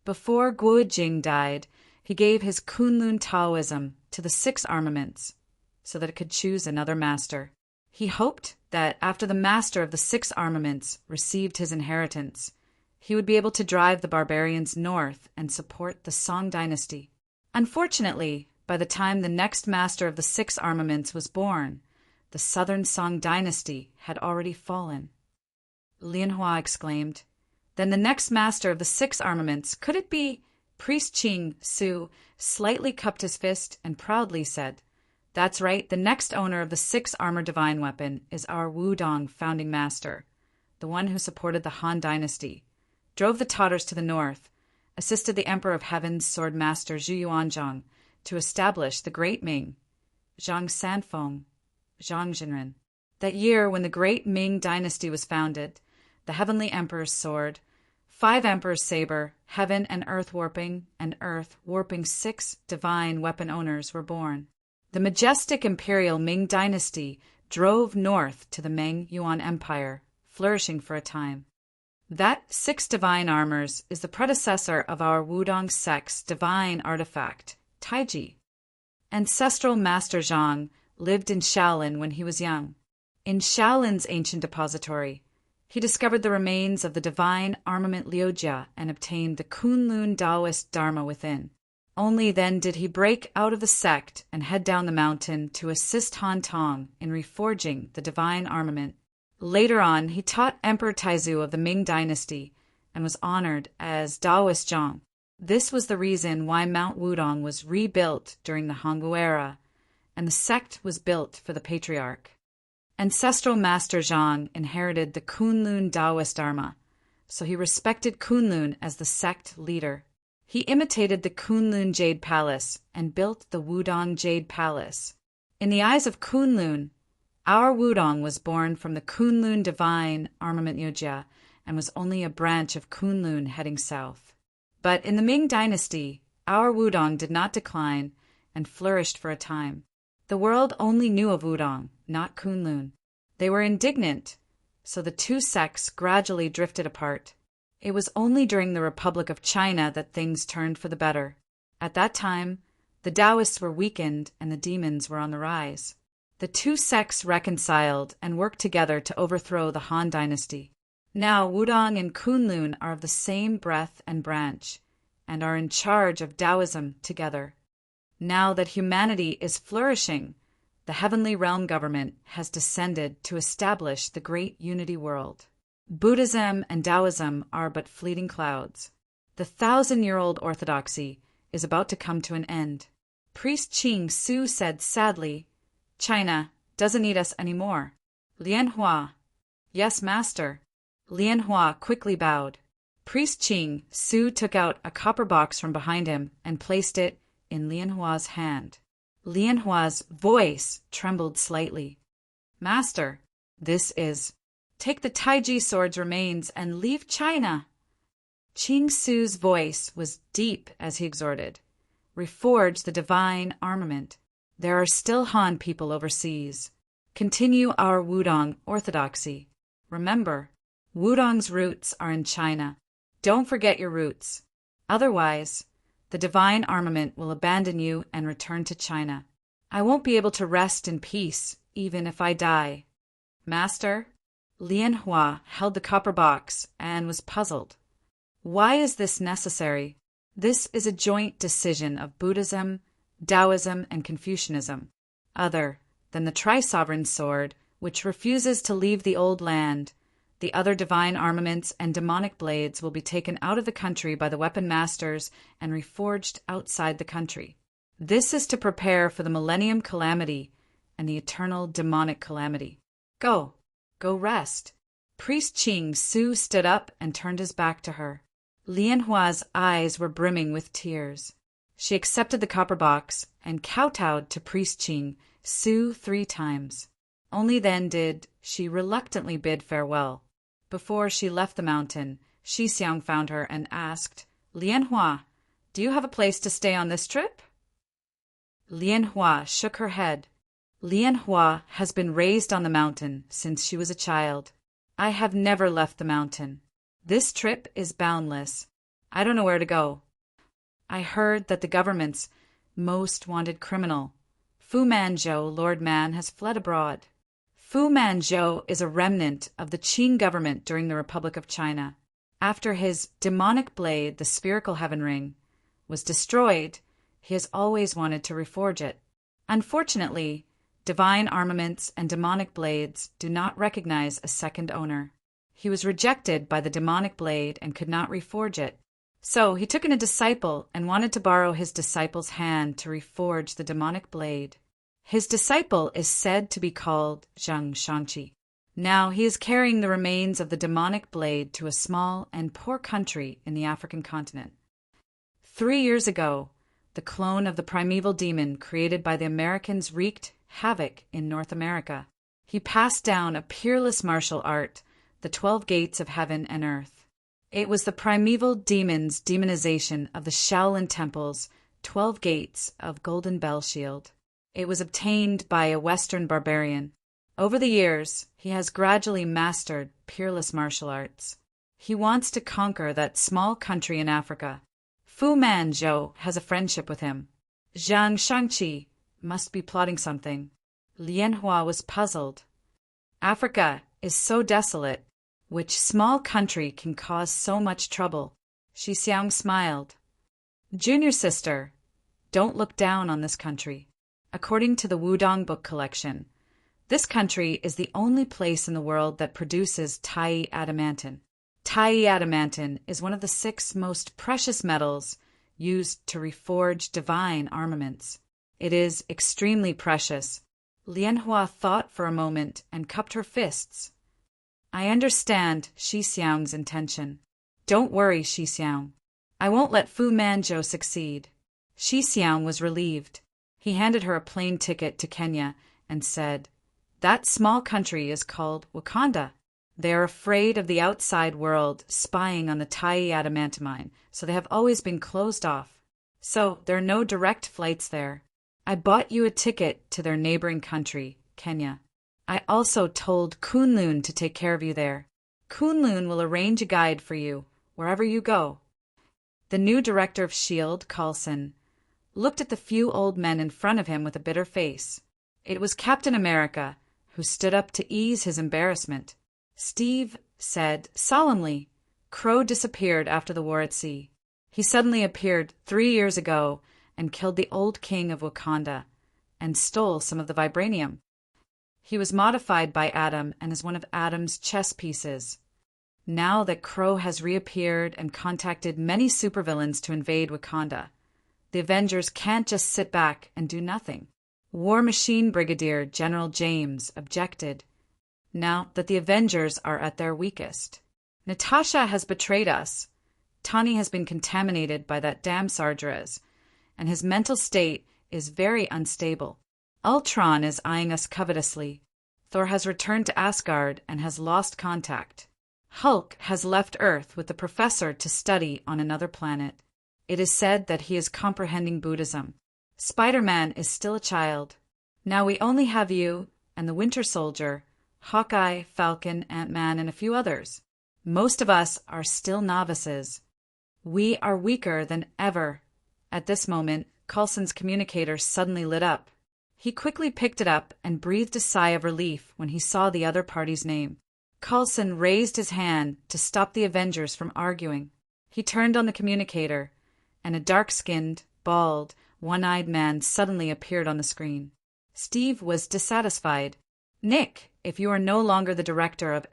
Before Guijing died, he gave his Kunlun Taoism to the 6 armaments so that it could choose another master. He hoped that after the master of the 6 armaments received his inheritance, he would be able to drive the barbarians north and support the Song dynasty. Unfortunately, by the time the next master of the 6 armaments was born, the southern Song dynasty had already fallen. Lianhua exclaimed, "Then the next master of the 6 armaments, could it be?" Priest Qing Su slightly cupped his fist and proudly said, "That's right, the next owner of the 6 armor divine weapon is our Wudong founding master, the one who supported the Han dynasty, drove the Tatars to the north, assisted the Emperor of Heaven's sword master Zhu Yuanzhang to establish the Great Ming, Zhang Sanfeng, Zhang Jinren. That year when the Great Ming dynasty was founded, the Heavenly Emperor's sword, 5 Emperor's saber, heaven and earth warping, and earth warping 6 divine weapon owners were born. The majestic imperial Ming dynasty drove north to the Meng Yuan Empire, flourishing for a time. That 6 divine armors is the predecessor of our Wudong sect's divine artifact, Taiji. Ancestral Master Zhang lived in Shaolin when he was young. In Shaolin's ancient depository, he discovered the remains of the divine armament Liujia and obtained the Kunlun Taoist Dharma within. Only then did he break out of the sect and head down the mountain to assist Han Tong in reforging the divine armament. Later on, he taught Emperor Taizu of the Ming dynasty and was honored as Daoist Zhang. This was the reason why Mount Wudong was rebuilt during the Hongwu era, and the sect was built for the patriarch. Ancestral Master Zhang inherited the Kunlun Taoist Dharma, so he respected Kunlun as the sect leader. He imitated the Kunlun Jade Palace and built the Wudong Jade Palace. In the eyes of Kunlun, our Wudong was born from the Kunlun Divine Armament Yujia and was only a branch of Kunlun heading south. But in the Ming dynasty, our Wudong did not decline and flourished for a time. The world only knew of Wudong, not Kunlun. They were indignant, so the 2 sects gradually drifted apart. It was only during the Republic of China that things turned for the better. At that time, the Taoists were weakened and the demons were on the rise. The 2 sects reconciled and worked together to overthrow the Han dynasty. Now Wudong and Kunlun are of the same breath and branch, and are in charge of Taoism together. Now that humanity is flourishing, the heavenly realm government has descended to establish the great unity world. Buddhism and Taoism are but fleeting clouds. The 1,000-year-old orthodoxy is about to come to an end. Priest Qing Su said sadly, "China doesn't need us anymore." Lianhua, "Yes, master." Lianhua quickly bowed. Priest Qing Su took out a copper box from behind him and placed it in Lianhua's hand. Lianhua's voice trembled slightly. "Master, this is..." Take the Taiji sword's remains and leave China. Qing Su's voice was deep as he exhorted. Reforge the divine armament. There are still Han people overseas. Continue our Wudong orthodoxy. Remember, Wudong's roots are in China. Don't forget your roots. Otherwise, the divine armament will abandon you and return to China. I won't be able to rest in peace, even if I die. Master, Lian Hua held the copper box and was puzzled. Why is this necessary? This is a joint decision of Buddhism, Taoism, and Confucianism, other than the tri-sovereign sword, which refuses to leave the old land. The other divine armaments and demonic blades will be taken out of the country by the weapon masters and reforged outside the country. This is to prepare for the millennium calamity and the eternal demonic calamity. Go rest. Priest Qing Su stood up and turned his back to her. Lian Hua's eyes were brimming with tears. She accepted the copper box and kowtowed to Priest Qing Su 3 times. Only then did she reluctantly bid farewell. Before she left the mountain, Shi Xiang found her and asked, Lian Hua, do you have a place to stay on this trip? Lian Hua shook her head. Lian Hua has been raised on the mountain since she was a child. I have never left the mountain. This trip is boundless. I don't know where to go. I heard that the government's most wanted criminal, Fu Manzhou, Lord Man, has fled abroad. Fu Manzhou is a remnant of the Qing government during the Republic of China. After his demonic blade, the spherical heaven ring, was destroyed, he has always wanted to reforge it. Unfortunately, divine armaments and demonic blades do not recognize a second owner. He was rejected by the demonic blade and could not reforge it. So he took in a disciple and wanted to borrow his disciple's hand to reforge the demonic blade. His disciple is said to be called Zhang Shangqi. Now he is carrying the remains of the demonic blade to a small and poor country in the African continent. 3 years ago, the clone of the primeval demon created by the Americans wreaked havoc in North America. He passed down a peerless martial art, the 12 gates of heaven and earth. It was the primeval demon's demonization of the Shaolin Temple's 12 gates of Golden Bell Shield. It was obtained by a Western barbarian. Over the years, he has gradually mastered peerless martial arts. He wants to conquer that small country in Africa. Fu Manzhou has a friendship with him. Zhang Shangqi must be plotting something. Lian Hua was puzzled. Africa is so desolate. Which small country can cause so much trouble? Shi Xiang smiled. Junior sister, don't look down on this country. According to the Wudong book collection, this country is the only place in the world that produces Tai adamantine. Tai adamantine is one of the 6 most precious metals used to reforge divine armaments. It is extremely precious. Lian Hua thought for a moment and cupped her fists. I understand Shi Xiang's intention. Don't worry, Shi Xiang. I won't let Fu Manzhou succeed. Shi Xiang was relieved. He handed her a plane ticket to Kenya and said, That small country is called Wakanda. They are afraid of the outside world spying on the Tai adamantine, so they have always been closed off. So there are no direct flights there. I bought you a ticket to their neighboring country, Kenya. I also told Kunlun to take care of you there. Kunlun will arrange a guide for you, wherever you go. The new director of S.H.I.E.L.D., Carlson, looked at the few old men in front of him with a bitter face. It was Captain America, who stood up to ease his embarrassment. Steve said solemnly, Crow disappeared after the war at sea. He suddenly appeared 3 years ago and killed the old king of Wakanda and stole some of the vibranium. He was modified by Adam and is one of Adam's chess pieces. Now that Crow has reappeared and contacted many supervillains to invade Wakanda, the Avengers can't just sit back and do nothing. War Machine Brigadier General James objected, now that the Avengers are at their weakest. Natasha has betrayed us. Tani has been contaminated by that damn Sargeras, and his mental state is very unstable. Ultron is eyeing us covetously. Thor has returned to Asgard and has lost contact. Hulk has left Earth with the professor to study on another planet. It is said that he is comprehending Buddhism. Spider-Man is still a child. Now we only have you and the Winter Soldier, Hawkeye, Falcon, Ant-Man, and a few others. Most of us are still novices. We are weaker than ever. At this moment, Coulson's communicator suddenly lit up. He quickly picked it up and breathed a sigh of relief when he saw the other party's name. Coulson raised his hand to stop the Avengers from arguing. He turned on the communicator, and a dark-skinned, bald, one-eyed man suddenly appeared on the screen. Steve was dissatisfied. "Nick, if you are no longer the director of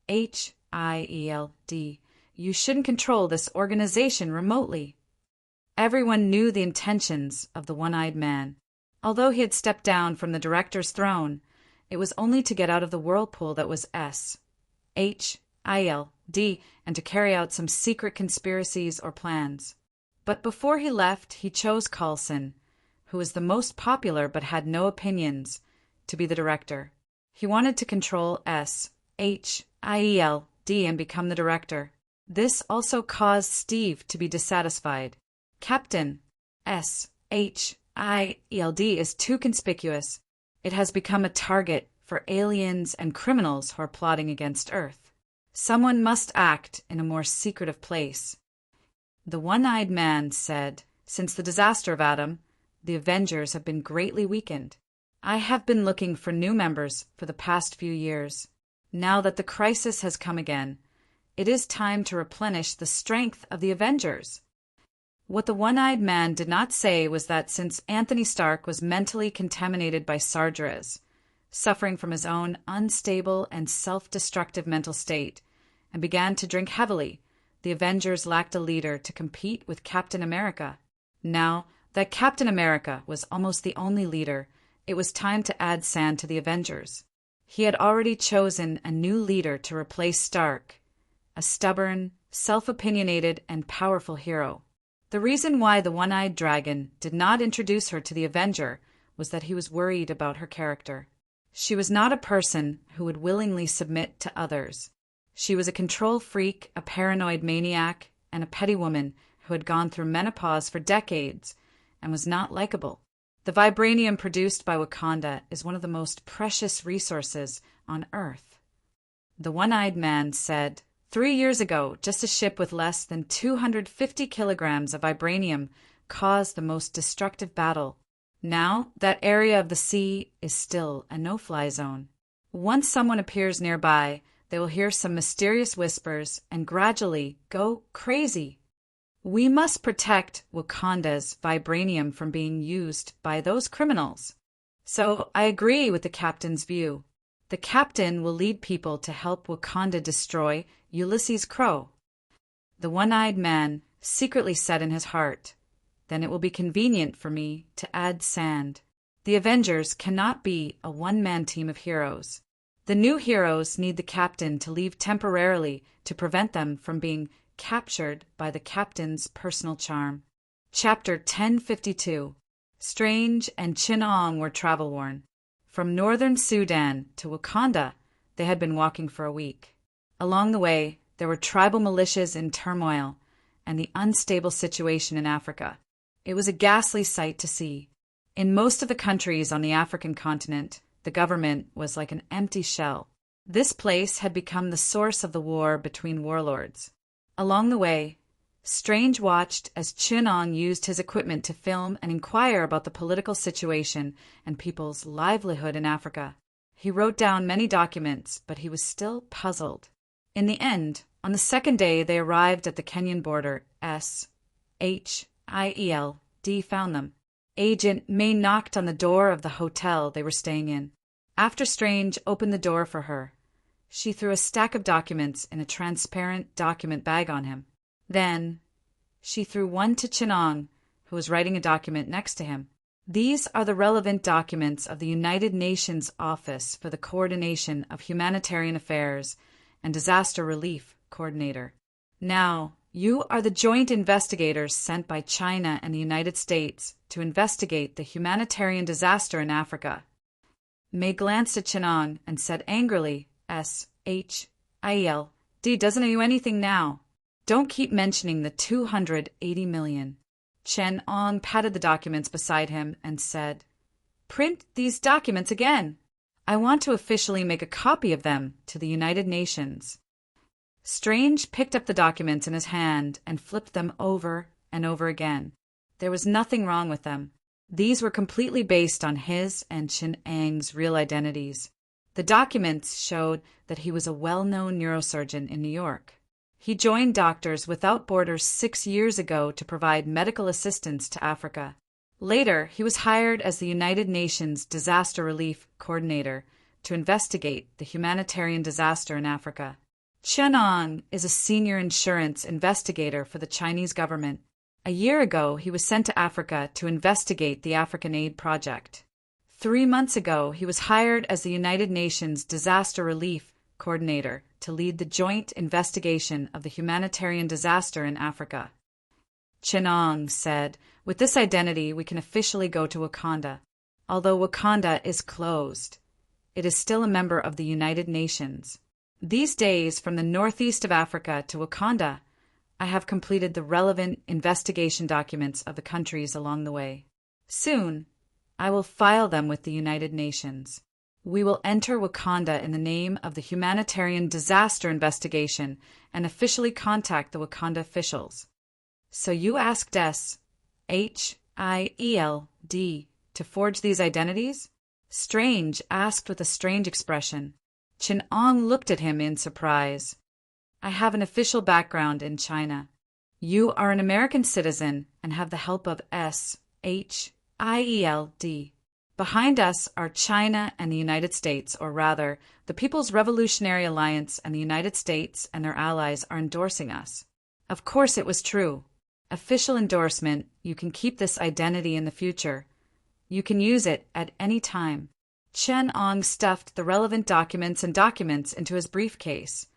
SHIELD, you shouldn't control this organization remotely." Everyone knew the intentions of the one-eyed man. Although he had stepped down from the director's throne, it was only to get out of the whirlpool that was SHIELD and to carry out some secret conspiracies or plans. But before he left, he chose Coulson, who was the most popular but had no opinions, to be the director. He wanted to control SHIELD and become the director. This also caused Steve to be dissatisfied. Captain SHIELD is too conspicuous. It has become a target for aliens and criminals who are plotting against Earth. Someone must act in a more secretive place. The one-eyed man said, "Since the disaster of Adam, the Avengers have been greatly weakened. I have been looking for new members for the past few years. Now that the crisis has come again, it is time to replenish the strength of the Avengers." What the one-eyed man did not say was that since Anthony Stark was mentally contaminated by Sargeras, suffering from his own unstable and self-destructive mental state, and began to drink heavily, the Avengers lacked a leader to compete with Captain America. Now that Captain America was almost the only leader, it was time to add sand to the Avengers. He had already chosen a new leader to replace Stark, a stubborn, self-opinionated, and powerful hero. The reason why the one-eyed dragon did not introduce her to the Avenger was that he was worried about her character. She was not a person who would willingly submit to others. She was a control freak, a paranoid maniac, and a petty woman who had gone through menopause for decades and was not likable. The vibranium produced by Wakanda is one of the most precious resources on Earth. The one-eyed man said, 3 years ago, just a ship with less than 250 kilograms of vibranium caused the most destructive battle. Now, that area of the sea is still a no-fly zone. Once someone appears nearby, they will hear some mysterious whispers and gradually go crazy. We must protect Wakanda's vibranium from being used by those criminals. So I agree with the captain's view. The captain will lead people to help Wakanda destroy Ulysses Crow. The one-eyed man secretly said in his heart, "Then it will be convenient for me to add sand." The Avengers cannot be a one-man team of heroes. The new heroes need the captain to leave temporarily to prevent them from being captured by the captain's personal charm. Chapter 1052. Strange and Chin-Ong were travel-worn. From northern Sudan to Wakanda, they had been walking for a week. Along the way, there were tribal militias in turmoil and the unstable situation in Africa. It was a ghastly sight to see. In most of the countries on the African continent, the government was like an empty shell. This place had become the source of the war between warlords. Along the way, Strange watched as Chin-Ong used his equipment to film and inquire about the political situation and people's livelihood in Africa. He wrote down many documents, but he was still puzzled. In the end, on the second day they arrived at the Kenyan border. SHIELD found them. Agent May knocked on the door of the hotel they were staying in. After Strange opened the door for her, she threw a stack of documents in a transparent document bag on him. Then she threw one to Chin-Ong, who was writing a document next to him. These are the relevant documents of the United Nations Office for the Coordination of Humanitarian Affairs and Disaster Relief Coordinator. Now, you are the joint investigators sent by China and the United States to investigate the humanitarian disaster in Africa. May glanced at Chenong and said angrily, "SHIELD doesn't owe you anything now. Don't keep mentioning the 280 million. Chenong patted the documents beside him and said, "Print these documents again. I want to officially make a copy of them to the United Nations." Strange picked up the documents in his hand and flipped them over and over again. There was nothing wrong with them. These were completely based on his and Chenong's real identities. The documents showed that he was a well-known neurosurgeon in New York. He joined Doctors Without Borders 6 years ago to provide medical assistance to Africa. Later, he was hired as the United Nations Disaster Relief Coordinator to investigate the humanitarian disaster in Africa. Chenong is a senior insurance investigator for the Chinese government. A year ago, he was sent to Africa to investigate the African Aid Project. 3 months ago, he was hired as the United Nations Disaster Relief Coordinator to lead the joint investigation of the humanitarian disaster in Africa. Chenong said, "With this identity, we can officially go to Wakanda. Although Wakanda is closed, it is still a member of the United Nations. These days, from the northeast of Africa to Wakanda, I have completed the relevant investigation documents of the countries along the way. Soon, I will file them with the United Nations. We will enter Wakanda in the name of the humanitarian disaster investigation and officially contact the Wakanda officials." "So you asked SHIELD to forge these identities?" Strange asked with a strange expression. Chenong looked at him in surprise. "I have an official background in China. You are an American citizen and have the help of SHIELD. Behind us are China and the United States, or rather, the People's Revolutionary Alliance and the United States and their allies are endorsing us." Of course it was true. Official endorsement, you can keep this identity in the future. You can use it at any time. Chenong stuffed the relevant documents into his briefcase,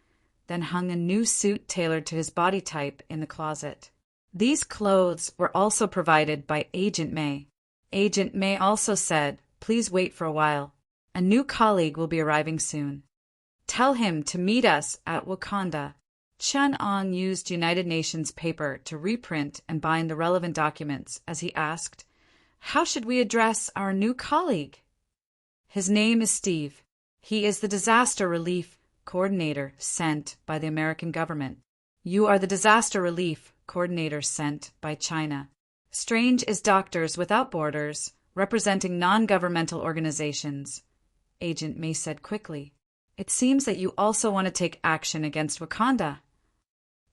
then hung a new suit tailored to his body type in the closet. These clothes were also provided by Agent May. Agent May also said, "Please wait for a while. A new colleague will be arriving soon. Tell him to meet us at Wakanda." Chenong used United Nations paper to reprint and bind the relevant documents as he asked, "How should we address our new colleague?" "His name is Steve. He is the disaster relief coordinator sent by the American government. You are the disaster relief coordinator sent by China. Strange is Doctors Without Borders, representing non-governmental organizations," Agent May said quickly. "It seems that you also want to take action against Wakanda."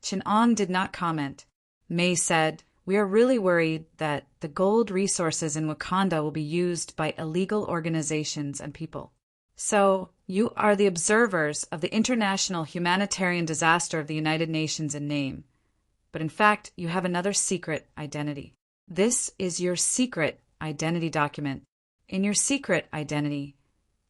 Chenong did not comment. May said, "We are really worried that the gold resources in Wakanda will be used by illegal organizations and people. So, you are the observers of the international humanitarian disaster of the United Nations in name. But in fact, you have another secret identity. This is your secret identity document. In your secret identity,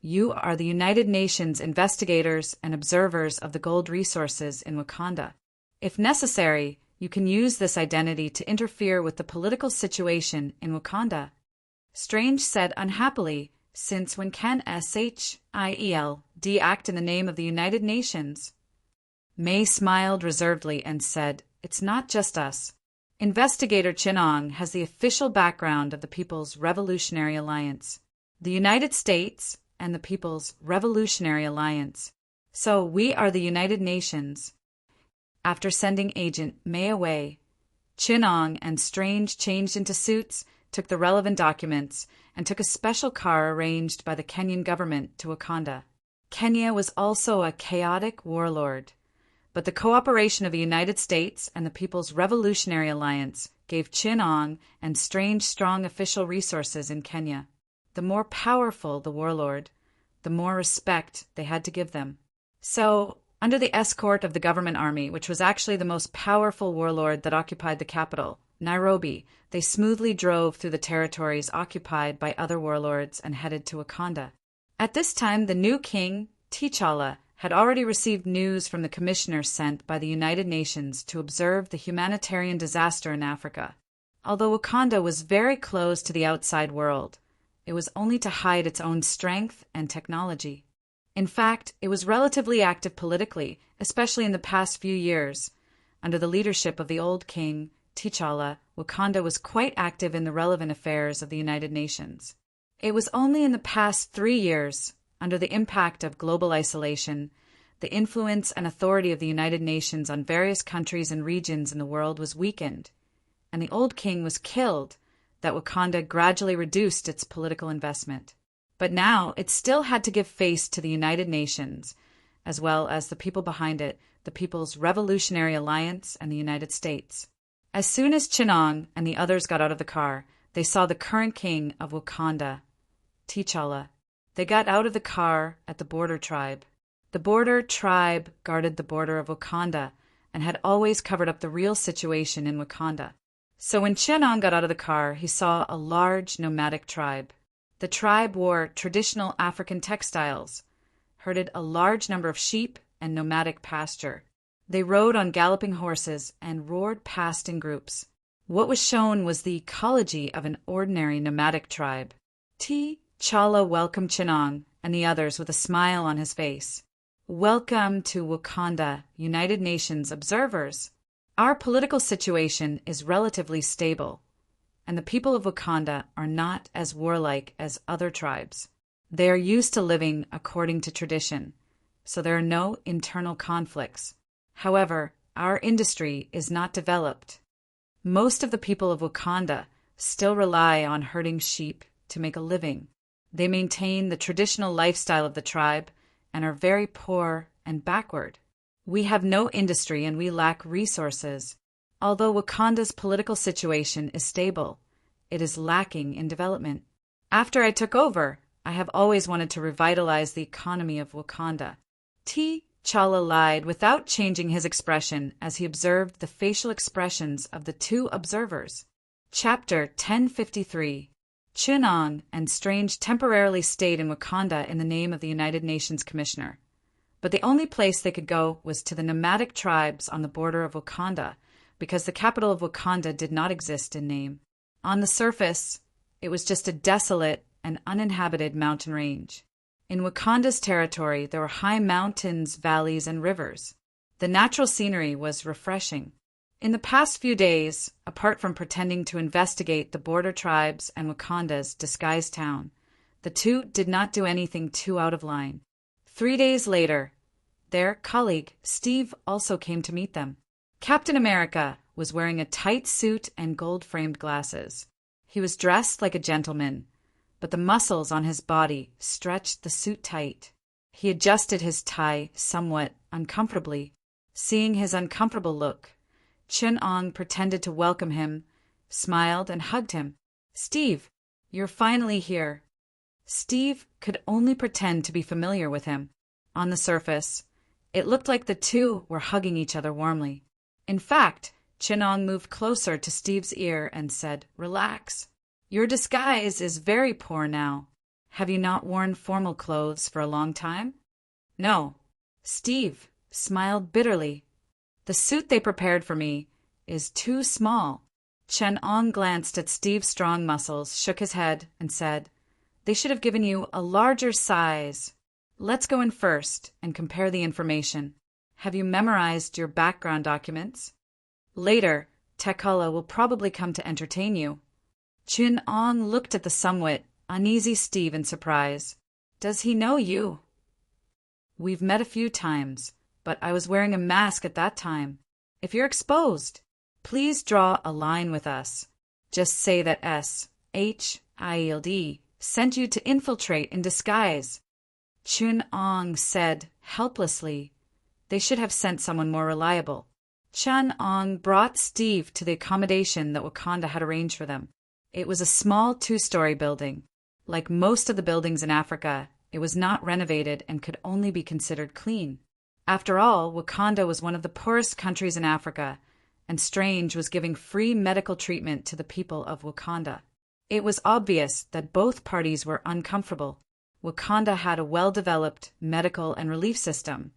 you are the United Nations investigators and observers of the gold resources in Wakanda. If necessary, you can use this identity to interfere with the political situation in Wakanda." Strange said unhappily, "Since when can SHIELD act in the name of the United Nations?" May smiled reservedly and said, "It's not just us. Investigator Chenong has the official background of the People's Revolutionary Alliance, the United States, and the People's Revolutionary Alliance. So we are the United Nations." After sending Agent May away, Chenong and Strange changed into suits, took the relevant documents, and took a special car arranged by the Kenyan government to Wakanda. Kenya was also a chaotic warlord, but the cooperation of the United States and the People's Revolutionary Alliance gave Chenong and Strange strong official resources in Kenya. The more powerful the warlord, the more respect they had to give them. So, under the escort of the government army, which was actually the most powerful warlord that occupied the capital, Nairobi, they smoothly drove through the territories occupied by other warlords and headed to Wakanda. At this time, the new king, T'Challa, had already received news from the commissioner sent by the United Nations to observe the humanitarian disaster in Africa. Although Wakanda was very close to the outside world, it was only to hide its own strength and technology. In fact, it was relatively active politically, especially in the past few years. Under the leadership of the old king, T'Challa, Wakanda was quite active in the relevant affairs of the United Nations. It was only in the past 3 years, under the impact of global isolation, the influence and authority of the United Nations on various countries and regions in the world was weakened, and the old king was killed, that Wakanda gradually reduced its political investment. But now it still had to give face to the United Nations, as well as the people behind it, the People's Revolutionary Alliance and the United States. As soon as Chinong and the others got out of the car, they saw the current king of Wakanda, T'Challa. They got out of the car at the border tribe. The border tribe guarded the border of Wakanda and had always covered up the real situation in Wakanda. So when Chinong got out of the car, he saw a large nomadic tribe. The tribe wore traditional African textiles, herded a large number of sheep and nomadic pasture. They rode on galloping horses and roared past in groups. What was shown was the ecology of an ordinary nomadic tribe. T'Challa welcomed Chinong and the others with a smile on his face. "Welcome to Wakanda, United Nations observers. Our political situation is relatively stable, and the people of Wakanda are not as warlike as other tribes. They are used to living according to tradition, so there are no internal conflicts. However, our industry is not developed. Most of the people of Wakanda still rely on herding sheep to make a living. They maintain the traditional lifestyle of the tribe and are very poor and backward. We have no industry and we lack resources. Although Wakanda's political situation is stable, it is lacking in development. After I took over, I have always wanted to revitalize the economy of Wakanda." T'Challa lied without changing his expression as he observed the facial expressions of the two observers. Chapter 1053. Chinong and Strange temporarily stayed in Wakanda in the name of the United Nations Commissioner. But the only place they could go was to the nomadic tribes on the border of Wakanda, because the capital of Wakanda did not exist in name. On the surface, it was just a desolate and uninhabited mountain range. In Wakanda's territory, there were high mountains, valleys, and rivers. The natural scenery was refreshing. In the past few days, apart from pretending to investigate the border tribes and Wakanda's disguised town, the two did not do anything too out of line. 3 days later, their colleague, Steve, also came to meet them. Captain America was wearing a tight suit and gold-framed glasses. He was dressed like a gentleman, but the muscles on his body stretched the suit tight. He adjusted his tie somewhat uncomfortably. Seeing his uncomfortable look, Chinong pretended to welcome him, smiled, and hugged him. "Steve, you're finally here." Steve could only pretend to be familiar with him. On the surface, it looked like the two were hugging each other warmly. In fact, Chinong moved closer to Steve's ear and said, "Relax. Your disguise is very poor now. Have you not worn formal clothes for a long time?" "No." Steve smiled bitterly. "The suit they prepared for me is too small." Chinong glanced at Steve's strong muscles, shook his head, and said, "They should have given you a larger size. Let's go in first and compare the information. Have you memorized your background documents? Later, T'Challa will probably come to entertain you." Chinong looked at the somewhat uneasy Steve in surprise. "Does he know you?" "We've met a few times, but I was wearing a mask at that time. If you're exposed, please draw a line with us. Just say that SHIELD sent you to infiltrate in disguise." Chinong said helplessly, "They should have sent someone more reliable." Chinong brought Steve to the accommodation that Wakanda had arranged for them. It was a small 2-story building. Like most of the buildings in Africa, it was not renovated and could only be considered clean. After all, Wakanda was one of the poorest countries in Africa, and Strange was giving free medical treatment to the people of Wakanda. It was obvious that both parties were uncomfortable. Wakanda had a well-developed medical and relief system,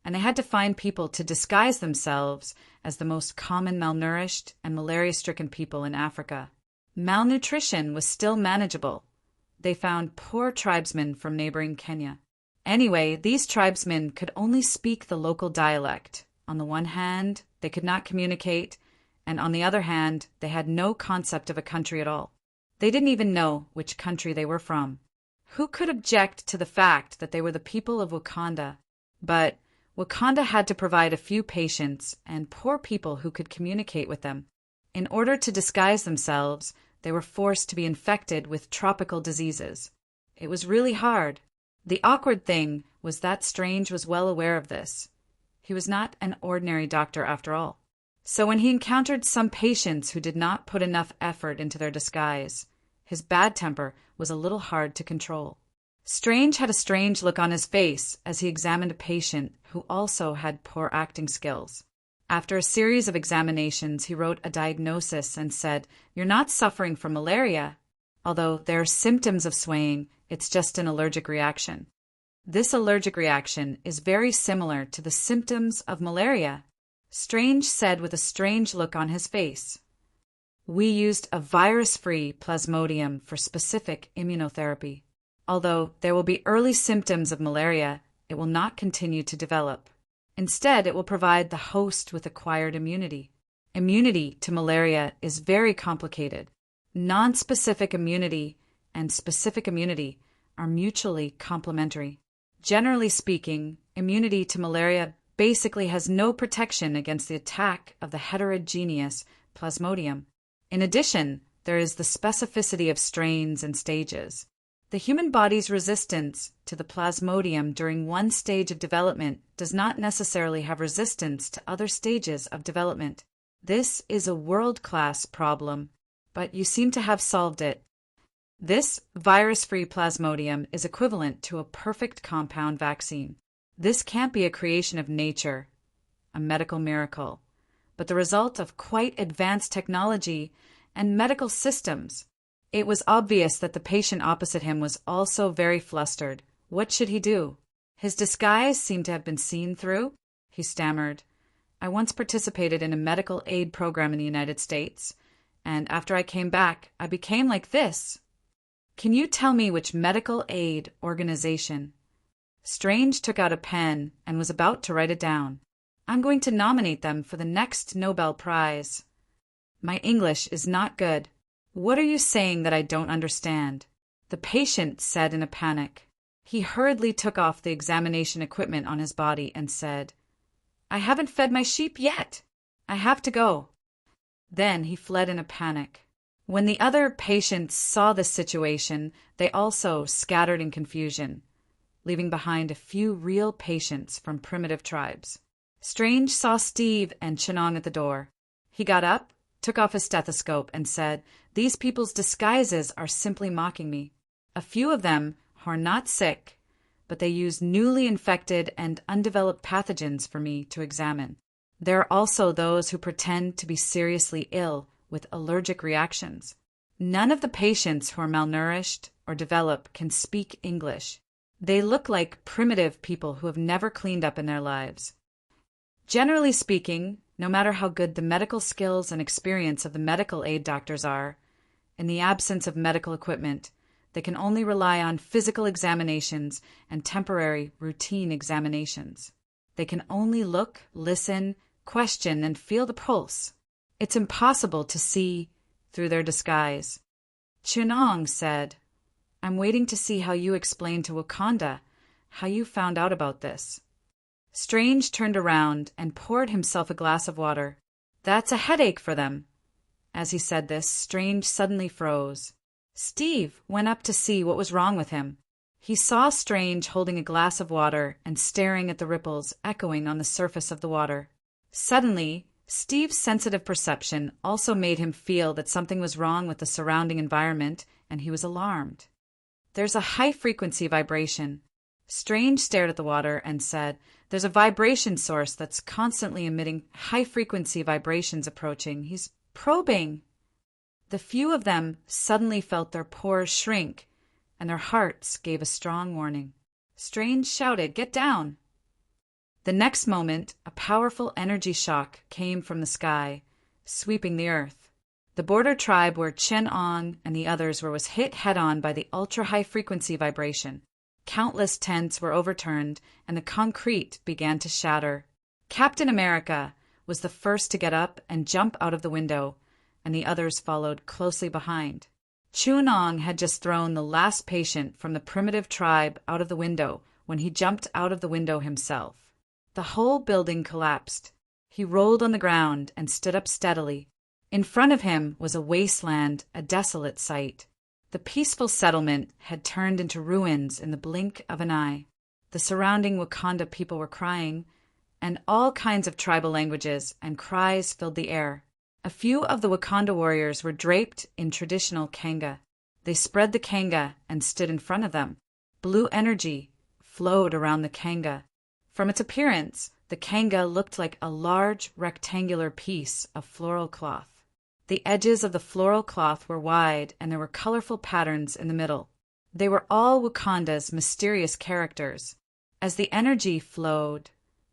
and they had to find people to disguise themselves as the most common malnourished and malaria-stricken people in Africa. Malnutrition was still manageable, they found poor tribesmen from neighboring Kenya. Anyway, these tribesmen could only speak the local dialect. On the one hand, they could not communicate, and on the other hand, they had no concept of a country at all. They didn't even know which country they were from. Who could object to the fact that they were the people of Wakanda? But Wakanda had to provide a few patients and poor people who could communicate with them. In order to disguise themselves, they were forced to be infected with tropical diseases. It was really hard. The awkward thing was that Strange was well aware of this. He was not an ordinary doctor after all. So when he encountered some patients who did not put enough effort into their disguise, his bad temper was a little hard to control. Strange had a strange look on his face as he examined a patient who also had poor acting skills. After a series of examinations, he wrote a diagnosis and said, "You're not suffering from malaria. Although there are symptoms of swaying, it's just an allergic reaction." This allergic reaction is very similar to the symptoms of malaria, Strange said with a strange look on his face. "We used a virus-free plasmodium for specific immunotherapy. Although there will be early symptoms of malaria, it will not continue to develop. Instead, it will provide the host with acquired immunity. Immunity to malaria is very complicated. Non-specific immunity and specific immunity are mutually complementary. Generally speaking, immunity to malaria basically has no protection against the attack of the heterogeneous plasmodium. In addition, there is the specificity of strains and stages. The human body's resistance to the plasmodium during one stage of development does not necessarily have resistance to other stages of development. This is a world-class problem, but you seem to have solved it. This virus-free plasmodium is equivalent to a perfect compound vaccine. This can't be a creation of nature, a medical miracle, but the result of quite advanced technology and medical systems. It was obvious that the patient opposite him was also very flustered. What should he do? His disguise seemed to have been seen through. He stammered, "I once participated in a medical aid program in the United States, and after I came back, I became like this." "Can you tell me which medical aid organization?" Strange took out a pen and was about to write it down. "I'm going to nominate them for the next Nobel Prize." "My English is not good. What are you saying that I don't understand?" the patient said in a panic. He hurriedly took off the examination equipment on his body and said, "I haven't fed my sheep yet. I have to go." Then he fled in a panic. When the other patients saw this situation, they also scattered in confusion, leaving behind a few real patients from primitive tribes. Strange saw Steve and Chinong at the door. He got up, took off his stethoscope, and said, "These people's disguises are simply mocking me. A few of them are not sick, but they use newly infected and undeveloped pathogens for me to examine. There are also those who pretend to be seriously ill with allergic reactions. None of the patients who are malnourished or develop can speak English. They look like primitive people who have never cleaned up in their lives." Generally speaking, no matter how good the medical skills and experience of the medical aid doctors are, in the absence of medical equipment, they can only rely on physical examinations and temporary routine examinations. They can only look, listen, question, and feel the pulse. It's impossible to see through their disguise. Chinong said, "I'm waiting to see how you explain to Wakanda how you found out about this." Strange turned around and poured himself a glass of water. "That's a headache for them." As he said this, Strange suddenly froze. Steve went up to see what was wrong with him. He saw Strange holding a glass of water and staring at the ripples echoing on the surface of the water. Suddenly, Steve's sensitive perception also made him feel that something was wrong with the surrounding environment, and he was alarmed. "There's a high-frequency vibration." Strange stared at the water and said, "There's a vibration source that's constantly emitting high-frequency vibrations approaching. He's probing." The few of them suddenly felt their pores shrink, and their hearts gave a strong warning. Strange shouted, "Get down!" The next moment, a powerful energy shock came from the sky, sweeping the earth. The border tribe where Chin-Ong and the others were was hit head-on by the ultra-high-frequency vibration. Countless tents were overturned, and the concrete began to shatter. Captain America was the first to get up and jump out of the window, and the others followed closely behind. Chun-Ong had just thrown the last patient from the primitive tribe out of the window when he jumped out of the window himself. The whole building collapsed. He rolled on the ground and stood up steadily. In front of him was a wasteland, a desolate sight. The peaceful settlement had turned into ruins in the blink of an eye. The surrounding Wakanda people were crying, and all kinds of tribal languages and cries filled the air. A few of the Wakanda warriors were draped in traditional kanga. They spread the kanga and stood in front of them. Blue energy flowed around the kanga. From its appearance, the kanga looked like a large rectangular piece of floral cloth. The edges of the floral cloth were wide, and there were colorful patterns in the middle. They were all Wakanda's mysterious characters. As the energy flowed,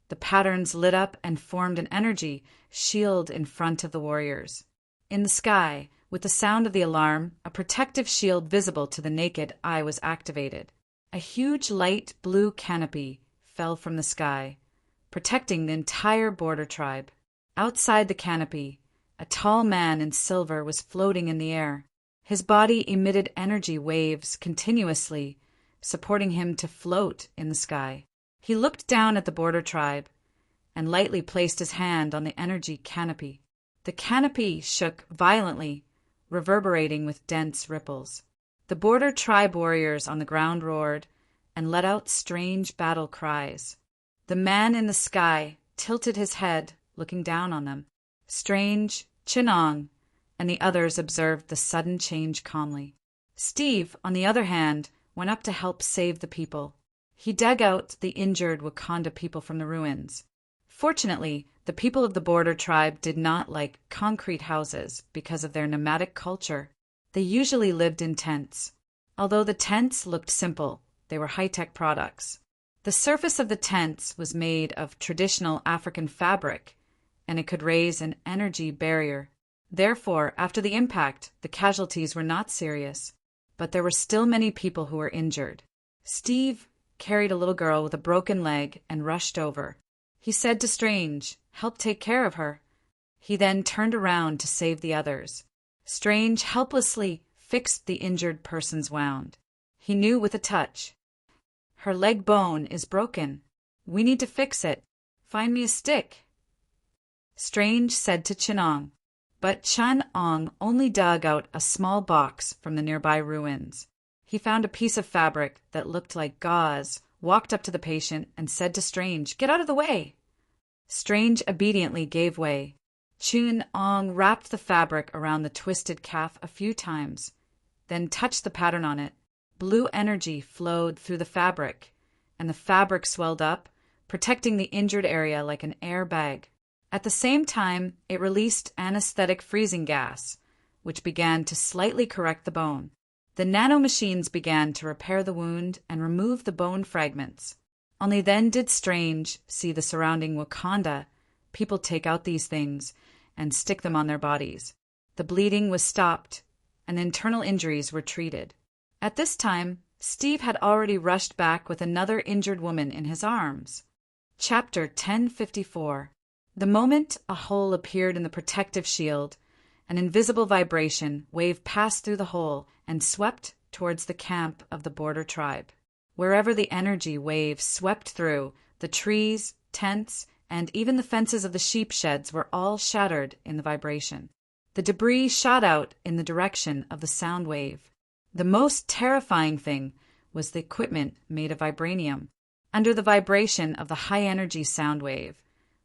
the patterns lit up and formed an energy shield in front of the warriors. In the sky, with the sound of the alarm, a protective shield visible to the naked eye was activated. A huge light blue canopy fell from the sky, protecting the entire border tribe. Outside the canopy, a tall man in silver was floating in the air. His body emitted energy waves continuously, supporting him to float in the sky. He looked down at the border tribe and lightly placed his hand on the energy canopy. The canopy shook violently, reverberating with dense ripples. The border tribe warriors on the ground roared and let out strange battle cries. The man in the sky tilted his head, looking down on them. Strange, Chin-Ong, and the others observed the sudden change calmly. Steve, on the other hand, went up to help save the people. He dug out the injured Wakanda people from the ruins. Fortunately, the people of the border tribe did not like concrete houses because of their nomadic culture. They usually lived in tents. Although the tents looked simple, they were high-tech products. The surface of the tents was made of traditional African fabric, and it could raise an energy barrier. Therefore, after the impact, the casualties were not serious, but there were still many people who were injured. Steve carried a little girl with a broken leg and rushed over. He said to Strange, "Help take care of her." He then turned around to save the others. Strange helplessly fixed the injured person's wound. He knew with a touch, "Her leg bone is broken. We need to fix it. Find me a stick." Strange said to Chin-Ong, but Chin-Ong only dug out a small box from the nearby ruins. He found a piece of fabric that looked like gauze, walked up to the patient, and said to Strange, "Get out of the way." Strange obediently gave way. Chin-Ong wrapped the fabric around the twisted calf a few times, then touched the pattern on it. Blue energy flowed through the fabric, and the fabric swelled up, protecting the injured area like an airbag. At the same time, it released anesthetic freezing gas, which began to slightly correct the bone. The nanomachines began to repair the wound and remove the bone fragments. Only then did Strange see the surrounding Wakanda people take out these things and stick them on their bodies. The bleeding was stopped, and internal injuries were treated. At this time, Steve had already rushed back with another injured woman in his arms. Chapter 1054. The moment a hole appeared in the protective shield, an invisible vibration wave passed through the hole and swept towards the camp of the border tribe. Wherever the energy wave swept through, the trees, tents, and even the fences of the sheep sheds were all shattered in the vibration. The debris shot out in the direction of the sound wave. The most terrifying thing was the equipment made of vibranium. Under the vibration of the high-energy sound wave,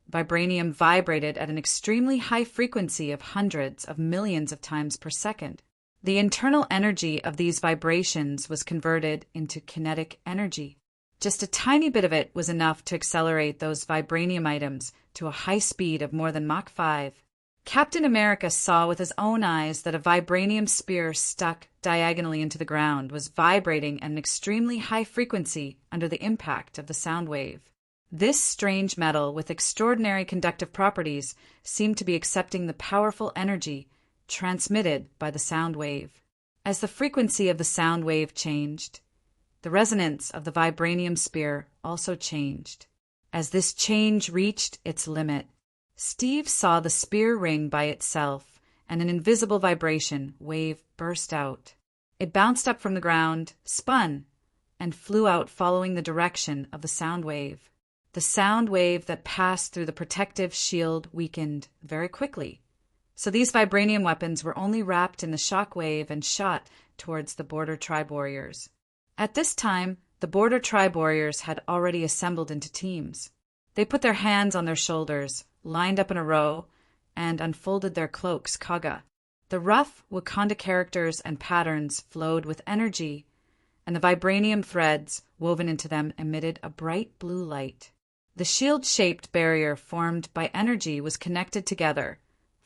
vibranium vibrated at an extremely high frequency of hundreds of millions of times per second. The internal energy of these vibrations was converted into kinetic energy. Just a tiny bit of it was enough to accelerate those vibranium items to a high speed of more than Mach 5. Captain America saw with his own eyes that a vibranium spear stuck diagonally into the ground was vibrating at an extremely high frequency under the impact of the sound wave. This strange metal with extraordinary conductive properties seemed to be accepting the powerful energy, transmitted by the sound wave. As the frequency of the sound wave changed, the resonance of the vibranium spear also changed. As this change reached its limit, Steve saw the spear ring by itself, and an invisible vibration wave burst out. It bounced up from the ground, spun, and flew out following the direction of the sound wave. The sound wave that passed through the protective shield weakened very quickly, so these vibranium weapons were only wrapped in the shock wave and shot towards the Border Tribe warriors. At this time, the Border Tribe warriors had already assembled into teams. They put their hands on their shoulders, lined up in a row, and unfolded their cloaks kaga. The rough Wakanda characters and patterns flowed with energy, and the vibranium threads woven into them emitted a bright blue light. The shield-shaped barrier formed by energy was connected together,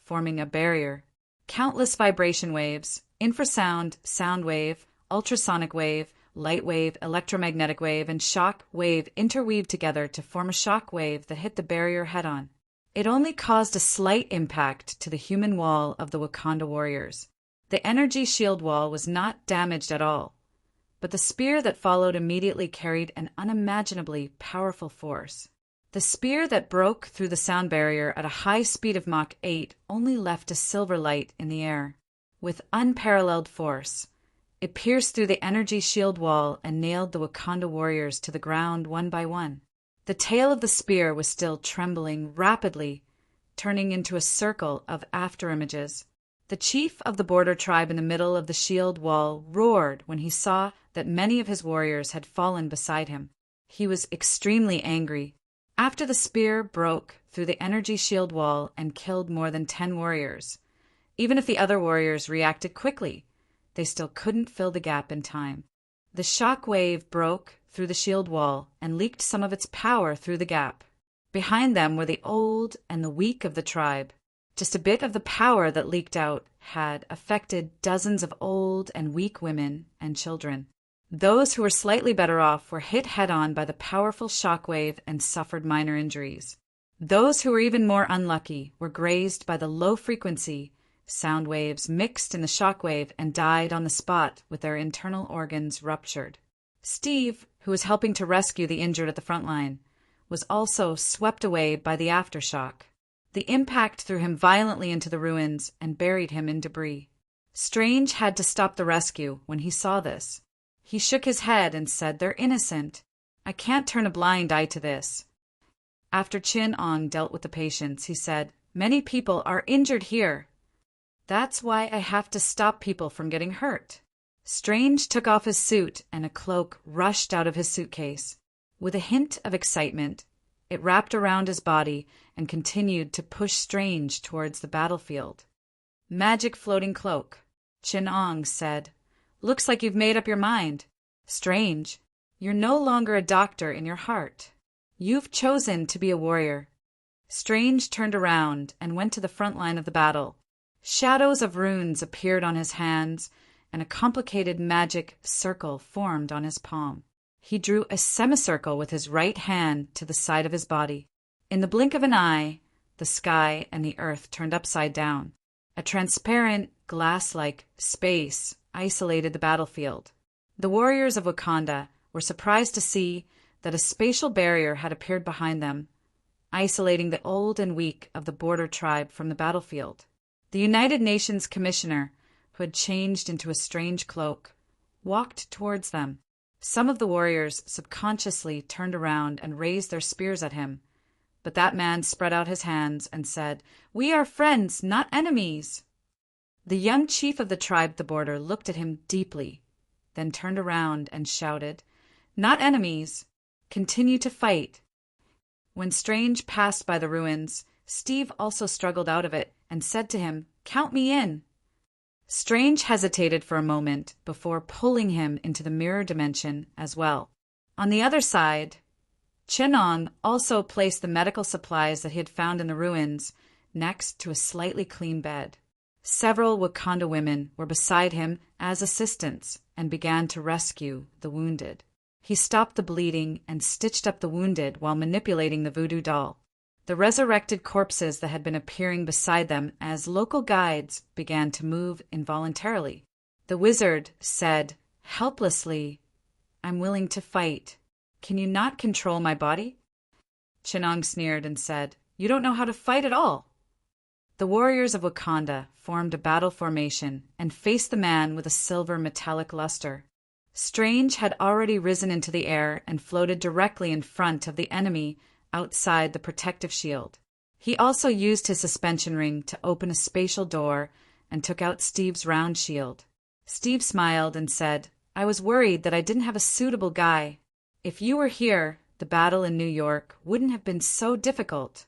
forming a barrier. Countless vibration waves, infrasound, sound wave, ultrasonic wave, light wave, electromagnetic wave, and shock wave interweaved together to form a shock wave that hit the barrier head-on. It only caused a slight impact to the human wall of the Wakanda warriors. The energy shield wall was not damaged at all, but the spear that followed immediately carried an unimaginably powerful force. The spear that broke through the sound barrier at a high speed of Mach 8 only left a silver light in the air. With unparalleled force, it pierced through the energy shield wall and nailed the Wakanda warriors to the ground one by one. The tail of the spear was still trembling rapidly, turning into a circle of afterimages. The chief of the Border Tribe in the middle of the shield wall roared when he saw that many of his warriors had fallen beside him. He was extremely angry. After the spear broke through the energy shield wall and killed more than 10 warriors, even if the other warriors reacted quickly, they still couldn't fill the gap in time. The shock wave broke through the shield wall and leaked some of its power through the gap. Behind them were the old and the weak of the tribe. Just a bit of the power that leaked out had affected dozens of old and weak women and children. Those who were slightly better off were hit head-on by the powerful shockwave and suffered minor injuries. Those who were even more unlucky were grazed by the low-frequency sound waves mixed in the shockwave and died on the spot with their internal organs ruptured. Steve, who was helping to rescue the injured at the front line, was also swept away by the aftershock. The impact threw him violently into the ruins and buried him in debris. Strange had to stop the rescue when he saw this. He shook his head and said, "They're innocent. I can't turn a blind eye to this." After Chin Ong dealt with the patients, he said, "Many people are injured here. That's why I have to stop people from getting hurt." Strange took off his suit and a cloak rushed out of his suitcase. With a hint of excitement, it wrapped around his body and continued to push Strange towards the battlefield. "Magic floating cloak," Chin Ong said. "Looks like you've made up your mind. Strange, you're no longer a doctor in your heart. You've chosen to be a warrior." Strange turned around and went to the front line of the battle. Shadows of runes appeared on his hands, and a complicated magic circle formed on his palm. He drew a semicircle with his right hand to the side of his body. In the blink of an eye, the sky and the earth turned upside down. A transparent, glass-like space isolated the battlefield. The warriors of Wakanda were surprised to see that a spatial barrier had appeared behind them, isolating the old and weak of the Border Tribe from the battlefield. The United Nations Commissioner, who had changed into a strange cloak, walked towards them. Some of the warriors subconsciously turned around and raised their spears at him, but that man spread out his hands and said, "We are friends, not enemies." The young chief of the tribe at the border looked at him deeply, then turned around and shouted, "Not enemies. Continue to fight." When Strange passed by the ruins, Steve also struggled out of it and said to him, "Count me in." Strange hesitated for a moment before pulling him into the mirror dimension as well. On the other side, Chinong also placed the medical supplies that he had found in the ruins next to a slightly clean bed. Several Wakanda women were beside him as assistants and began to rescue the wounded. He stopped the bleeding and stitched up the wounded while manipulating the voodoo doll. the resurrected corpses that had been appearing beside them as local guides began to move involuntarily. The wizard said, helplessly, I'm willing to fight. Can you not control my body? Chinong sneered and said, you don't know how to fight at all. The warriors of Wakanda formed a battle formation and faced the man with a silver metallic luster. Strange had already risen into the air and floated directly in front of the enemy outside the protective shield. He also used his suspension ring to open a spatial door and took out Steve's round shield. Steve smiled and said, I was worried that I didn't have a suitable guy. If you were here, the battle in New York wouldn't have been so difficult.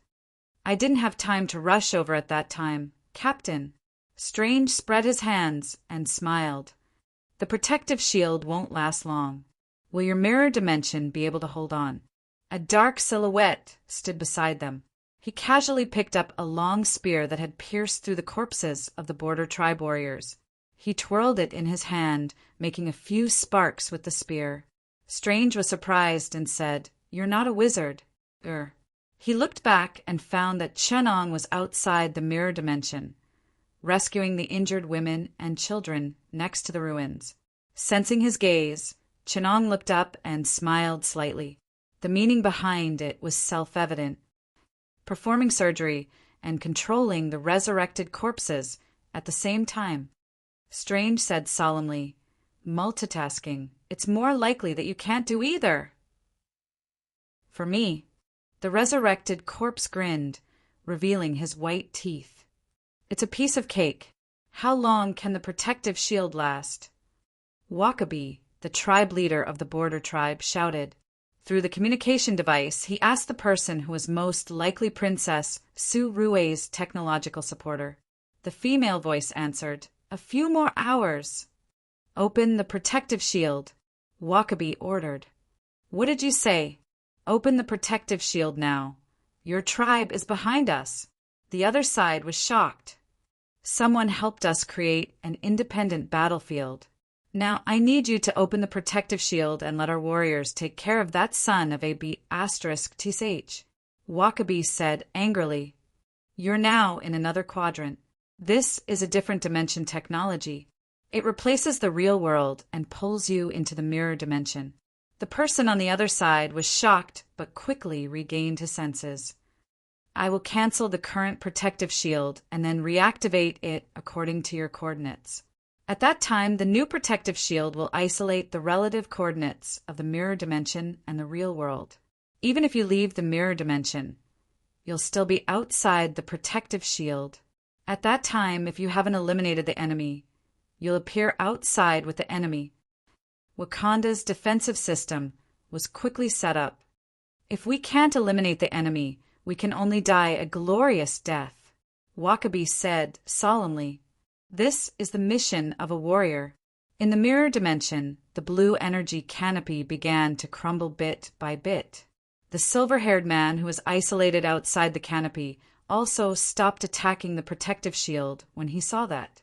I didn't have time to rush over at that time, Captain. Strange spread his hands and smiled. The protective shield won't last long. Will your mirror dimension be able to hold on? A dark silhouette stood beside them. He casually picked up a long spear that had pierced through the corpses of the border tribe warriors. He twirled it in his hand, making a few sparks with the spear. Strange was surprised and said, You're not a wizard. He looked back and found that Chenong was outside the mirror dimension, rescuing the injured women and children next to the ruins. Sensing his gaze, Chenong looked up and smiled slightly. The meaning behind it was self-evident. Performing surgery and controlling the resurrected corpses at the same time. Strange said solemnly, multitasking, it's more likely that you can't do either. For me, the resurrected corpse grinned, revealing his white teeth. It's a piece of cake. How long can the protective shield last? Wakabi, the tribe leader of the border tribe, shouted. Through the communication device, he asked the person who was most likely Princess Su Rue's technological supporter. The female voice answered, A few more hours. Open the protective shield, Wakabi ordered. What did you say? Open the protective shield now. Your tribe is behind us. The other side was shocked. Someone helped us create an independent battlefield. Now I need you to open the protective shield and let our warriors take care of that son of a B***TSH. Wakabi said angrily. You're now in another quadrant. This is a different dimension technology. It replaces the real world and pulls you into the mirror dimension. The person on the other side was shocked but quickly regained his senses. I will cancel the current protective shield and then reactivate it according to your coordinates. At that time, the new protective shield will isolate the relative coordinates of the mirror dimension and the real world. Even if you leave the mirror dimension, you'll still be outside the protective shield. At that time, if you haven't eliminated the enemy, you'll appear outside with the enemy. Wakanda's defensive system was quickly set up. If we can't eliminate the enemy, we can only die a glorious death, Wakabi said solemnly. This is the mission of a warrior. In the mirror dimension, the blue energy canopy began to crumble bit by bit. The silver-haired man who was isolated outside the canopy also stopped attacking the protective shield when he saw that.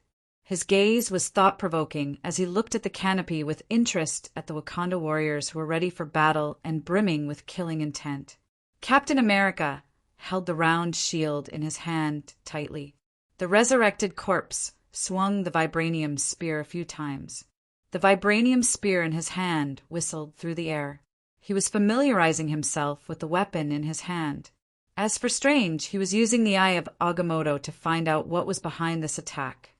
His gaze was thought-provoking as he looked at the canopy with interest at the Wakanda warriors who were ready for battle and brimming with killing intent. Captain America held the round shield in his hand tightly. The resurrected corpse swung the vibranium spear a few times. The vibranium spear in his hand whistled through the air. He was familiarizing himself with the weapon in his hand. As for Strange, he was using the eye of Agamotto to find out what was behind this attack.